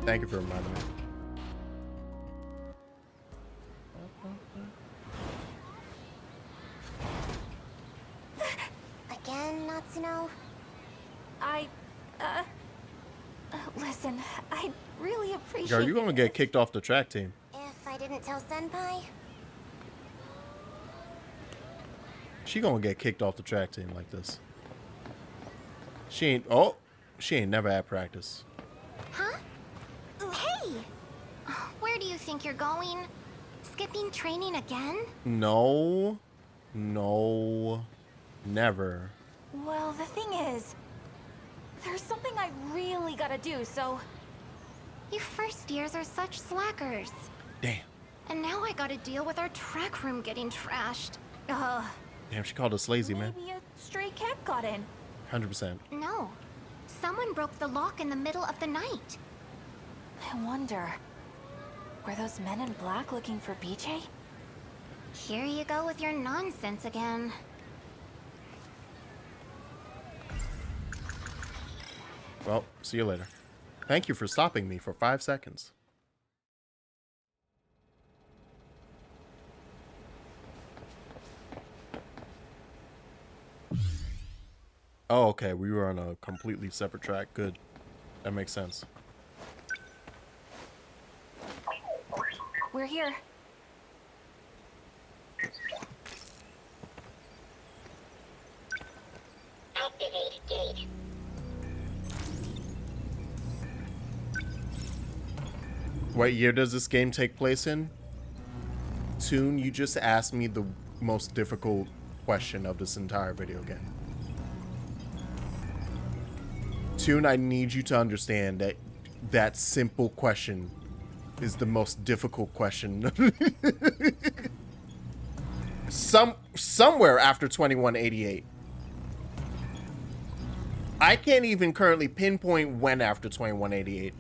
Speaker 3: Thank you for reminding me.
Speaker 2: Again, Natsuno?
Speaker 6: Listen, I'd really appreciate
Speaker 3: Girl, you're gonna get kicked off the track team.
Speaker 2: If I didn't tell Senpai?
Speaker 3: She gonna get kicked off the track team like this. She ain't never had practice.
Speaker 2: Huh? Hey! Where do you think you're going? Skipping training again?
Speaker 3: No, never.
Speaker 6: Well, the thing is, there's something I really gotta do, so...
Speaker 2: You first years are such slackers.
Speaker 3: Damn.
Speaker 2: And now I gotta deal with our track room getting trashed.
Speaker 3: Damn, she called us lazy, man.
Speaker 6: Maybe a stray cat got in.
Speaker 3: 100%.
Speaker 2: No. Someone broke the lock in the middle of the night.
Speaker 6: I wonder, were those men in black looking for BJ?
Speaker 2: Here you go with your nonsense again.
Speaker 3: Well, see you later. Thank you for stopping me for 5 seconds. Oh, okay. We were on a completely separate track. Good. That makes sense.
Speaker 6: We're here.
Speaker 5: Activate gate.
Speaker 3: What year does this game take place in? Toon, you just asked me the most difficult question of this entire video game. Toon, I need you to understand that that simple question is the most difficult question. Somewhere after 2188. I can't even currently pinpoint when after 2188.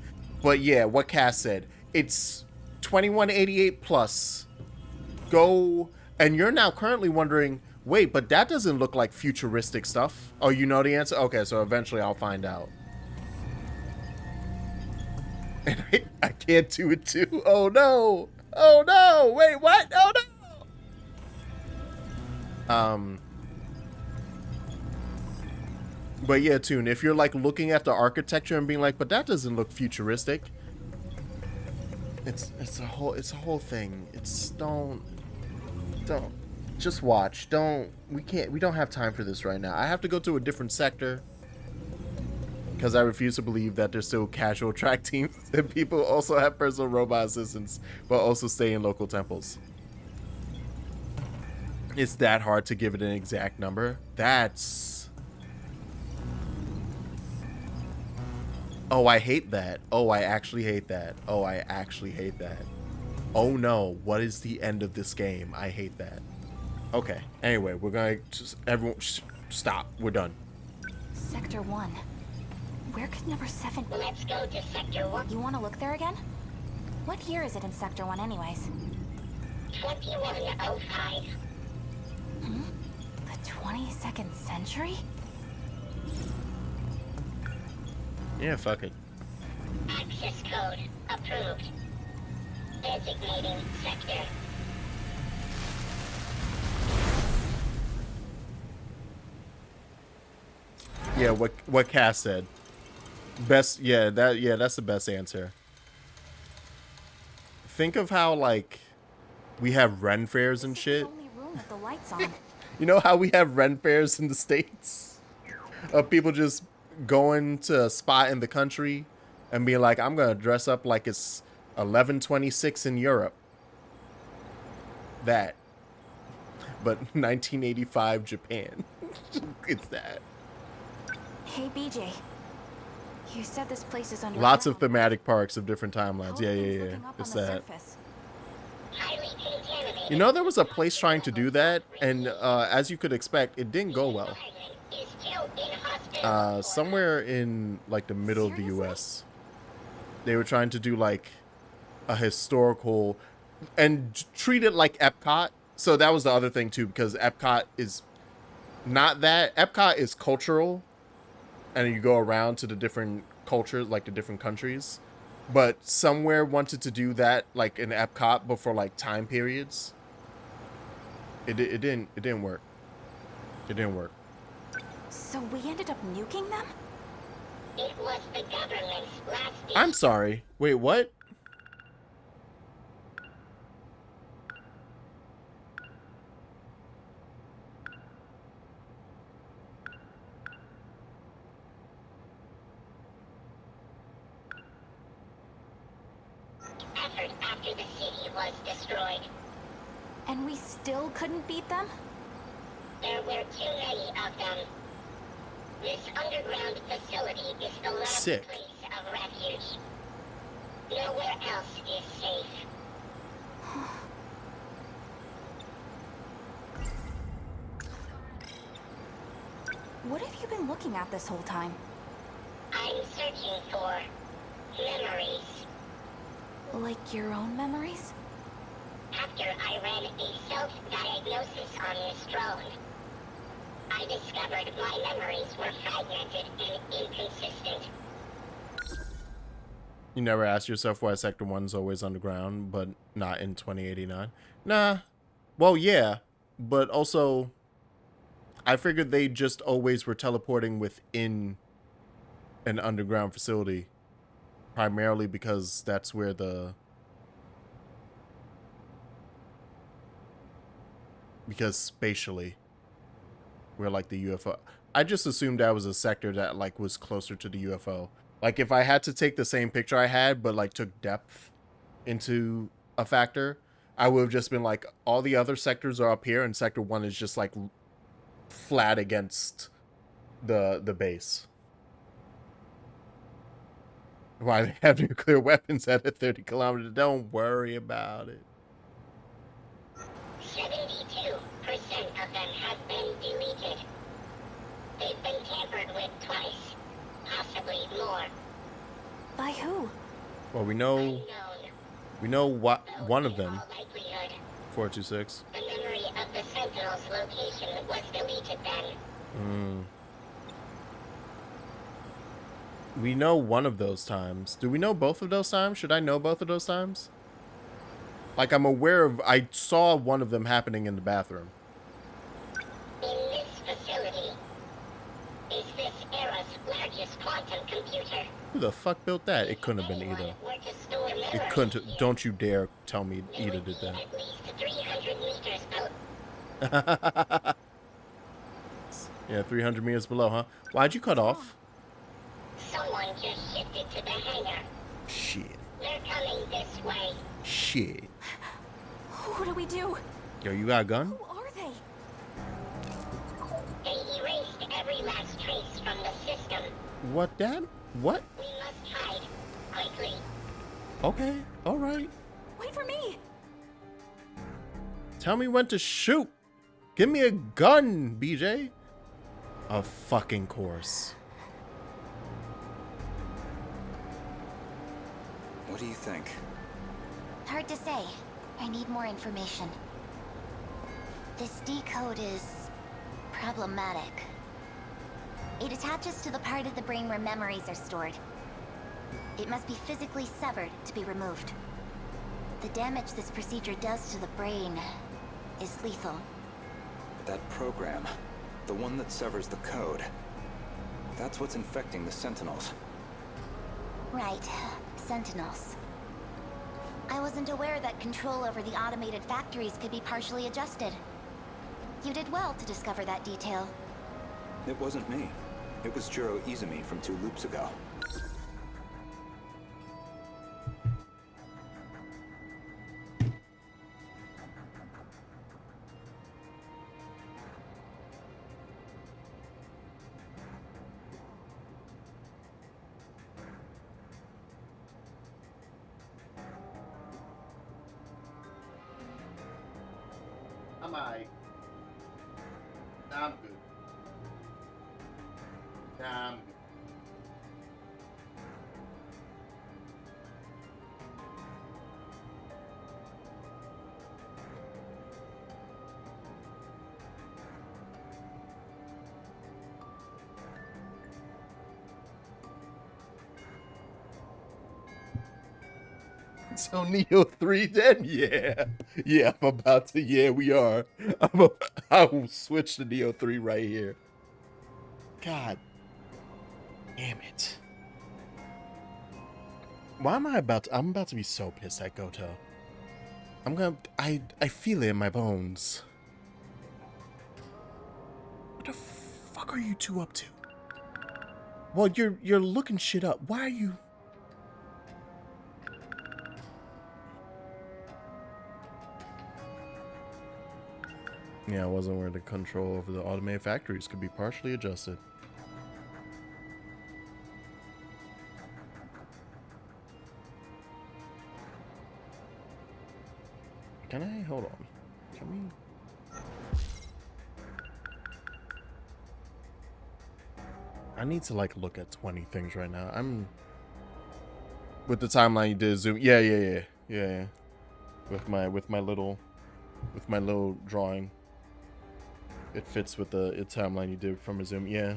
Speaker 3: But yeah, what Cass said. It's 2188 plus. Go. And you're now currently wondering, wait, but that doesn't look like futuristic stuff. Oh, you know the answer? Okay, so eventually I'll find out. And I can't do it too. Oh no. Oh no. Wait, what? Oh no. But yeah, Toon, if you're like looking at the architecture and being like, but that doesn't look futuristic. It's a whole thing. It's don't just watch. We don't have time for this right now. I have to go to a different sector because I refuse to believe that there's still casual track teams and people also have personal robot assistants but also stay in local temples. It's that hard to give it an exact number. Oh, I hate that. Oh, I actually hate that. Oh, I actually hate that. Oh no, what is the end of this game? I hate that. Okay, anyway, we're gonna just, everyone, stop. We're done.
Speaker 6: Sector 1. Where could number 7...
Speaker 5: Let's go to Sector 1.
Speaker 6: You want to look there again? What year is it in Sector 1 anyways?
Speaker 5: 2105.
Speaker 6: The 22nd century?
Speaker 3: Yeah, fuck it.
Speaker 5: Access code approved. Designating sector.
Speaker 3: Yeah, what Cass said. Best, that's the best answer. Think of how like we have Ren fairs and shit.
Speaker 6: This is the only room with the lights on.
Speaker 3: You know how we have Ren fairs in the States? Of people just going to a spot in the country and being like, I'm gonna dress up like it's 1126 in Europe. That. But 1985 Japan. It's that.
Speaker 6: Hey, BJ. You said this place is underground.
Speaker 3: Lots of thematic parks of different timelines.
Speaker 6: How are things
Speaker 3: Yeah.
Speaker 6: looking up
Speaker 3: It's
Speaker 6: on the
Speaker 3: that.
Speaker 6: surface?
Speaker 5: Highly contaminated.
Speaker 3: You know, there was a place trying to do that, and as you could expect, it didn't go well.
Speaker 5: Is still inhospitable.
Speaker 3: Somewhere in like the middle of the U.S. They were trying to do like a historical and treat it like Epcot. So that was the other thing too, because Epcot is not that. Epcot is cultural, and you go around to the different cultures, like the different countries. But somewhere wanted to do that like in Epcot, but for like time periods. It didn't work. It didn't work.
Speaker 6: So we ended up nuking them?
Speaker 5: It was the government's last
Speaker 3: I'm sorry. Wait, what?
Speaker 5: effort after the city was destroyed.
Speaker 6: And we still couldn't beat them?
Speaker 5: There were too many of them. This underground facility is the last
Speaker 3: Sick.
Speaker 5: place of refuge. Nowhere else is safe.
Speaker 6: What have you been looking at this whole time?
Speaker 5: I'm searching for memories.
Speaker 6: Like your own memories?
Speaker 5: After I ran a self-diagnosis on this drone, I discovered my memories were fragmented and inconsistent.
Speaker 3: You never asked yourself why Sector 1's always underground, but not in 2089? Nah. Well, yeah. But also, I figured they just always were teleporting within an underground facility. Primarily because that's where because spatially, where like the UFO. I just assumed that was a sector that like was closer to the UFO. Like if I had to take the same picture I had, but like took depth into a factor, I would have just been like, all the other sectors are up here, and Sector 1 is just like flat against the base. Why they have nuclear weapons at a 30 kilometer? Don't worry about it.
Speaker 5: 72% of them have been deleted. They've been tampered with twice, possibly more.
Speaker 6: By who?
Speaker 3: Well, we
Speaker 5: Unknown.
Speaker 3: know what
Speaker 5: Though
Speaker 3: one of
Speaker 5: in
Speaker 3: them.
Speaker 5: all likelihood,
Speaker 3: 426.
Speaker 5: the memory of the Sentinels location was deleted then.
Speaker 3: We know one of those times. Do we know both of those times? Should I know both of those times? Like, I'm aware of... I saw one of them happening in the bathroom.
Speaker 5: In this facility is this era's largest quantum computer.
Speaker 3: Who the fuck built that? It couldn't have been
Speaker 5: Anyone
Speaker 3: Ida.
Speaker 5: were to store
Speaker 3: It
Speaker 5: memories
Speaker 3: couldn't...
Speaker 5: here,
Speaker 3: Don't you dare tell me
Speaker 5: it
Speaker 3: Ida
Speaker 5: would
Speaker 3: did
Speaker 5: be
Speaker 3: that.
Speaker 5: at least 300 meters below.
Speaker 3: Yeah, 300 meters below, huh? Why'd you cut off?
Speaker 5: Someone just shifted to the hangar.
Speaker 3: Shit.
Speaker 5: They're coming this way.
Speaker 3: Shit.
Speaker 6: What do we do?
Speaker 3: Yo, you got a gun?
Speaker 6: Who are they?
Speaker 5: They erased every last trace from the system.
Speaker 3: What, Dad? What?
Speaker 5: We must hide. Quickly.
Speaker 3: Okay, alright.
Speaker 6: Wait for me!
Speaker 3: Tell me when to shoot. Give me a gun, BJ. Of fucking course.
Speaker 7: What do you think?
Speaker 2: Hard to say. I need more information. This decode is problematic. It attaches to the part of the brain where memories are stored. It must be physically severed to be removed. The damage this procedure does to the brain is lethal.
Speaker 7: That program, the one that severs the code, that's what's infecting the Sentinels.
Speaker 2: Right. Sentinels. I wasn't aware that control over the automated factories could be partially adjusted. You did well to discover that detail.
Speaker 7: It wasn't me. It was Jiro Izumi from 2 loops ago.
Speaker 3: I'm alright. I'm good. I'm good. So Neo 3 then? Yeah. Yeah, I'm about to. Yeah, we are. I will switch to Neo 3 right here. God damn it. Why am I about to? I'm about to be so pissed at Goto. I feel it in my bones. What the fuck are you two up to? Well, you're looking shit up. Why are you? Yeah, I wasn't aware the control over the automated factories could be partially adjusted. Can I? Hold on. Can we? I need to like look at 20 things right now. I'm with the timeline you did zoom. Yeah. With my little drawing. It fits with the timeline you did from a zoom. Yeah.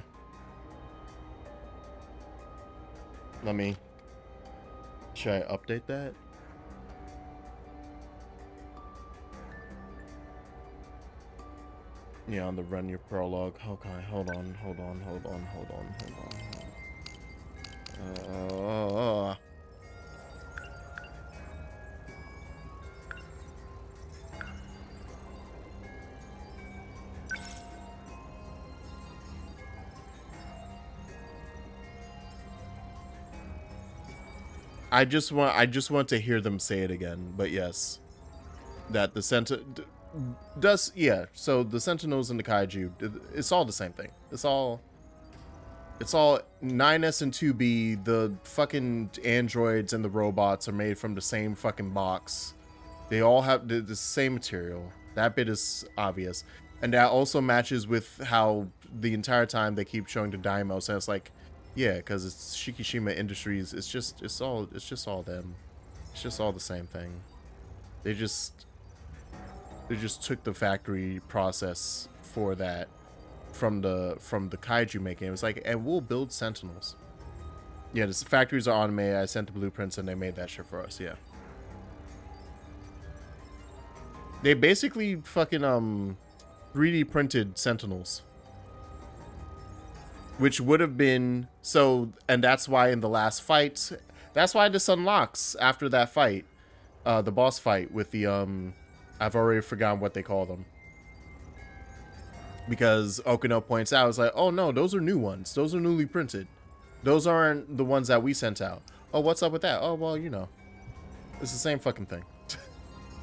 Speaker 3: Should I update that? Yeah, on the run your prologue. Okay, hold on. I just want to hear them say it again. But yes, that the does, yeah. So the Sentinels and the Kaiju, it's all the same thing. It's all 9S and 2B. The fucking androids and the robots are made from the same fucking box. They all have the same material. That bit is obvious, and that also matches with how the entire time they keep showing the Daimos, and it's like, yeah, because it's Shikishima Industries. It's just all them. It's just all the same thing. They just took the factory process for that from the Kaiju making. It was like, and we'll build Sentinels. Yeah, the factories are automated. I sent the blueprints and they made that shit for us. Yeah. They basically fucking 3D printed Sentinels. Which would have been so, and that's why in the last fight, that's why this unlocks after that fight, the boss fight with the I've already forgotten what they call them. Because Okino points out, it's like, oh no, those are new ones. Those are newly printed. Those aren't the ones that we sent out. Oh, what's up with that? Oh, well, you know, it's the same fucking thing.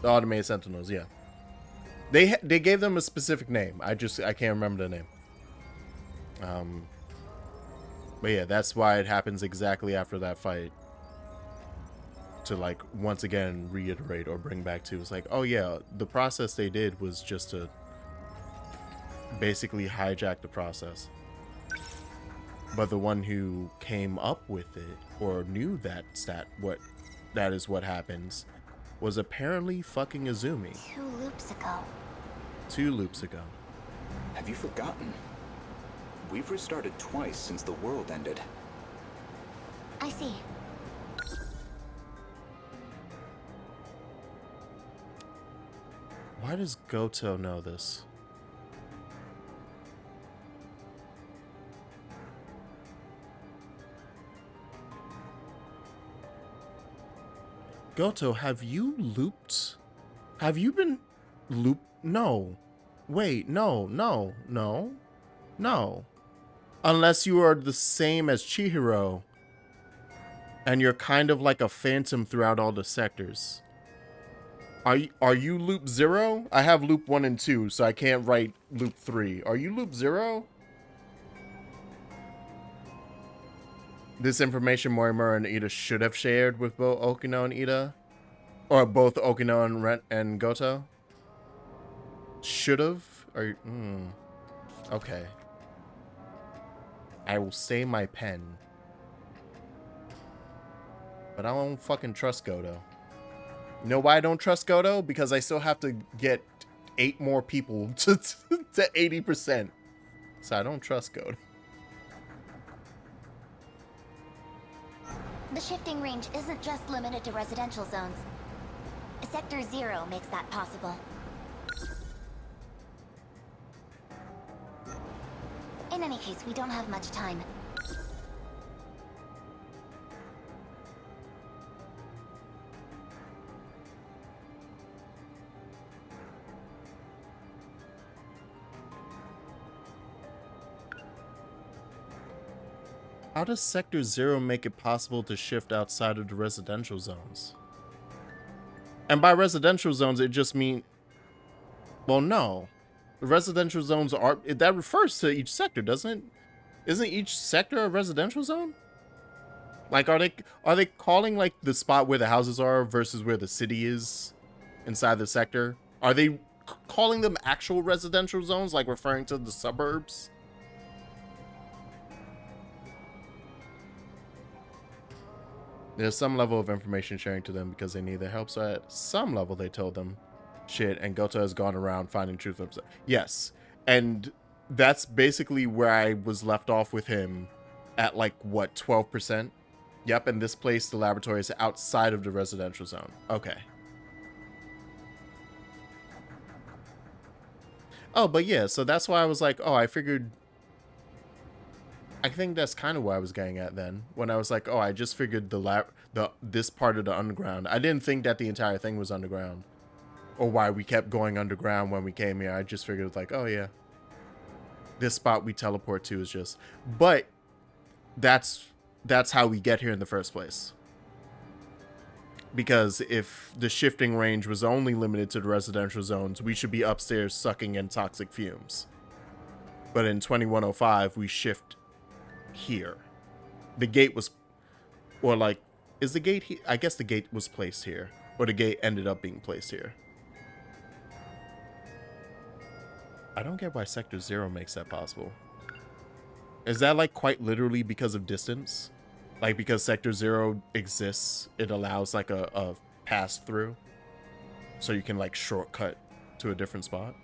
Speaker 3: The automated Sentinels, yeah. They gave them a specific name. I can't remember the name. But yeah, that's why it happens exactly after that fight. To like once again reiterate or bring back to, it's like, oh yeah, the process they did was just to basically hijack the process. But the one who came up with it or knew that is what happens was apparently fucking Izumi. 2 loops ago.
Speaker 7: Have you forgotten? We've restarted twice since the world ended.
Speaker 2: I see.
Speaker 3: Why does Goto know this? Goto, have you looped? Have you been looped? No. Wait, no. Unless you are the same as Chihiro. And you're kind of like a phantom throughout all the sectors. Are you loop 0? I have loop 1 and 2, so I can't write loop 3. Are you loop 0? This information Morimura and Ida should have shared with both Okino and Ida. Or both Okino and Goto. Should have? Okay. I will say my pen. But I don't fucking trust Goto. You know why I don't trust Goto? Because I still have to get 8 more people to 80%. So I don't trust Goto.
Speaker 2: The shifting range isn't just limited to residential zones. Sector 0 makes that possible. In any case, we don't have much time.
Speaker 3: How does Sector 0 make it possible to shift outside of the residential zones? And by residential zones, it just mean... Well, no. The residential zones are... That refers to each sector, doesn't it? Isn't each sector a residential zone? Like, are they calling, like, the spot where the houses are versus where the city is inside the sector? Are they calling them actual residential zones, like referring to the suburbs? There's some level of information sharing to them because they need their help, so at some level they told them shit, and Goto has gone around finding truth of himself. Yes, and that's basically where I was left off with him at, like, what, 12%? Yep, and this place, the laboratory, is outside of the residential zone. Okay. Oh, but yeah, so that's why I was like, oh, I figured... I think that's kind of where I was getting at then, when I was like, oh, I just figured this part of the underground. I didn't think that the entire thing was underground, or why we kept going underground when we came here. I just figured it's like, oh yeah, this spot we teleport to is just... But that's how we get here in the first place. Because if the shifting range was only limited to the residential zones, we should be upstairs sucking in toxic fumes. But in 2105, we shift here. The gate was... Or, like, is the gate here? I guess the gate was placed here. Or the gate ended up being placed here. I don't get why Sector 0 makes that possible. Is that, like, quite literally because of distance? Like, because Sector 0 exists, it allows, like, a pass-through? So you can, like, shortcut to a different spot?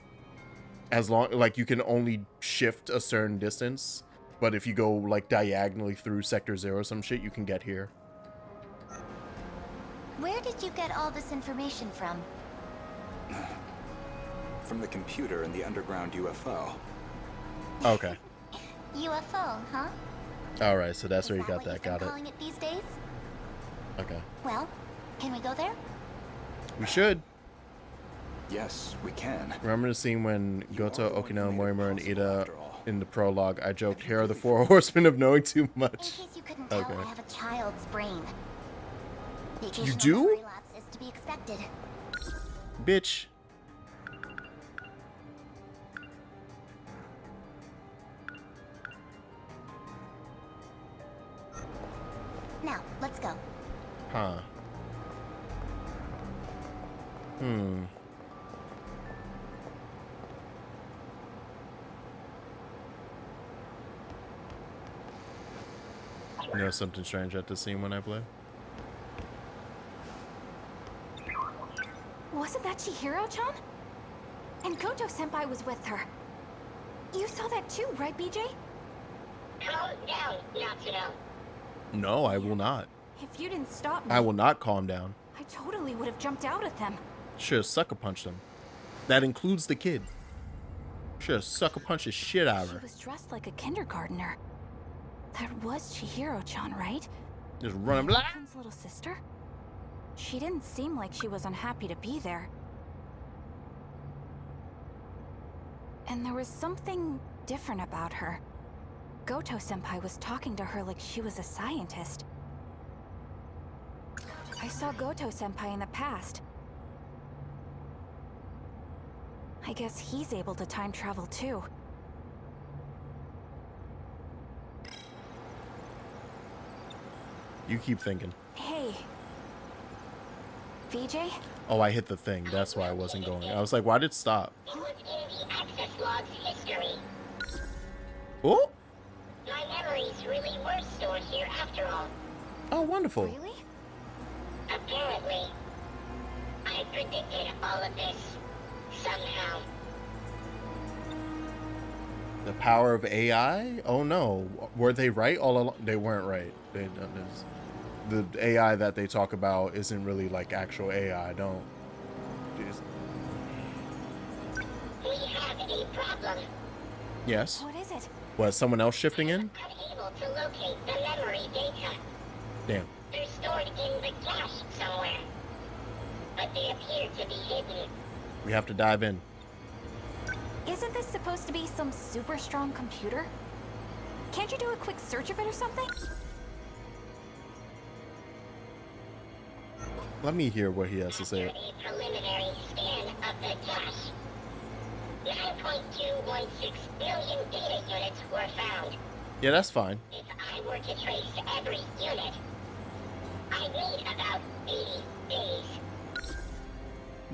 Speaker 3: As long... Like, you can only shift a certain distance, but if you go, like, diagonally through Sector 0 or some shit, you can get here.
Speaker 2: Where did you get all this information from?
Speaker 7: From the computer in the underground UFO.
Speaker 3: Okay.
Speaker 2: UFO, huh?
Speaker 3: Alright, so that's
Speaker 2: Is
Speaker 3: where you got
Speaker 2: what
Speaker 3: that.
Speaker 2: you've been
Speaker 3: Got it.
Speaker 2: calling it these days?
Speaker 3: Okay.
Speaker 2: Well, can we go there?
Speaker 3: We should.
Speaker 7: Yes, we can.
Speaker 3: Remember the scene when Goto,
Speaker 7: are the one who
Speaker 3: Okino,
Speaker 7: made it
Speaker 3: Mortimer, and
Speaker 7: possible
Speaker 3: Ida
Speaker 7: after all.
Speaker 3: in the prologue, I joked, here are the 4 horsemen of knowing too
Speaker 2: In
Speaker 3: much.
Speaker 2: case you couldn't tell,
Speaker 3: Okay.
Speaker 2: I have a child's brain. The
Speaker 3: You
Speaker 2: occasional
Speaker 3: do?
Speaker 2: memory lapse is to be expected.
Speaker 3: Bitch.
Speaker 2: Now, let's go.
Speaker 3: Huh. Hmm. You know something strange at the scene when I play?
Speaker 6: Wasn't that Chihiro-chan? And Goto-senpai was with her. You saw that too, right, BJ?
Speaker 5: Calm down, Natsuno.
Speaker 3: No, I will not.
Speaker 6: If you didn't stop me,
Speaker 3: I will not calm down.
Speaker 6: I totally would have jumped out at them.
Speaker 3: Should sucker punch them. That includes the kid. Should sucker punch the shit out of
Speaker 6: She
Speaker 3: her.
Speaker 6: was dressed like a kindergartner. That was Chihiro-chan, right?
Speaker 3: Just running blah.
Speaker 6: Ken's little sister? She didn't seem like she was unhappy to be there. And there was something different about her. Goto-senpai was talking to her like she was a scientist. I saw Goto-senpai in the past. I guess he's able to time travel too.
Speaker 3: You keep thinking.
Speaker 6: Hey. VJ?
Speaker 3: Oh, I hit the thing. That's why I wasn't going. I was like, why did it stop?
Speaker 5: It was in the access logs history.
Speaker 3: Oh!
Speaker 5: My memories really were stored here after all.
Speaker 3: Oh, wonderful.
Speaker 6: Really?
Speaker 5: Apparently. I predicted all of this. Somehow.
Speaker 3: The power of AI? Oh no. Were they right all along? They weren't right. They done this. the AI that they talk about isn't really like actual AI. Don't. Jeez.
Speaker 5: We have a problem.
Speaker 3: Yes.
Speaker 6: What is it?
Speaker 3: Was someone else shifting in?
Speaker 5: Unable to locate the memory data.
Speaker 3: Damn.
Speaker 5: They're stored in the cache somewhere. But they appear to be hidden.
Speaker 3: We have to dive in.
Speaker 6: Isn't this supposed to be some super strong computer? Can't you do a quick search of it or something?
Speaker 3: Let me hear what he has to say.
Speaker 5: After a preliminary scan of the cache, 9.216 billion data units were found.
Speaker 3: Yeah, that's fine.
Speaker 5: If I were to trace every unit, I'd need about 80 days.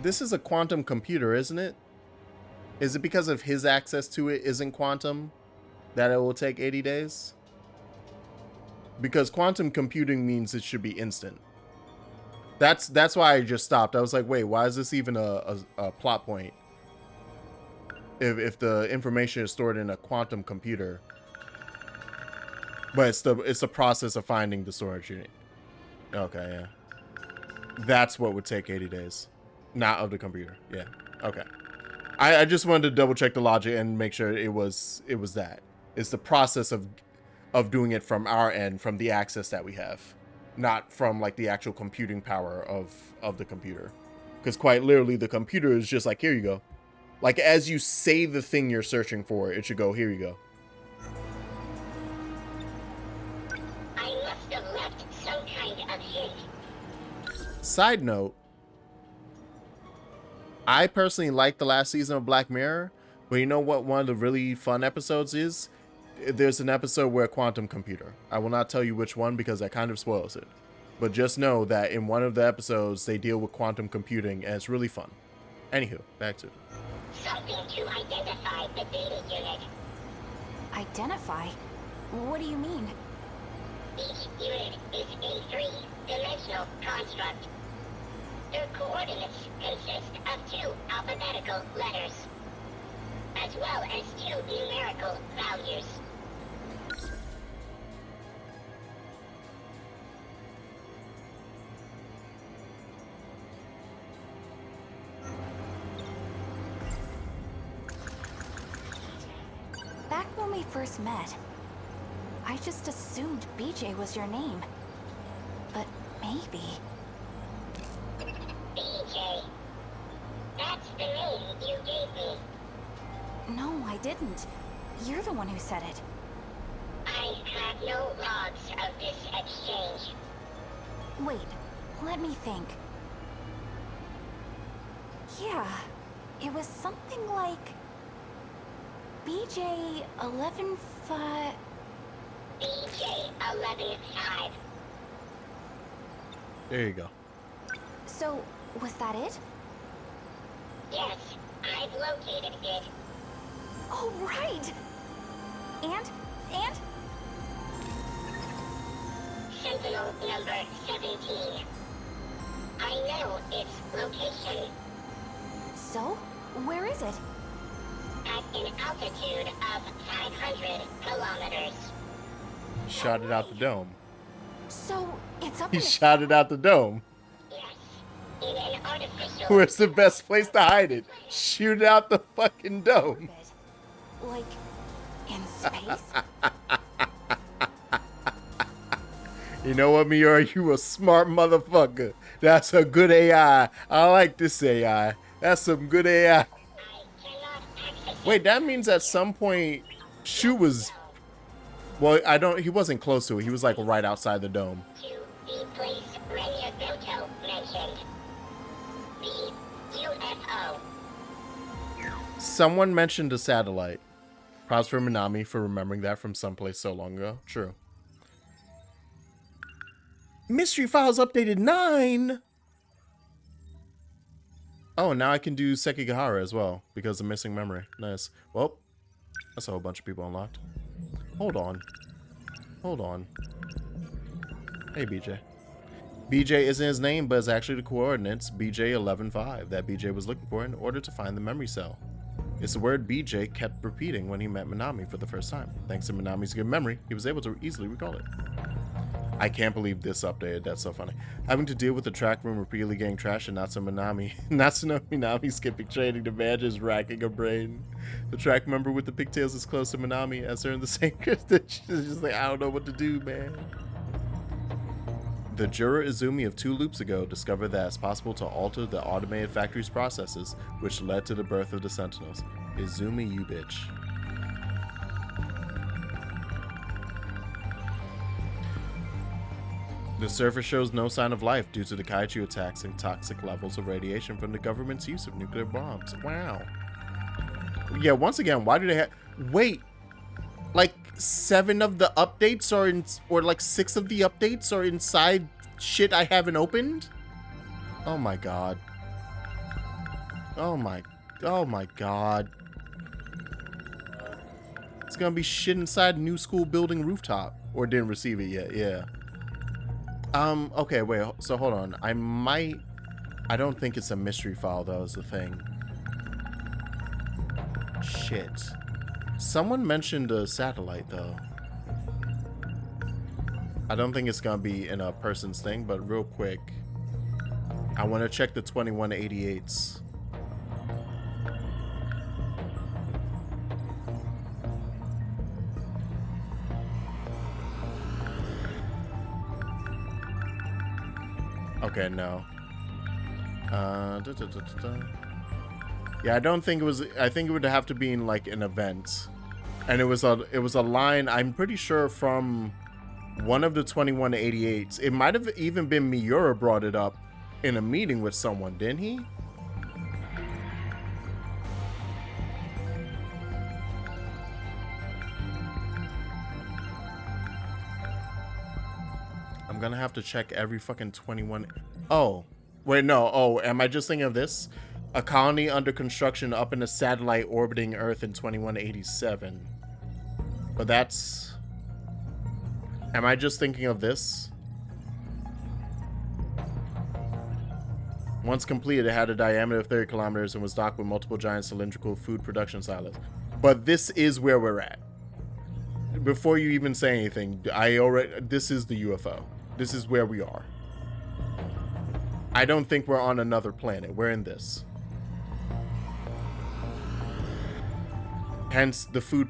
Speaker 3: This is a quantum computer, isn't it? Is it because of his access to it isn't quantum that it will take 80 days? Because quantum computing means it should be instant. That's why I just stopped. I was like, wait, why is this even a plot point? If the information is stored in a quantum computer, but it's the process of finding the storage unit. Okay, yeah. That's what would take 80 days. Not of the computer. Yeah. Okay. I just wanted to double check the logic and make sure it was that. It's the process of doing it from our end, from the access that we have. Not from like the actual computing power of the computer. Because quite literally the computer is just like, here you go. Like as you say the thing you're searching for, it should go, here you go.
Speaker 5: I must have left some kind of hint.
Speaker 3: Side note, I personally like the last season of Black Mirror, but you know what one of the really fun episodes is? There's an episode where a quantum computer. I will not tell you which one because that kind of spoils it. But just know that in one of the episodes, they deal with quantum computing, and it's really fun. Anywho, back to it.
Speaker 5: Something to identify the data unit.
Speaker 6: Identify? What do you mean?
Speaker 5: Each unit is a three-dimensional construct. Their coordinates consist of 2 alphabetical letters, as well as 2 numerical values.
Speaker 6: Back when we first met, I just assumed BJ was your name. But maybe...
Speaker 5: BJ. That's the name you gave me.
Speaker 6: No, I didn't. You're the one who said it.
Speaker 5: I have no logs of this exchange.
Speaker 6: Wait, let me think. Yeah, it was something like... BJ 11-5...
Speaker 5: BJ 11-5.
Speaker 3: There you go.
Speaker 6: So, was that it?
Speaker 5: Yes, I've located it.
Speaker 6: Oh, right! And?
Speaker 5: Sentinel number 17. I know its location.
Speaker 6: So, where is it?
Speaker 5: At an altitude of 500 kilometers.
Speaker 3: Shot it out the dome.
Speaker 6: So, it's up
Speaker 3: He
Speaker 6: in the
Speaker 3: shot it out the dome.
Speaker 5: Yes, in an artificial...
Speaker 3: Where's the best place to hide it? Shoot it out the fucking dome.
Speaker 6: orbit. Like, in space?
Speaker 3: You know what, Miura? You a smart motherfucker. That's a good AI. I like this AI. That's some good AI.
Speaker 5: I cannot access
Speaker 3: Wait, that means at some point, Shu was... Well, he wasn't close to it. He was like right outside the dome.
Speaker 5: to the place Renya Goto mentioned. The UFO.
Speaker 3: Someone mentioned a satellite. Props for Minami for remembering that from someplace so long ago. True. Mystery Files updated 9! Oh, now I can do Sekigahara as well because of missing memory. Nice. Well, that's a whole bunch of people unlocked. Hold on. Hey, BJ. BJ isn't his name, but it's actually the coordinates BJ 11-5 that BJ was looking for in order to find the memory cell. It's the word BJ kept repeating when he met Minami for the first time. Thanks to Minami's good memory, he was able to easily recall it. I can't believe this updated. That's so funny. Having to deal with the track room repeatedly getting trashed and Natsuno Minami skipping training. The manager is racking a brain. The track member with the pigtails is close to Minami as they're in the same She's just like, I don't know what to do, man. The juror Izumi of 2 loops ago discovered that it's possible to alter the automated factory's processes, which led to the birth of the Sentinels. Izumi, you bitch. The surface shows no sign of life due to the Kaiju attacks and toxic levels of radiation from the government's use of nuclear bombs. Wow. Yeah, once again, why do they have... Wait. Like, 7 of the updates are in... Or like 6 of the updates are inside shit I haven't opened? Oh my god. Oh my god. It's gonna be shit inside new school building rooftop. Or didn't receive it yet, yeah. Okay, wait, so hold on. I don't think it's a mystery file, though, is the thing. Shit. Someone mentioned a satellite, though. I don't think it's gonna be in a person's thing, but real quick. I want to check the 2188s. Okay, no. Yeah, I don't think it was. I think it would have to be in like an event, and it was a line. I'm pretty sure from one of the 2188s. It might have even been Miura brought it up in a meeting with someone, didn't he? I'm gonna have to check every fucking 21. Oh, wait, no. Oh, am I just thinking of this? A colony under construction up in a satellite orbiting Earth in 2187. But that's... Am I just thinking of this? Once completed, it had a diameter of 30 kilometers and was docked with multiple giant cylindrical food production silos. But this is where we're at. Before you even say anything, this is the UFO. This is where we are. I don't think we're on another planet. We're in this. Hence the food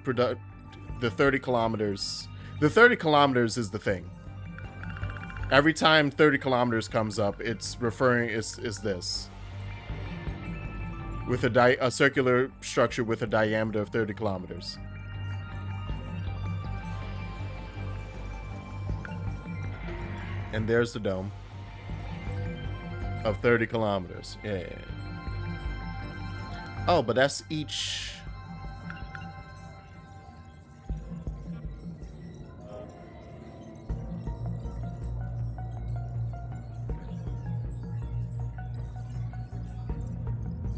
Speaker 3: the 30 kilometers. The 30 kilometers is the thing. Every time 30 kilometers comes up, it's referring is this. With a circular structure with a diameter of 30 kilometers. And there's the dome of 30 kilometers. Yeah. Oh, but that's each.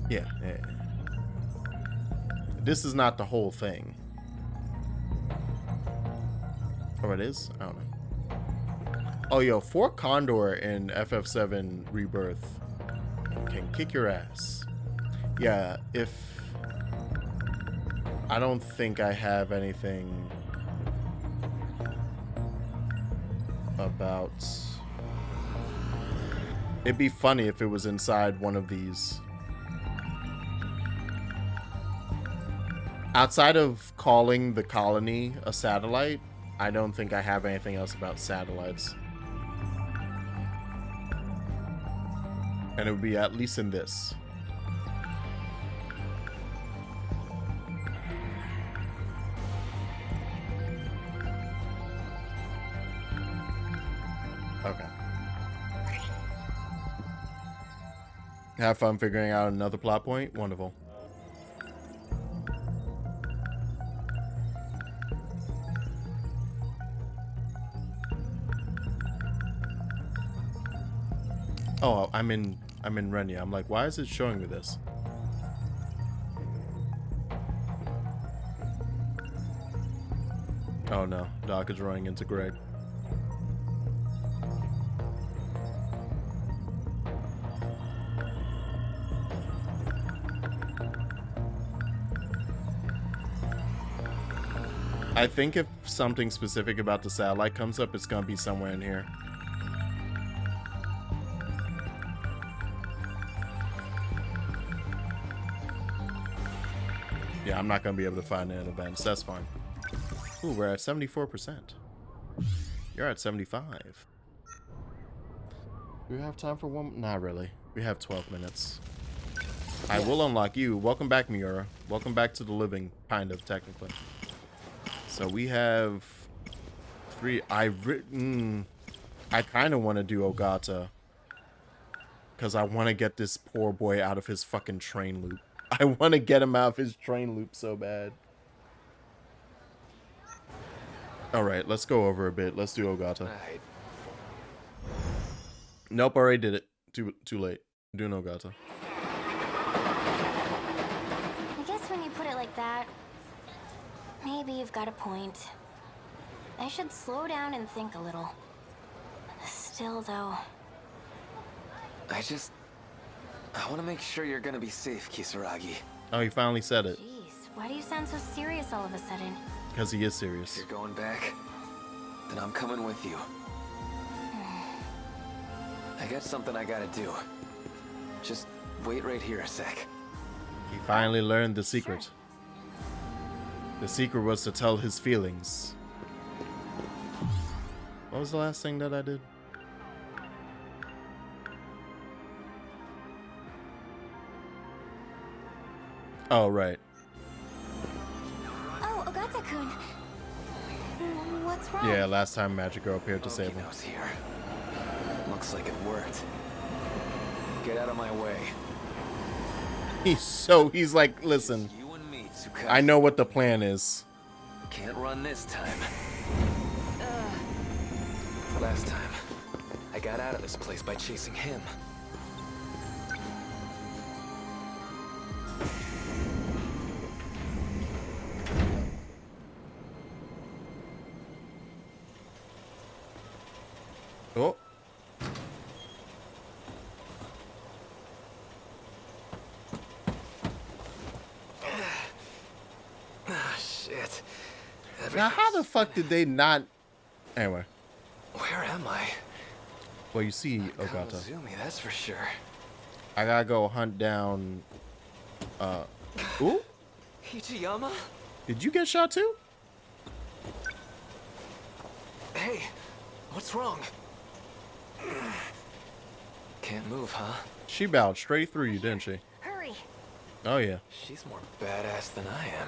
Speaker 3: Yeah. This is not the whole thing. Or it is? I don't know. Oh, yo, Fort Condor in FF7 Rebirth can kick your ass. Yeah, if... I don't think I have anything about... It'd be funny if it was inside one of these. Outside of calling the colony a satellite, I don't think I have anything else about satellites. And it would be at least in this. Okay. Have fun figuring out another plot point? Wonderful. Oh, I'm in Renya. I'm like, why is it showing me this? Oh no, Doc is running into Greg. I think if something specific about the satellite comes up, it's gonna be somewhere in here. Yeah, I'm not gonna be able to find it in events. That's fine. Ooh, we're at 74%. You're at 75. Do we have time for one? Not really. We have 12 minutes. I will unlock you. Welcome back, Miura. Welcome back to the living, kind of, technically. So we have 3. I kind of want to do Ogata. Because I want to get this poor boy out of his fucking train loop. I want to get him out of his train loop so bad. Alright, let's go over a bit. Let's do Ogata.
Speaker 7: Right.
Speaker 3: Nope, already did it. Too late. Doing Ogata.
Speaker 2: I guess when you put it like that, maybe you've got a point. I should slow down and think a little. Still, though...
Speaker 8: I want to make sure you're gonna be safe, Kisaragi.
Speaker 3: Oh, he finally said it.
Speaker 2: Jeez, why do you sound so serious all of a sudden?
Speaker 3: Because he is
Speaker 8: If
Speaker 3: serious.
Speaker 8: you're going back, then I'm coming with you. I got something I gotta do. Just wait right here a sec.
Speaker 3: He finally learned the secret. The secret was to tell his feelings. What was the last thing that I did? Oh, right.
Speaker 2: Oh, Ogata-kun. What's wrong?
Speaker 3: Yeah, last time Magic Girl appeared to save him.
Speaker 8: Okino's here. Looks like it worked. Get out of my way.
Speaker 3: He's like, listen,
Speaker 8: You and me, Tsukasa.
Speaker 3: I know what the plan is.
Speaker 8: Can't run this time. Last time, I got out of this place by chasing him.
Speaker 3: Oh.
Speaker 8: Ah, shit.
Speaker 3: Now, how the fuck did they not... Anyway.
Speaker 8: Where am I?
Speaker 3: Well, you see, Ogata.
Speaker 8: Kawazumi, that's for sure.
Speaker 3: I gotta go hunt down... Ooh?
Speaker 8: Ichiyama?
Speaker 3: Did you get shot too?
Speaker 8: Hey, what's wrong? Can't move, huh?
Speaker 3: She bowed straight through you, didn't she?
Speaker 2: Hurry!
Speaker 3: Oh, yeah.
Speaker 8: She's more badass than I am.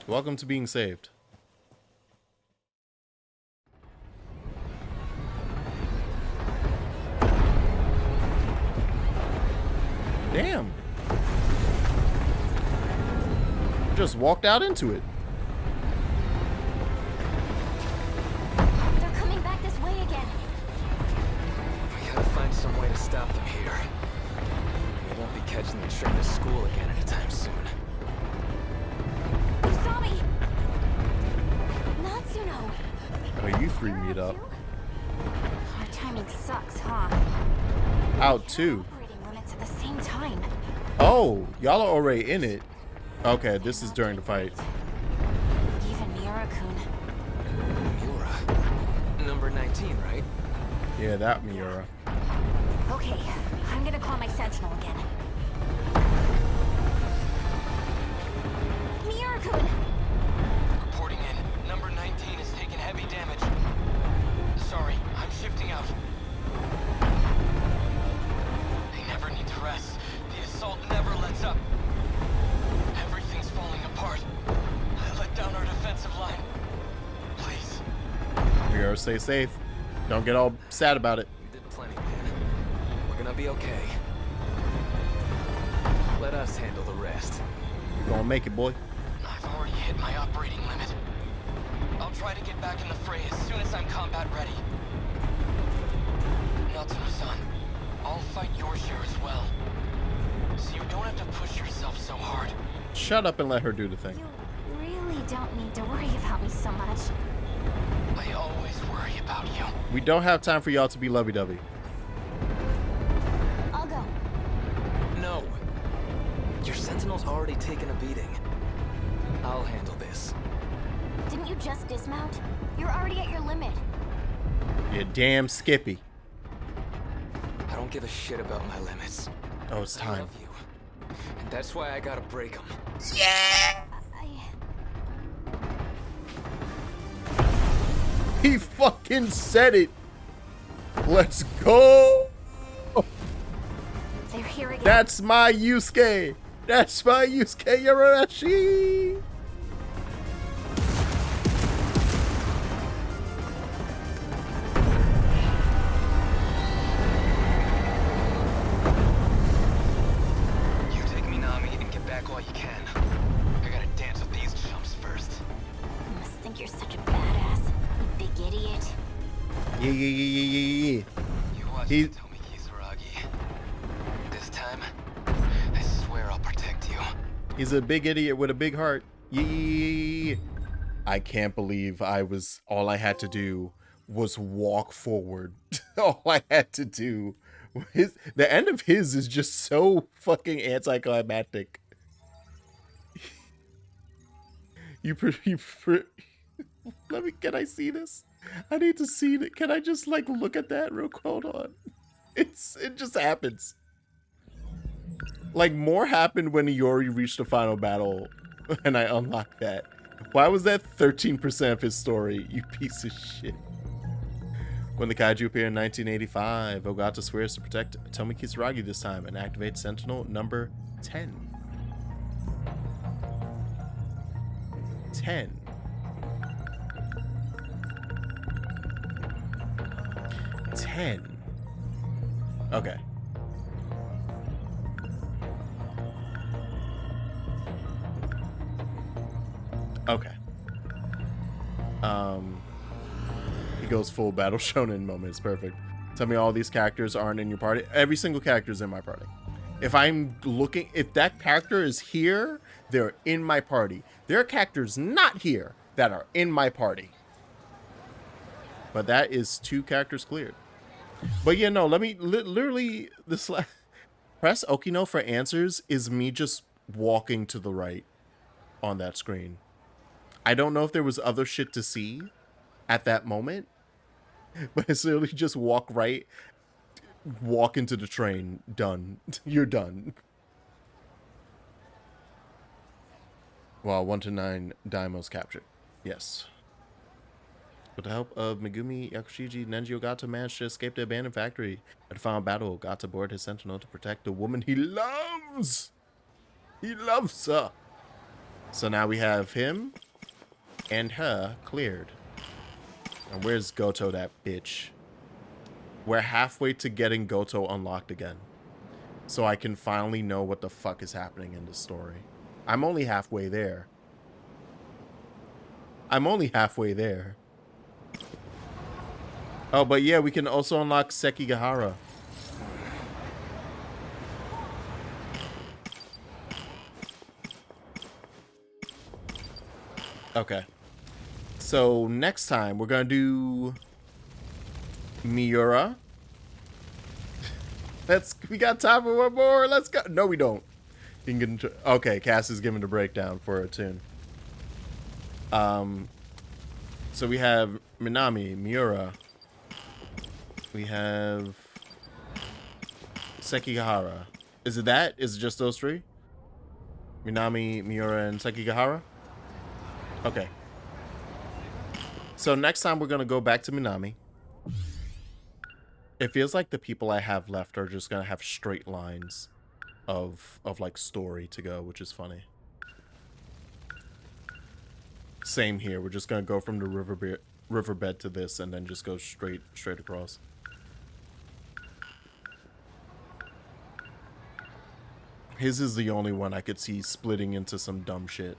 Speaker 3: Welcome to being saved. Damn. Just walked out into it.
Speaker 2: They're coming back this way again.
Speaker 8: We gotta find some way to stop them here. We won't be catching the train to school again anytime soon.
Speaker 2: You saw me! Natsuno!
Speaker 3: Oh, you three meet up.
Speaker 6: Our timing sucks, huh?
Speaker 3: Out too.
Speaker 6: Operating limits at the same time.
Speaker 3: Oh, y'all are already in it. Okay, this is during the fight.
Speaker 6: Even Miura-kun.
Speaker 8: Miura. Number 19, right?
Speaker 3: Yeah, that Miura.
Speaker 6: Okay, I'm gonna call my sentinel again. Miura-kun!
Speaker 1: Reporting in. Number 19 is taking heavy damage. Sorry, I'm shifting out. They never need to rest. The assault never lets up. Everything's falling apart. I let down our defensive line. Please.
Speaker 3: Miura, stay safe. Don't get all sad about it.
Speaker 8: We did plenty, man. We're gonna be okay. Let us handle the rest.
Speaker 3: You're gonna make it, boy.
Speaker 1: I've already hit my operating limit. I'll try to get back in the fray as soon as I'm combat ready. Natsuno-san, I'll fight your share as well. So you don't have to push yourself so hard.
Speaker 3: Shut up and let her do the thing.
Speaker 6: You really don't need to worry about me so much.
Speaker 1: I always worry about you.
Speaker 3: We don't have time for y'all to be lovey-dovey.
Speaker 2: I'll go.
Speaker 8: No. Your Sentinel's already taken a beating. I'll handle this.
Speaker 2: Didn't you just dismount? You're already at your limit.
Speaker 3: You damn Skippy.
Speaker 8: I don't give a shit about my limits.
Speaker 3: Oh, it's
Speaker 8: I
Speaker 3: time.
Speaker 8: love you. And that's why I gotta break them.
Speaker 3: He fucking said it. Let's go.
Speaker 6: They're here again.
Speaker 3: That's my Yusuke. That's my Yusuke Yarashi.
Speaker 8: You take Minami and get back while you can. I gotta dance with these chumps first.
Speaker 2: You must think you're such a badass, you big idiot.
Speaker 3: Yeah.
Speaker 8: You watch
Speaker 3: He-
Speaker 8: me, Tomi Kisaragi. This time, I swear I'll protect you.
Speaker 3: He's a big idiot with a big heart. Yeah. I can't believe all I had to do was walk forward. All I had to do. The end of his is just so fucking anticlimactic. Can I see this? I need to see it. Can I just like look at that real quick? Hold on. It just happens. Like more happened when Iori reached the final battle and I unlocked that. Why was that 13% of his story, you piece of shit? When the Kaiju appeared in 1985, Ogata swears to protect Tomi Kisaragi this time and activate Sentinel number 10. 10. 10. Okay. Okay. He goes full battle shonen moment. It's perfect. Tell me all these characters aren't in your party. Every single character is in my party. If that character is here, they're in my party. There are characters not here that are in my party. But that is 2 characters cleared. But yeah, no, let me literally press Okino for answers is me just walking to the right on that screen. I don't know if there was other shit to see at that moment, but it's literally just walk right, walk into the train, done. You're done. Well, 1 to 9 Daimos captured. Yes. With the help of Megumi Yakushiji, Nenji Ogata managed to escape the abandoned factory. At the final battle, Ogata boarded his sentinel to protect the woman he loves. He loves her. So now we have him and her cleared. And where's Goto, that bitch? We're halfway to getting Goto unlocked again. So I can finally know what the fuck is happening in the story. I'm only halfway there. Oh, but yeah, we can also unlock Sekigahara. Okay. So next time we're gonna do Miura. We got time for one more. Let's go. No, we don't. You can get into, okay, Cass is giving the breakdown for a tune. So we have Minami, Miura. We have Sekigahara. Is it that? Is it just those 3? Minami, Miura, and Sekigahara? Okay. So next time we're going to go back to Minami. It feels like the people I have left are just going to have straight lines of like story to go, which is funny. Same here. We're just going to go from the riverbed to this and then just go straight across. His is the only one I could see splitting into some dumb shit.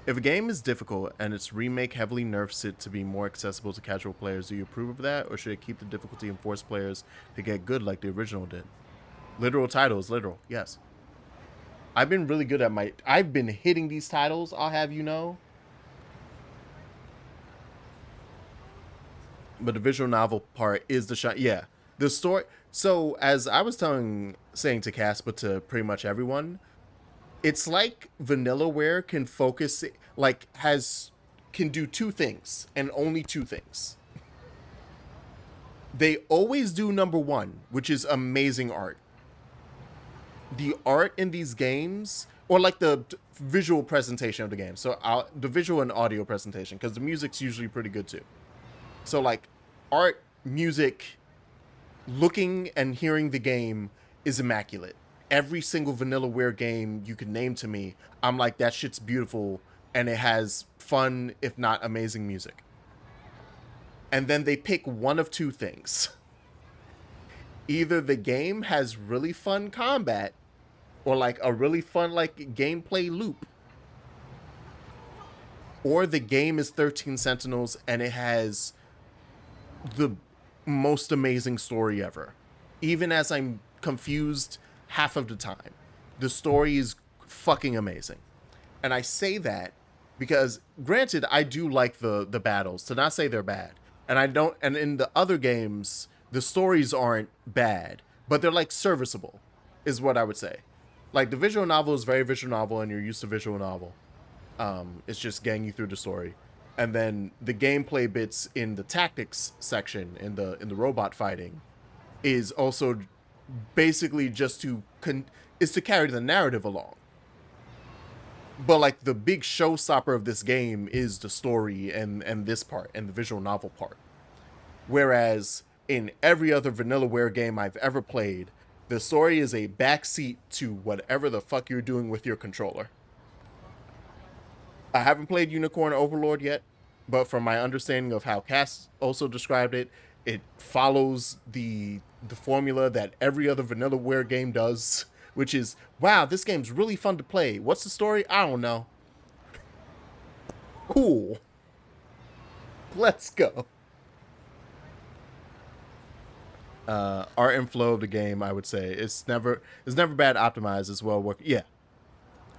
Speaker 3: If a game is difficult and its remake heavily nerfs it to be more accessible to casual players, do you approve of that, or should it keep the difficulty and force players to get good like the original did? Literal titles, literal, yes. I've been really good at I've been hitting these titles, I'll have you know. But the visual novel part is the shot, yeah. The story, so as I was saying to Cass, but to pretty much everyone, It's like Vanillaware can focus, like, can do two things and only two things. They always do number one, which is amazing art. The art in these games, or like the visual presentation of the game. So the visual and audio presentation, because the music's usually pretty good too. So like art, music, looking and hearing the game is immaculate. Every single Vanillaware game you can name to me, I'm like, that shit's beautiful, and it has fun, if not amazing music. And then they pick one of two things. Either the game has really fun combat, or like a really fun like gameplay loop, or the game is 13 Sentinels and it has the most amazing story ever. Even as I'm confused half of the time, the story is fucking amazing. And I say that because, granted, I do like the battles, to not say they're bad. And in the other games, the stories aren't bad, but they're like serviceable, is what I would say. Like the visual novel is very visual novel, and you're used to visual novel. It's just getting you through the story. And then the gameplay bits in the tactics section, in the robot fighting, is also basically just to carry the narrative along. But like the big showstopper of this game is the story and this part and the visual novel part. Whereas in every other Vanillaware game I've ever played, the story is a backseat to whatever the fuck you're doing with your controller. I haven't played Unicorn Overlord yet, but from my understanding of how Cass also described it, it follows the formula that every other Vanillaware game does, which is, wow, this game's really fun to play. What's the story? I don't know. Cool. Let's go. Art and flow of the game, I would say, it's never bad optimized. It's well working. Yeah,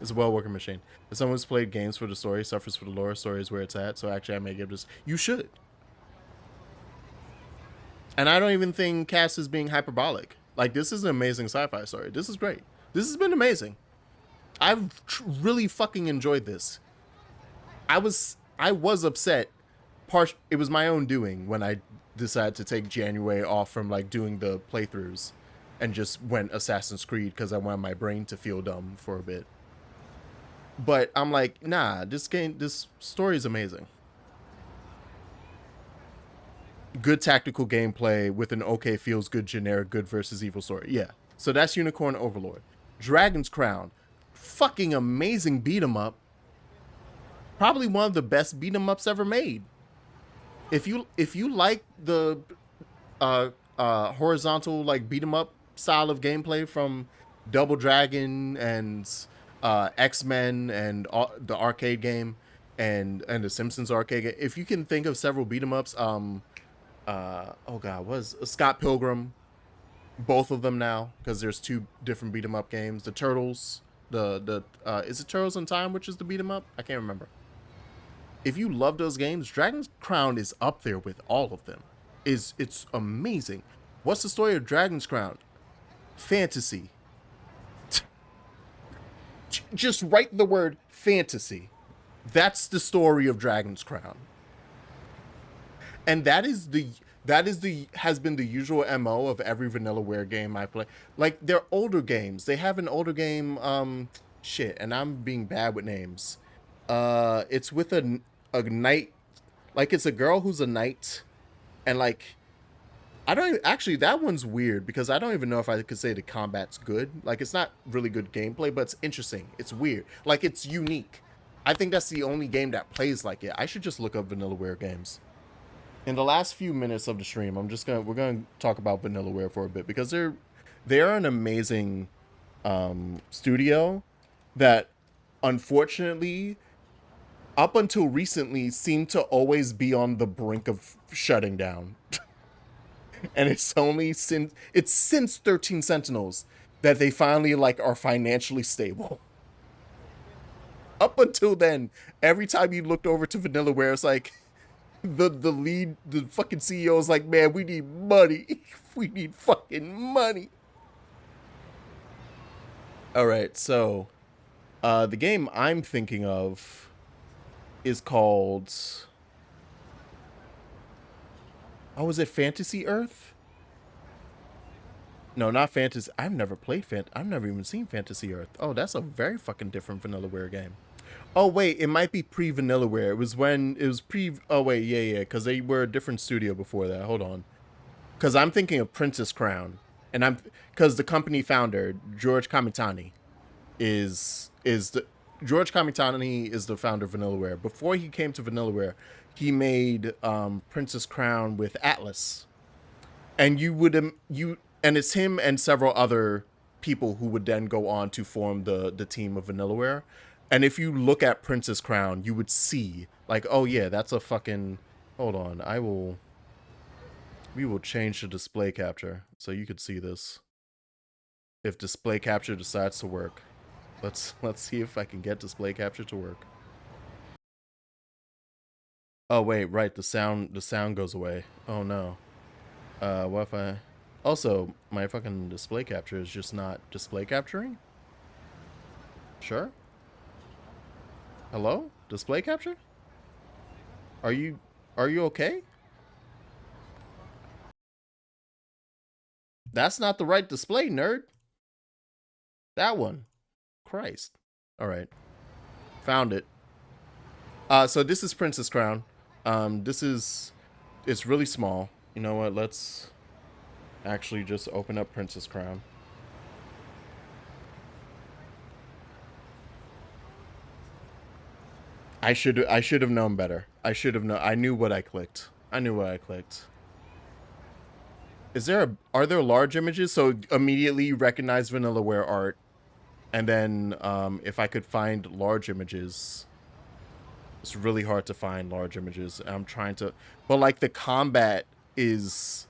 Speaker 3: it's a well working machine. If someone's played games for the story, suffers for the lore, story is where it's at. So actually, I may give this. You should. And I don't even think Cass is being hyperbolic. Like, this is an amazing sci-fi story. This is great. This has been amazing. I've really fucking enjoyed this. I was upset. It was my own doing when I decided to take January off from like doing the playthroughs and just went Assassin's Creed because I wanted my brain to feel dumb for a bit. But I'm like, nah, this story is amazing. Good tactical gameplay with an okay feels good generic good versus evil story. Yeah. So that's Unicorn Overlord. Dragon's Crown. Fucking amazing beat 'em up. Probably one of the best beat 'em ups ever made. If you like the horizontal like beat 'em up style of gameplay from Double Dragon and X-Men and the arcade game and the Simpsons arcade game, if you can think of several beat 'em ups, was Scott Pilgrim, both of them now, because there's two different beat 'em up games. The Turtles, is it Turtles in Time, which is the beat 'em up? I can't remember. If you love those games, Dragon's Crown is up there with all of them. It's amazing. What's the story of Dragon's Crown? Fantasy. Just write the word fantasy. That's the story of Dragon's Crown. And has been the usual MO of every Vanillaware game I play. Like, they're older games. They have an older game, and I'm being bad with names. It's with a knight, like it's a girl who's a knight, and like, that one's weird because I don't even know if I could say the combat's good. Like, it's not really good gameplay, but it's interesting. It's weird. Like, it's unique. I think that's the only game that plays like it. I should just look up Vanillaware games. In the last few minutes of the stream, we're gonna talk about Vanillaware for a bit because they're an amazing studio that, unfortunately, up until recently, seemed to always be on the brink of shutting down. And it's since 13 Sentinels that they finally like are financially stable. Up until then, every time you looked over to Vanillaware, it's like the fucking CEO is like, man, we need money. We need fucking money. All right, so The game I'm thinking of is called... Oh, is it Fantasy Earth? No, not Fantasy. I've never played I've never even seen Fantasy Earth. Oh, that's a very fucking different Vanillaware game. Oh, wait, it might be pre-Vanillaware. It was when... It was pre... Oh, wait, yeah, because they were a different studio before that. Hold on. Because I'm thinking of Princess Crown. And I'm... Because the company founder, George Kamitani, is the... George Kamitani is the founder of Vanillaware. Before he came to Vanillaware, he made Princess Crown with Atlus. And you would... And it's him and several other people who would then go on to form the team of Vanillaware. And if you look at Princess Crown, you would see, like, oh yeah, that's a fucking... Hold on, we will change the display capture so you could see this. If display capture decides to work. Let's see if I can get display capture to work. Oh wait, right, the sound goes away. Oh no. What if I... Also, my fucking display capture is just not display capturing? Sure. Hello? Display capture? Are you okay? That's not the right display, nerd. That one. Christ. All right. Found it. So this is Princess Crown. It's really small. You know what? Let's actually just open up Princess Crown. I should have known better. I knew what I clicked. Are there large images? So immediately you recognize Vanillaware art. And then if I could find large images, it's really hard to find large images. I'm trying to, but like the combat is,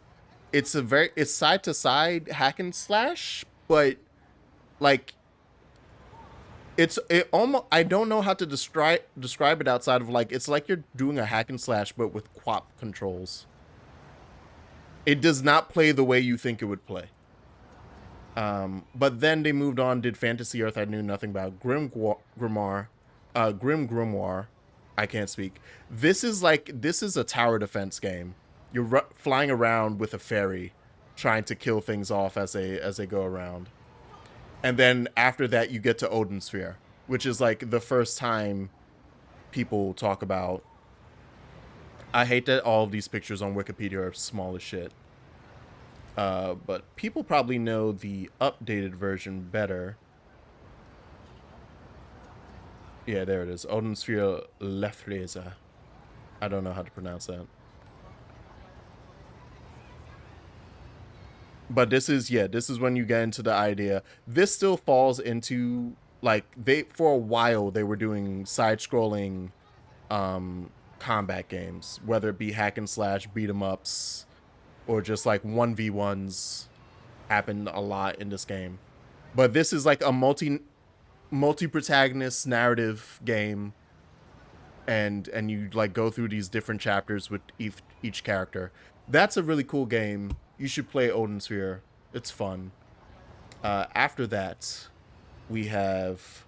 Speaker 3: it's side to side hack and slash, but like it almost, I don't know how to describe it outside of like, it's like you're doing a hack and slash, but with QWOP controls. It does not play the way you think it would play. But then they moved on, did Fantasy Earth I knew nothing about. Grim Grimoire. I can't speak. This is a tower defense game. You're flying around with a fairy, trying to kill things off as they go around. And then after that, you get to Odin Sphere, which is like the first time people talk about. I hate that all of these pictures on Wikipedia are small as shit. But people probably know the updated version better. Yeah, there it is. Odin Sphere Lefreza. I don't know how to pronounce that. But this is when you get into the idea. This still falls into, like, for a while they were doing side-scrolling combat games, whether it be hack and slash, beat 'em ups, or just like 1v1s happened a lot in this game. But this is like a multi-protagonist narrative game, and you like go through these different chapters with each character. That's a really cool game. You should play Odin Sphere. It's fun. After that, we have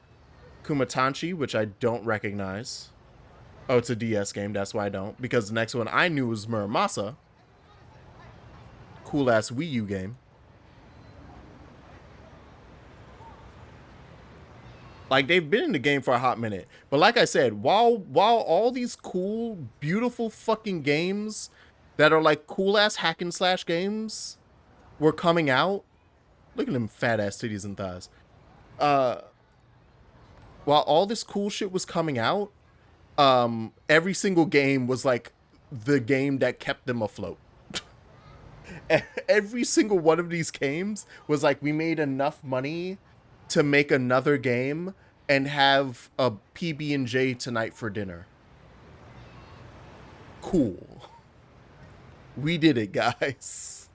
Speaker 3: Kumatanchi, which I don't recognize. Oh, it's a DS game. That's why I don't. Because the next one I knew was Muramasa. Cool ass Wii U game. Like, they've been in the game for a hot minute. But like I said, while all these cool, beautiful fucking games that are like cool ass hack and slash games were coming out. Look at them fat ass titties and thighs. While all this cool shit was coming out, every single game was like the game that kept them afloat. Every single one of these games was like, we made enough money to make another game and have a PB&J tonight for dinner. Cool. We did it, guys.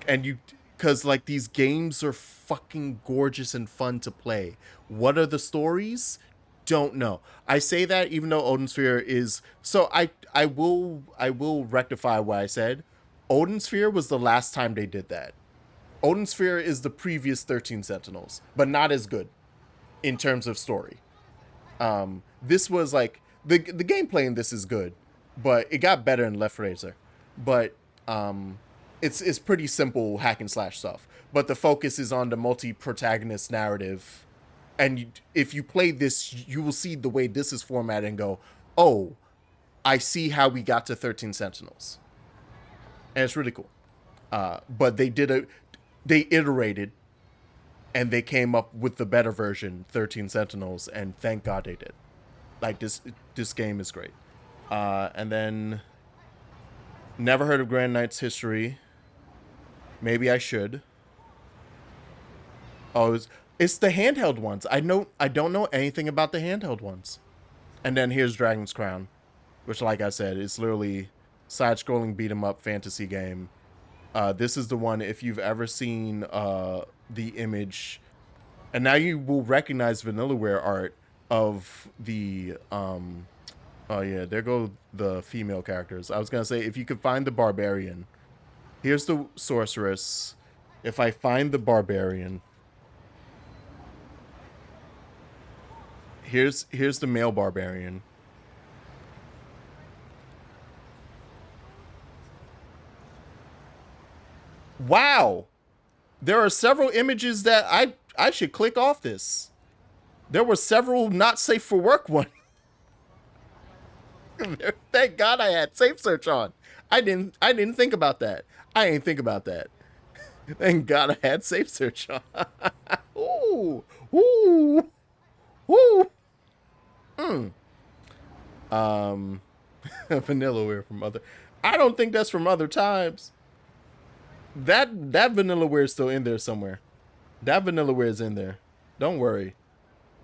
Speaker 3: And because like these games are fucking gorgeous and fun to play. What are the stories? Don't know. I say that even though Odin Sphere is, so I will rectify what I said. Odin Sphere was the last time they did that. Odin Sphere is the previous 13 Sentinels, but not as good. in terms of story. This was like the gameplay in this is good, but it got better in Left Razor. But it's pretty simple hack and slash stuff. But the focus is on the multi-protagonist narrative, and if you play this, you will see the way this is formatted and go, oh, I see how we got to 13 Sentinels, and it's really cool. But they iterated, and they came up with the better version, 13 Sentinels, and thank God they did. Like, this game is great. And then, never heard of Grand Knight's history. Maybe I should. Oh, it's the handheld ones. I don't know anything about the handheld ones. And then here's Dragon's Crown, which, like I said, is literally side-scrolling beat-em-up fantasy game. This is the one, if you've ever seen the image, and now you will recognize Vanillaware art of the oh yeah, there go the female characters. I was gonna say, if you could find the barbarian, here's the sorceress. If I find the barbarian, here's the male barbarian. Wow, there are several images that I should click off this. There were several not safe for work ones. Thank God I had safe search on. I didn't think about that. I ain't think about that. Thank God I had safe search on. Ooh, ooh, ooh. Vanillaware from other. I don't think that's from other times. That Vanillaware is still in there somewhere. That Vanillaware is in there. Don't worry.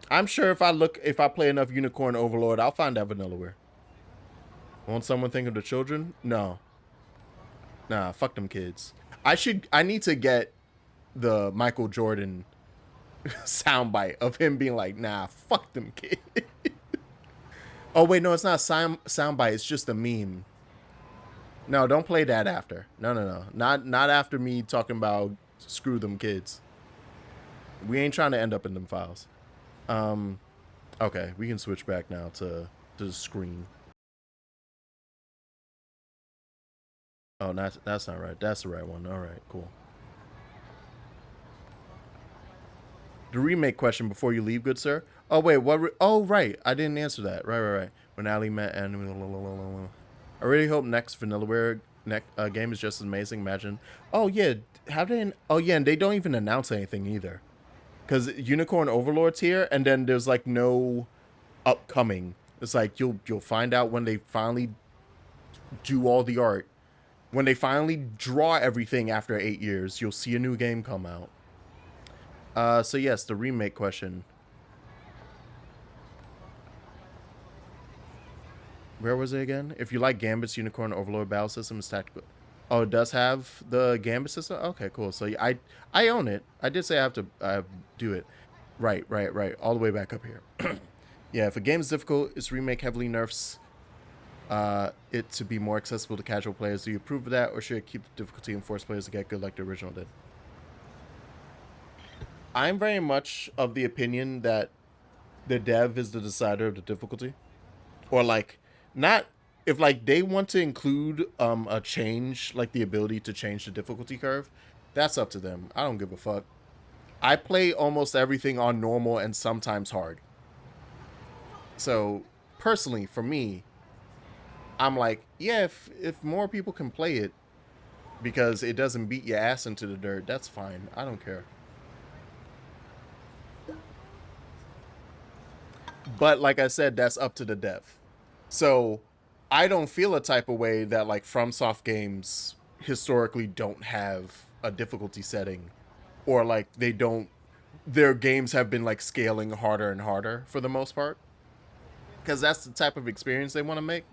Speaker 3: I'm sure if I play enough Unicorn Overlord, I'll find that Vanillaware. Won't someone think of the children? No. Nah, fuck them kids. I need to get the Michael Jordan soundbite of him being like, nah, fuck them kids. Oh wait, no, it's not soundbite, it's just a meme. No, don't play that after. No. Not after me talking about screw them kids. We ain't trying to end up in them files. Okay, we can switch back now to the screen. Oh, that's not right. That's the right one. All right, cool. The remake question before you leave, good sir. Oh wait, what? Oh right, I didn't answer that. Right. When Ali met and I really hope next Vanillaware game is just as amazing. Imagine. Oh yeah, oh yeah, and they don't even announce anything either. Because Unicorn Overlord's here, and then there's like no upcoming. It's like you'll find out when they finally do all the art. When they finally draw everything after 8 years, you'll see a new game come out. So yes, the remake question. Where was it again? If you like Gambit's Unicorn Overlord battle system, it's tactical. Oh, it does have the Gambit system? Okay, cool. So I own it. I did say I have to do it. Right. All the way back up here. Yeah, if a game is difficult, its remake heavily nerfs it to be more accessible to casual players. Do you approve of that, or should it keep the difficulty and force players to get good like the original did? I'm very much of the opinion that the dev is the decider of the difficulty. Or like, not if like they want to include a change, like the ability to change the difficulty curve, that's up to them. I don't give a fuck. I play almost everything on normal and sometimes hard. So personally, for me, I'm like, yeah, if more people can play it because it doesn't beat your ass into the dirt, that's fine. I don't care. But like I said, that's up to the dev. So I don't feel a type of way that like FromSoft games historically don't have a difficulty setting, or like their games have been like scaling harder and harder for the most part, because that's the type of experience they want to make.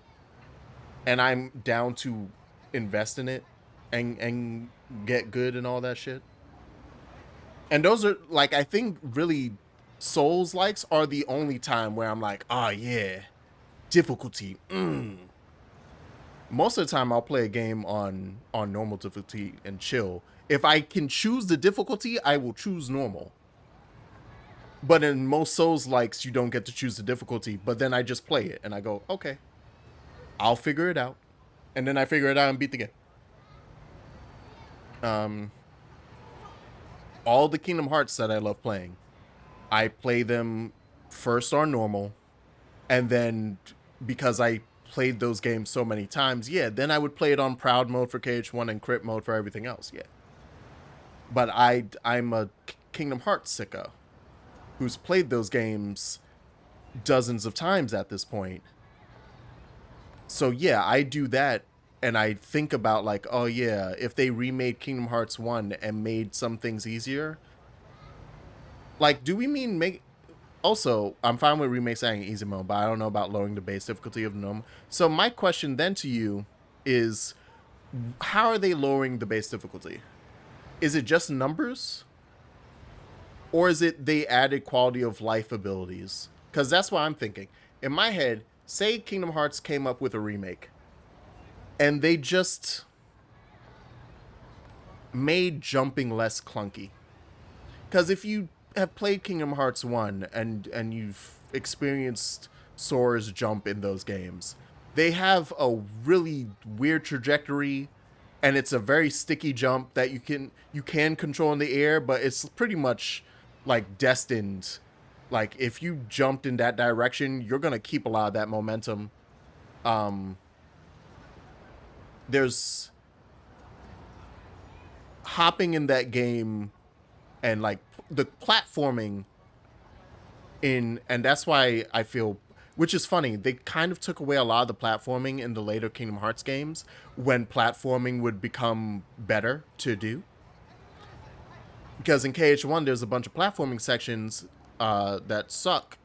Speaker 3: And I'm down to invest in it and get good and all that shit. And those are like, I think really Souls likes are the only time where I'm like, oh yeah, difficulty. Most of the time I'll play a game on normal difficulty and chill. If I can choose the difficulty, I will choose normal. But in most Souls likes, you don't get to choose the difficulty. But then I just play it and I go, okay, I'll figure it out. And then I figure it out and beat the game. All the Kingdom Hearts that I love playing, I play them first on normal, and then because I played those games so many times, yeah, then I would play it on proud mode for KH1 and crit mode for everything else, yeah. But I'm a Kingdom Hearts sicko who's played those games dozens of times at this point. So yeah, I do that, and I think about like, oh yeah, if they remade Kingdom Hearts 1 and made some things easier, like, do we mean make... Also, I'm fine with remakes adding easy mode, but I don't know about lowering the base difficulty of the normal. So my question then to you is, how are they lowering the base difficulty? Is it just numbers? Or is it they added quality of life abilities? Because that's what I'm thinking. In my head, say Kingdom Hearts came up with a remake, and they just made jumping less clunky. Because if you have played Kingdom Hearts 1 and you've experienced Sora's jump in those games, they have a really weird trajectory, and it's a very sticky jump that you can control in the air, but it's pretty much like destined. Like if you jumped in that direction, you're gonna keep a lot of that momentum. There's hopping in that game, and like the platforming in, and that's why I feel, which is funny, they kind of took away a lot of the platforming in the later Kingdom Hearts games when platforming would become better to do. Because in KH1, there's a bunch of platforming sections that suck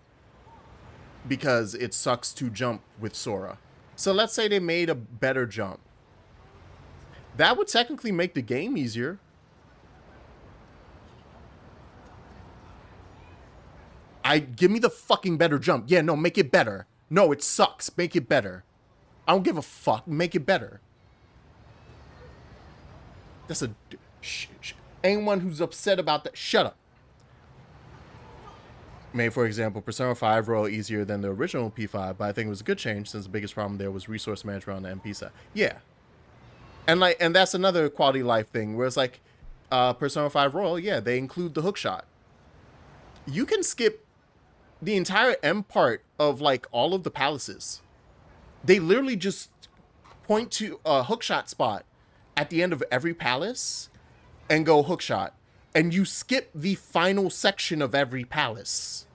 Speaker 3: because it sucks to jump with Sora. So let's say they made a better jump. That would technically make the game easier. Give me the fucking better jump. Yeah, no, make it better. No, it sucks. Make it better. I don't give a fuck. Make it better. That's a... Anyone who's upset about that, shut up. Made, for example, Persona 5 roll easier than the original P5, but I think it was a good change since the biggest problem there was resource management on the MP side. Yeah. And that's another quality life thing where it's like Persona 5 Royal, yeah, they include the hookshot. You can skip the entire M part of like all of the palaces. They literally just point to a hookshot spot at the end of every palace and go hookshot. And you skip the final section of every palace.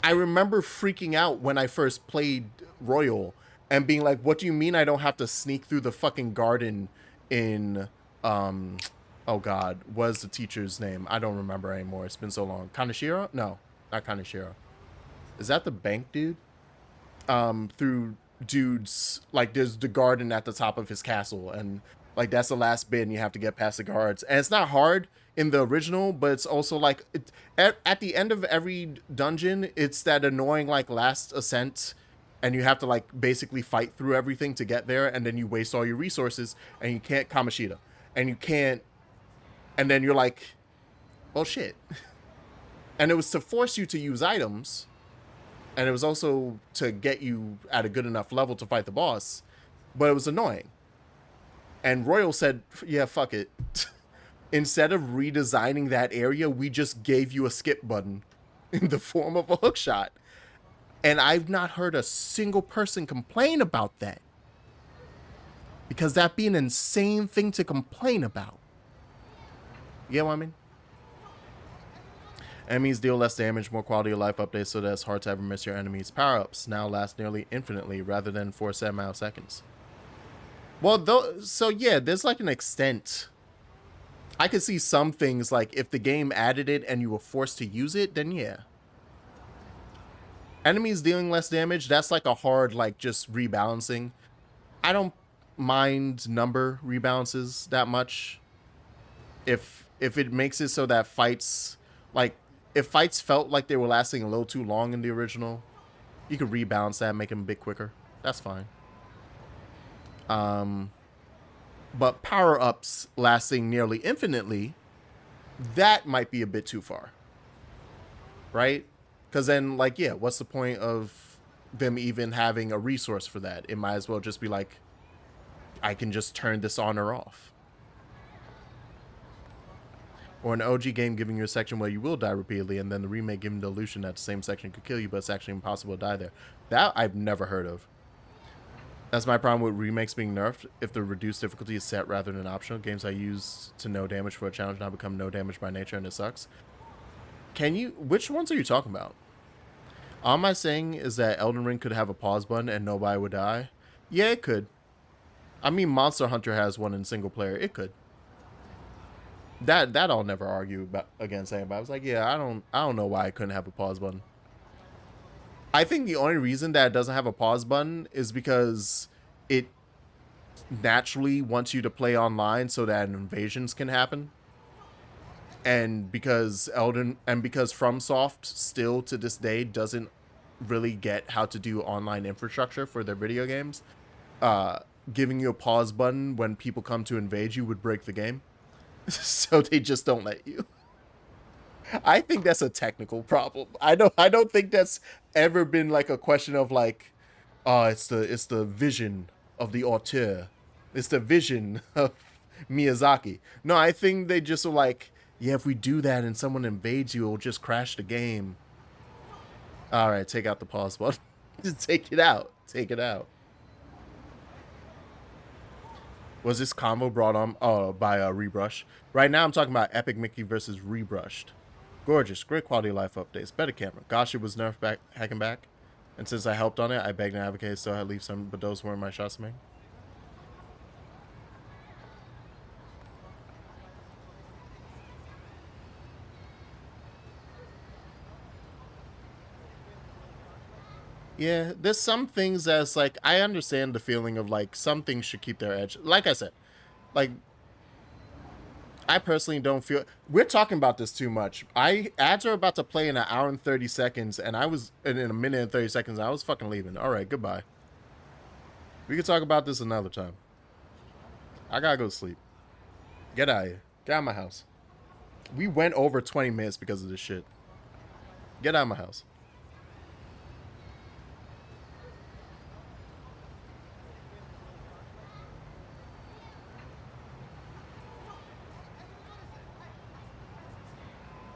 Speaker 3: I remember freaking out when I first played Royal and being like, what do you mean I don't have to sneak through the fucking garden in, oh god, what is the teacher's name? I don't remember anymore. It's been so long. Kaneshiro? No, not Kaneshiro. Is that the bank dude? Through dudes, like there's the garden at the top of his castle, and like that's the last bit and you have to get past the guards. And it's not hard in the original, but it's also like, at the end of every dungeon, it's that annoying like last ascent, and you have to like basically fight through everything to get there, and then you waste all your resources, and you can't Kamoshida, and you can't, and then you're like, well shit. And it was to force you to use items, and it was also to get you at a good enough level to fight the boss, but it was annoying. And Royal said, yeah, fuck it. Instead of redesigning that area, we just gave you a skip button in the form of a hookshot. And I've not heard a single person complain about that. Because that'd be an insane thing to complain about. You get what I mean? Enemies deal less damage, more quality of life updates, so that it's hard to ever miss your enemies. Power-ups now last nearly infinitely rather than for a set amount of seconds. Well, so yeah, there's like an extent. I could see some things like if the game added it and you were forced to use it, then yeah. Enemies dealing less damage, that's like a hard, like just rebalancing. I don't mind number rebalances that much. If it makes it so that fights, like if fights felt like they were lasting a little too long in the original, you could rebalance that, make them a bit quicker. That's fine. But power-ups lasting nearly infinitely, that might be a bit too far. right? Because then, like, yeah, what's the point of them even having a resource for that? It might as well just be like, I can just turn this on or off. Or an OG game giving you a section where you will die repeatedly, and then the remake giving the illusion that the same section could kill you, but it's actually impossible to die there. That I've never heard of. That's my problem with remakes being nerfed. If the reduced difficulty is set rather than optional, games I use to no damage for a challenge now become no damage by nature, and it sucks. Which ones are you talking about? All am I saying is that Elden Ring could have a pause button and nobody would die? Yeah, it could. I mean, Monster Hunter has one in single player. It could. That I'll never argue about against anybody. I was like, yeah, I don't know why I couldn't have a pause button. I think the only reason that it doesn't have a pause button is because it naturally wants you to play online so that invasions can happen. And because FromSoft still to this day doesn't really get how to do online infrastructure for their video games, giving you a pause button when people come to invade you would break the game. So they just don't let you. I think that's a technical problem. I don't think that's ever been like a question of like, it's the vision of the auteur. It's the vision of Miyazaki. No, I think they just are like, yeah, if we do that and someone invades you, it'll just crash the game. All right, take out the pause button. Just take it out. Take it out. Was this combo brought on by Rebrush? Right now I'm talking about Epic Mickey versus Rebrushed. Gorgeous, great quality of life updates, better camera. Gosh, it was nerfed hacking back. And since I helped on it, I begged and advocated so I leave some, but those weren't my shots to make. Yeah, there's some things that's like, I understand the feeling of like some things should keep their edge. Like I said, like, I personally don't feel we're talking about this too much. Ads are about to play in 1 hour and 30 seconds, and I was in 1 minute and 30 seconds. I was fucking leaving. All right, goodbye. We can talk about this another time. I gotta go to sleep. Get out of here. Get out of my house. We went over 20 minutes because of this shit. Get out of my house.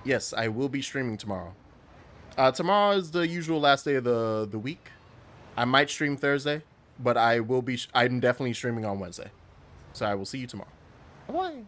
Speaker 3: Yes, I will be streaming tomorrow. Tomorrow is the usual last day of the week. I might stream Thursday, but I'm definitely streaming on Wednesday. So I will see you tomorrow. Bye.